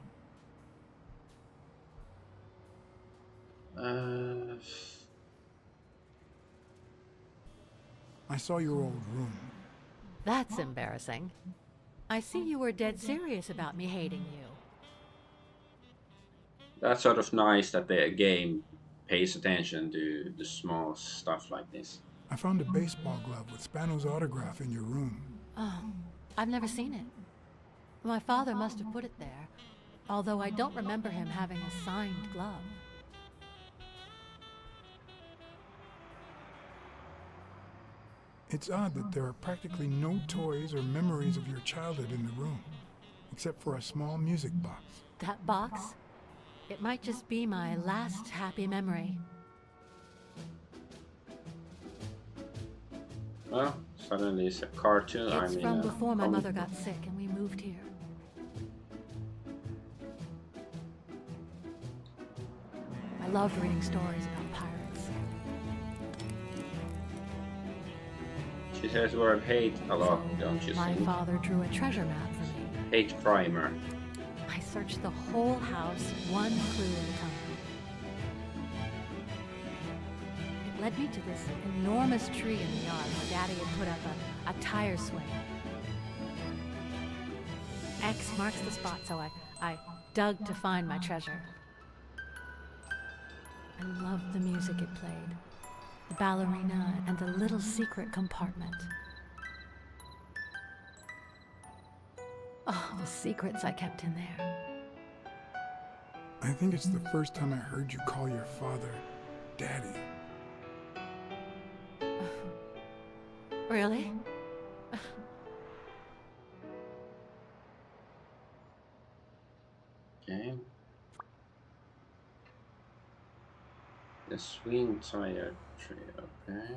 I saw your old room. That's embarrassing. I see you were dead serious about me hating you. That's sort of nice that the game pays attention to the small stuff like this. I found a baseball glove with Spano's autograph in your room. Oh, I've never seen it. My father must have put it there, although I don't remember him having a signed glove. It's odd that there are practically no toys or memories of your childhood in the room, except for a small music box. That box? It might just be my last happy memory. Well, suddenly it's a cartoon. It's from before my mother got sick and we moved here. I loved reading stories about pirates. She says the word hate a lot, don't you My think? father drew a treasure map for me. Hate primer. I searched the whole house, one clue at a time. It led me to this enormous tree in the yard where Daddy had put up a tire swing. X marks the spot, so I dug to find my treasure. I loved the music it played, the ballerina and the little secret compartment. Oh, the secrets I kept in there. I think it's the first time I heard you call your father Daddy. Really? Okay. The swing tire tree, okay.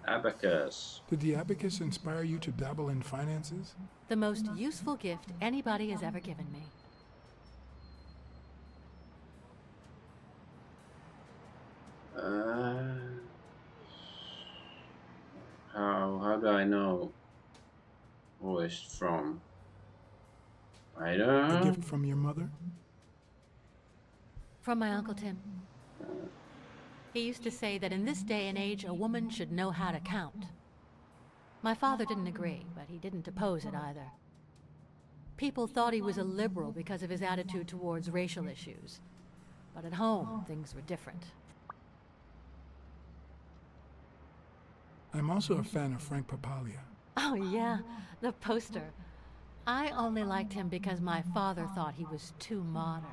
Abacus. Did the abacus inspire you to dabble in finances? The most useful gift anybody has ever given me. How do I know who it's from? I don't know. A gift from your mother? From my Uncle Tim. He used to say that in this day and age, a woman should know how to count. My father didn't agree, but he didn't oppose it either. People thought he was a liberal because of his attitude towards racial issues. But at home, things were different. I'm also a fan of Frank Papalia. Oh yeah, the poster. I only liked him because my father thought he was too modern.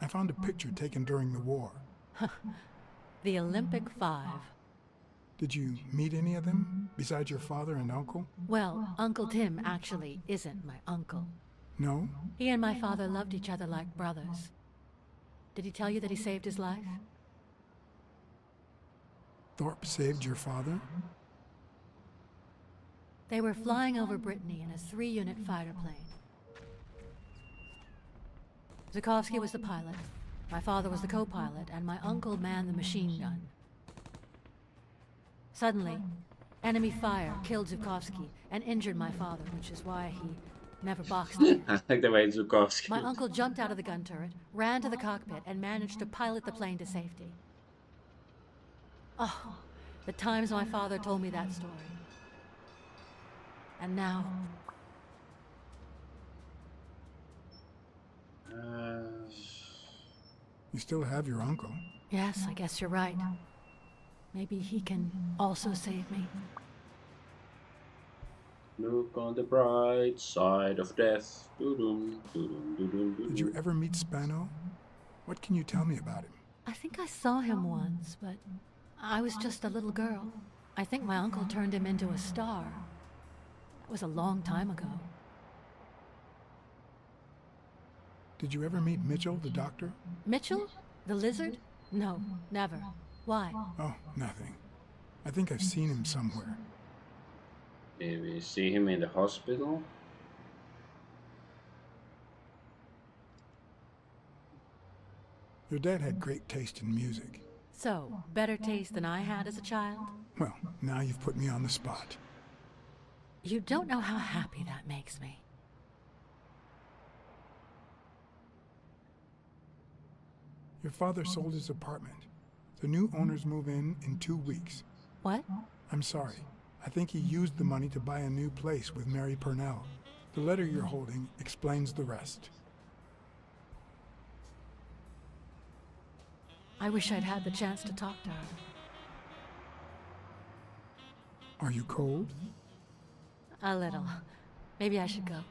I found a picture taken during the war. The Olympic Five. Did you meet any of them, besides your father and uncle? Well, Uncle Tim actually isn't my uncle. No? He and my father loved each other like brothers. Did he tell you that he saved his life? Thorpe saved your father? They were flying over Brittany in a 3-unit fighter plane. Zukovsky was the pilot, my father was the co-pilot, and my uncle manned the machine gun. Suddenly, enemy fire killed Zukovsky and injured my father, which is why he never boxed again. I like the way Zukovsky. My uncle jumped out of the gun turret, ran to the cockpit, and managed to pilot the plane to safety. Oh, the times my father told me that story. And now... You still have your uncle. Yes, I guess you're right. Maybe he can also save me. Look on the bright side of death. Doo-dum, doo-dum, doo-dum, doo-dum. Did you ever meet Spano? What can you tell me about him? I think I saw him once, but I was just a little girl. I think my uncle turned him into a star. That was a long time ago. Did you ever meet Mitchell, the doctor? Mitchell? The lizard? No, never. Why? Oh, nothing. I think I've seen him somewhere. Did we see him in the hospital? Your dad had great taste in music. So, better taste than I had as a child? Well, now you've put me on the spot. You don't know how happy that makes me. Your father sold his apartment. The new owners move in 2 weeks. What? I'm sorry. I think he used the money to buy a new place with Mary Purnell. The letter you're holding explains the rest. I wish I'd had the chance to talk to her. Are you cold? A little. Maybe I should go.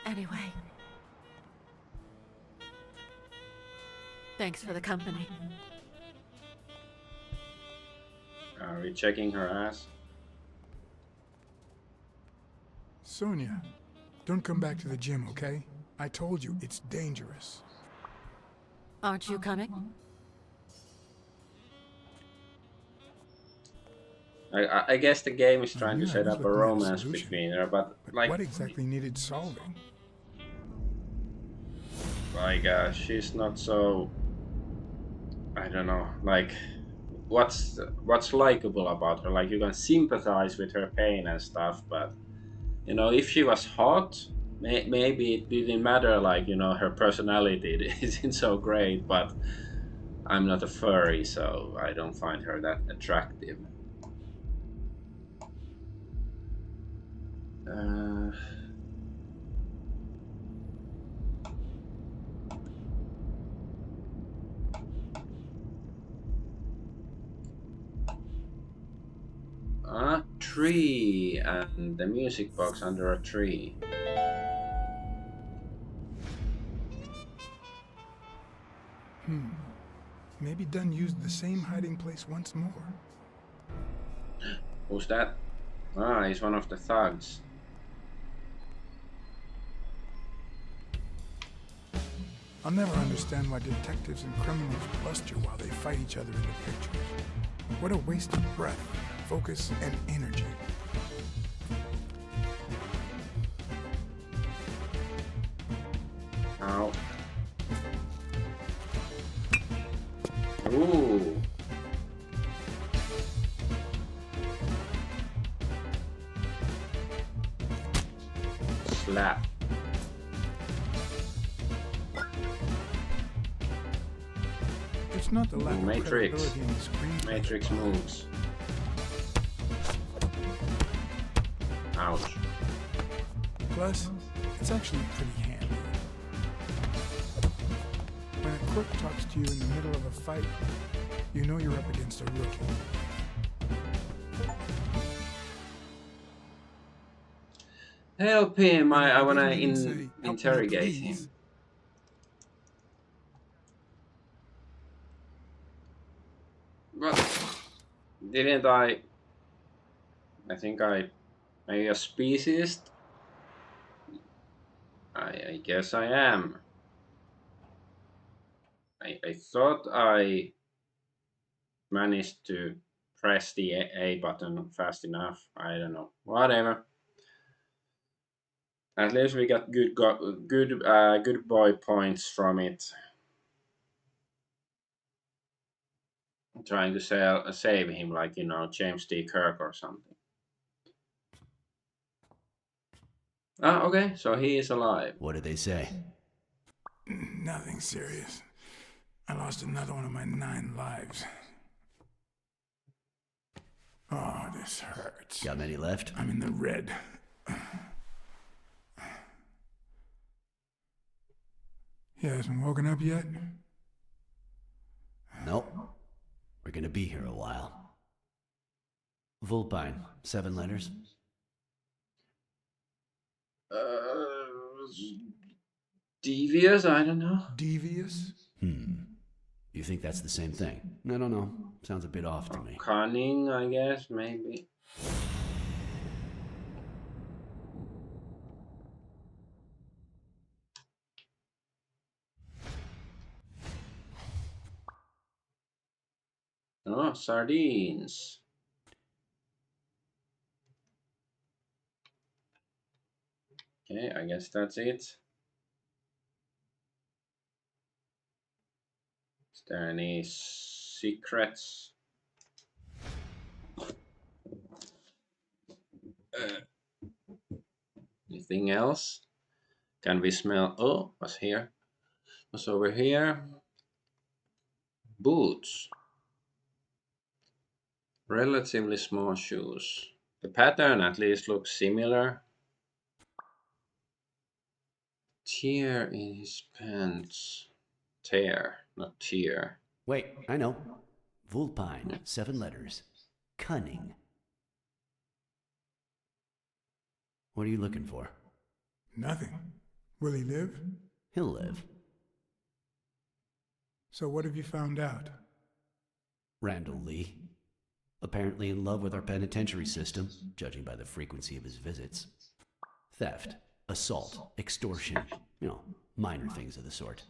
Anyway. Thanks for the company. Are we checking her ass? Sonia, don't come back to the gym, okay? I told you, it's dangerous. Aren't you coming? I guess the game is trying to Yeah, set I was up a looking at romance solution. between her, but like, What exactly needed solving? she's not so. I don't know. Like, what's likable about her? Like, you can sympathize with her pain and stuff, but You know, if she was hot, maybe it didn't matter. Like, you know, her personality isn't so great. But I'm not a furry, so I don't find her that attractive. A tree and the music box under a tree. Maybe Dunn used the same hiding place once more. Who's that? Ah, he's one of the thugs. I'll never understand why detectives and criminals bluster while they fight each other in the pictures. What a waste of breath, focus, and energy. Ow. Ooh. Slap. It's not the lack of Matrix. credibility in the screenplay. Matrix moves. Ouch. Plus, it's actually pretty handy. When a crook talks to you in the middle of a fight, you know you're up against a rookie. Help him! I wanna Even say, "Help me, interrogate please." him. What? Didn't I? I think I. Are you a speciesist? I guess I am. I thought I managed to press the A button fast enough. I don't know. Whatever. At least we got good boy points from it. I'm trying to save him, like, you know, James T. Kirk or something. Ah, okay, so he is alive. What did they say? Nothing serious. I lost another one of my 9 lives. Oh, this hurts. Got many left? I'm in the red. He hasn't woken up yet? Nope. We're gonna be here a while. Vulpine, 7 letters. Devious? I don't know. Devious? You think that's the same thing? I don't know. Sounds a bit off to me. Cunning, I guess, maybe. Oh, sardines. Okay, I guess that's it. Is there any secrets? Anything else? Can we smell? Oh, what's here? What's over here? Boots. Relatively small shoes. The pattern at least looks similar. Tear in his pants. Tear, not tear. Wait, I know. Vulpine, 7 letters. Cunning. What are you looking for? Nothing. Will he live? He'll live. So what have you found out? Randall Lee. Apparently in love with our penitentiary system, judging by the frequency of his visits. Theft, assault, extortion, you know, minor things of the sort.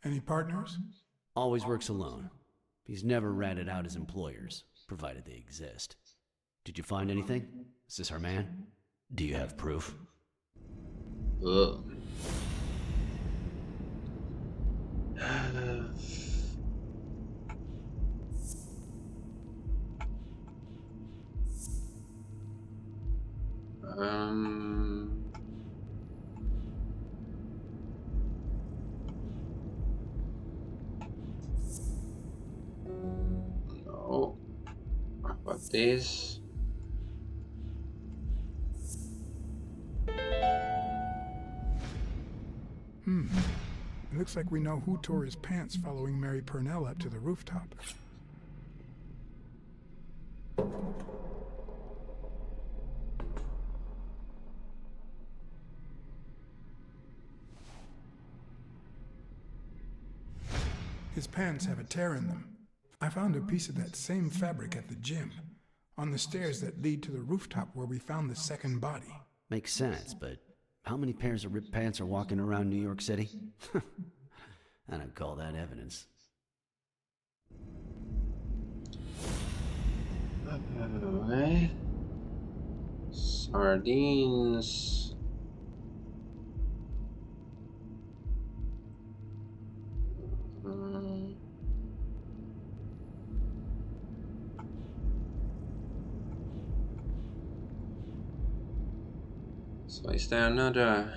Any partners? Always works alone. He's never ratted out his employers, provided they exist. Did you find anything? Is this our man? Do you have proof? Ugh. Got this. It looks like we know who tore his pants following Mary Purnell up to the rooftop. His pants have a tear in them. I found a piece of that same fabric at the gym, on the stairs that lead to the rooftop where we found the second body. Makes sense, but how many pairs of ripped pants are walking around New York City? I don't call that evidence. Okay. Sardines. So is there another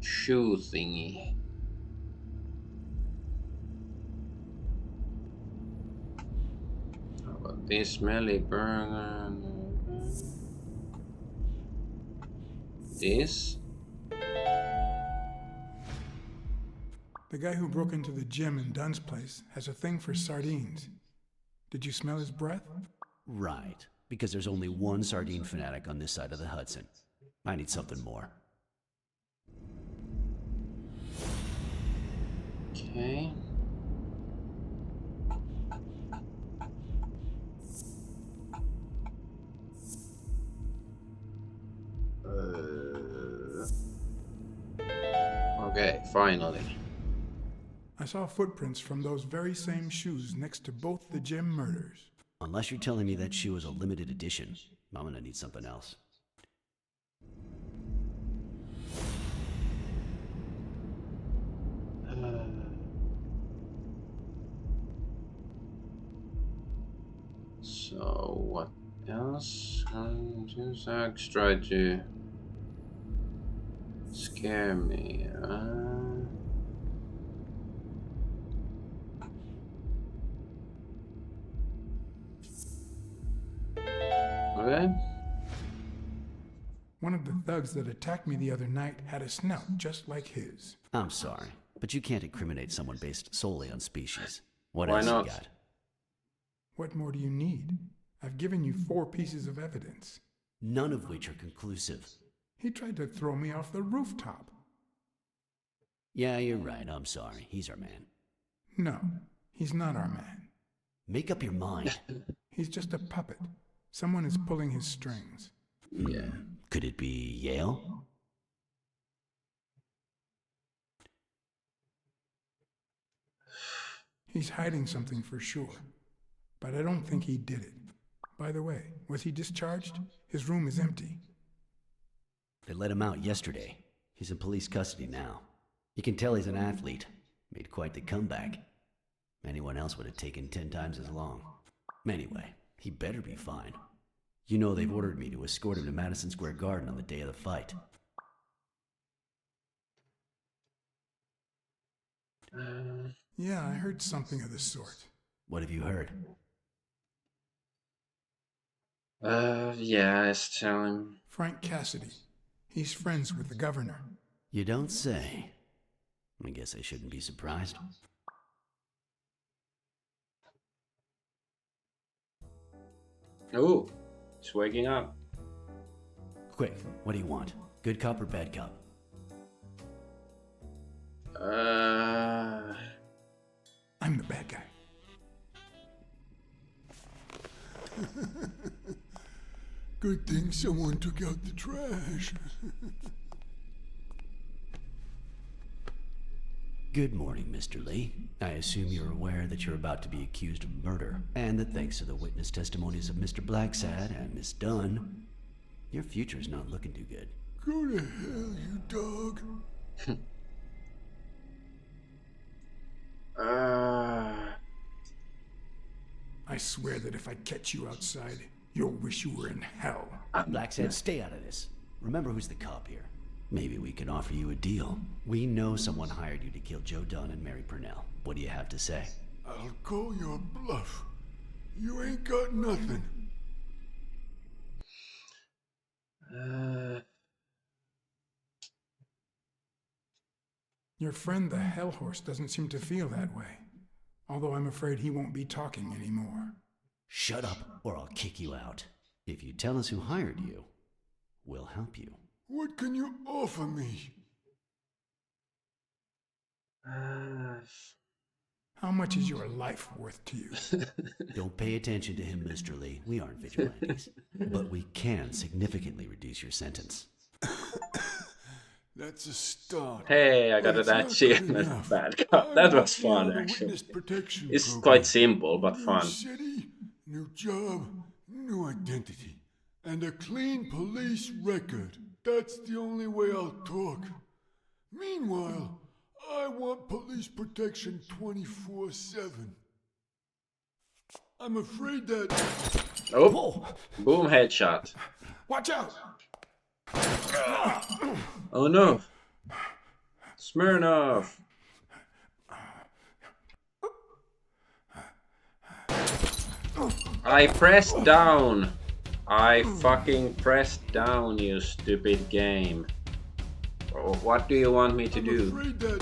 shoe thingy? How about this smelly burger? This? The guy who broke into the gym in Dunn's place has a thing for sardines. Did you smell his breath? Right, because there's only one sardine fanatic on this side of the Hudson. I need something more. Okay. Okay, finally. I saw footprints from those very same shoes next to both the gym murders. Unless you're telling me that shoe is a limited edition, I'm gonna need something else. So what else? Zach tried to scare me. Okay. One of the thugs that attacked me the other night had a snout just like his. I'm sorry, but you can't incriminate someone based solely on species. What Why else not? you got? What more do you need? I've given you 4 pieces of evidence. None of which are conclusive. He tried to throw me off the rooftop. Yeah, you're right. I'm sorry. He's our man. No, he's not our man. Make up your mind. He's just a puppet. Someone is pulling his strings. Yeah. Could it be Yale? He's hiding something for sure. But I don't think he did it. By the way, was he discharged? His room is empty. They let him out yesterday. He's in police custody now. You can tell he's an athlete. Made quite the comeback. Anyone else would have taken 10 times as long. Anyway, he better be fine. You know they've ordered me to escort him to Madison Square Garden on the day of the fight. Yeah, I heard something of the sort. What have you heard? Yeah, it's telling. Frank Cassidy. He's friends with the governor. You don't say. I guess I shouldn't be surprised. Oh, it's waking up. Quick, what do you want? Good cop or bad cop? I'm the bad guy. Good thing someone took out the trash. Good morning, Mr. Lee. I assume you're aware that you're about to be accused of murder, and that thanks to the witness testimonies of Mr. Blacksad and Miss Dunn, your future's not looking too good. Go to hell, you dog. I swear that if I catch you outside, you'll wish you were in hell. Blacksad, stay out of this. Remember who's the cop here. Maybe we can offer you a deal. We know someone hired you to kill Joe Dunn and Mary Purnell. What do you have to say? I'll call your bluff. You ain't got nothing. Your friend the Hellhorse doesn't seem to feel that way. Although I'm afraid he won't be talking anymore. Shut up, or I'll kick you out. If you tell us who hired you, we'll help you. What can you offer me? How much is your life worth to you? Don't pay attention to him, Mr. Lee. We aren't vigilantes. But we can significantly reduce your sentence. That's a start. Hey, I got But an it's not good achievement. enough. Bad cop. I That want was me out fun, of the actually. witness protection It's program. quite simple, but New fun. city, new job, new identity, and a clean police record. That's the only way I'll talk. Meanwhile, I want police protection 24/7. I'm afraid that... Oh, boom, headshot. Watch out! Oh no. Smirnov. I pressed down. I fucking pressed down, you stupid game. Oh, what do you want me to do? That...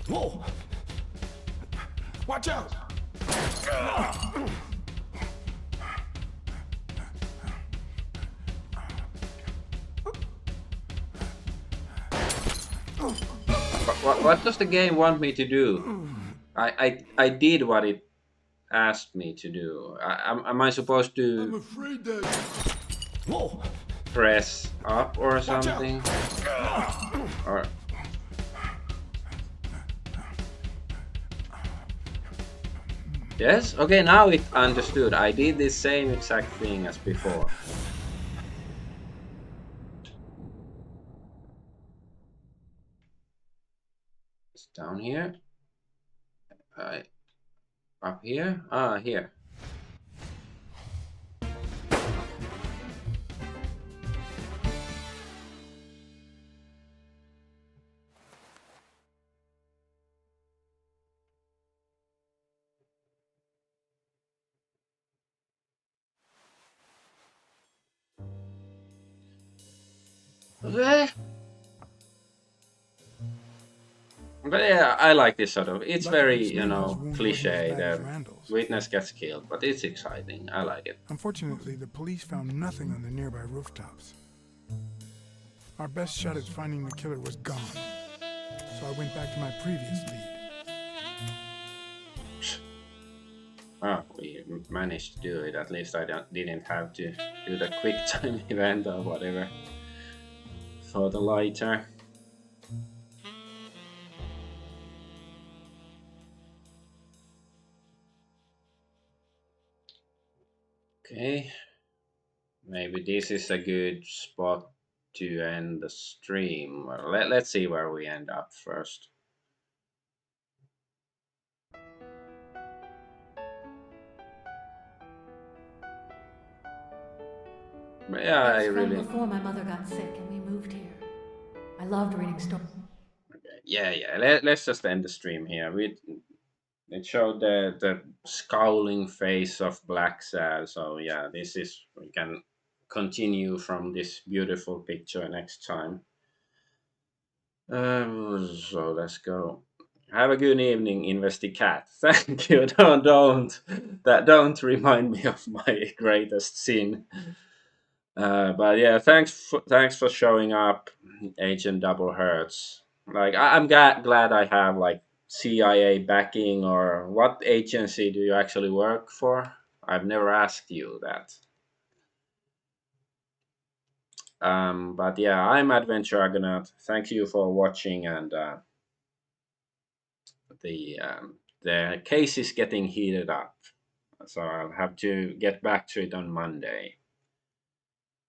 Whoa! Watch out! What does the game want me to do? I did what it asked me to do. Am I supposed to I'm afraid that... Whoa! press up or something? Or... Yes? Okay, now it understood. I did the same exact thing as before. It's down here. Up here? Ah, here. But yeah, I like this sort of. It's Luckily, very, Smirnov's wound wasn't as cliche. bad as The Randall's. witness gets killed, but it's exciting. I like it. Unfortunately, the police found nothing on the nearby rooftops. Our best shot at finding the killer was gone, so I went back to my previous lead. Ah, we managed to do it. At least I didn't have to do the quick time event or whatever for the lighter. Okay, maybe this is a good spot to end the stream. Well, let's see where we end up first. But yeah, I From really... before my mother got sick and we moved here. I loved reading stories. Yeah. Let's just end the stream here. It showed the scowling face of Blacksad. So yeah, this is, we can continue from this beautiful picture next time. So let's go. Have a good evening, Investicat. Thank you. Don't remind me of my greatest sin. But yeah, thanks for showing up, Agent Double Hertz. Like I'm glad I have like CIA backing. Or what agency do you actually work for? I've never asked you that. But yeah, I'm Adventure Argonaut. Thank you for watching, and the case is getting heated up, so I'll have to get back to it on Monday.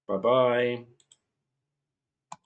Bye bye.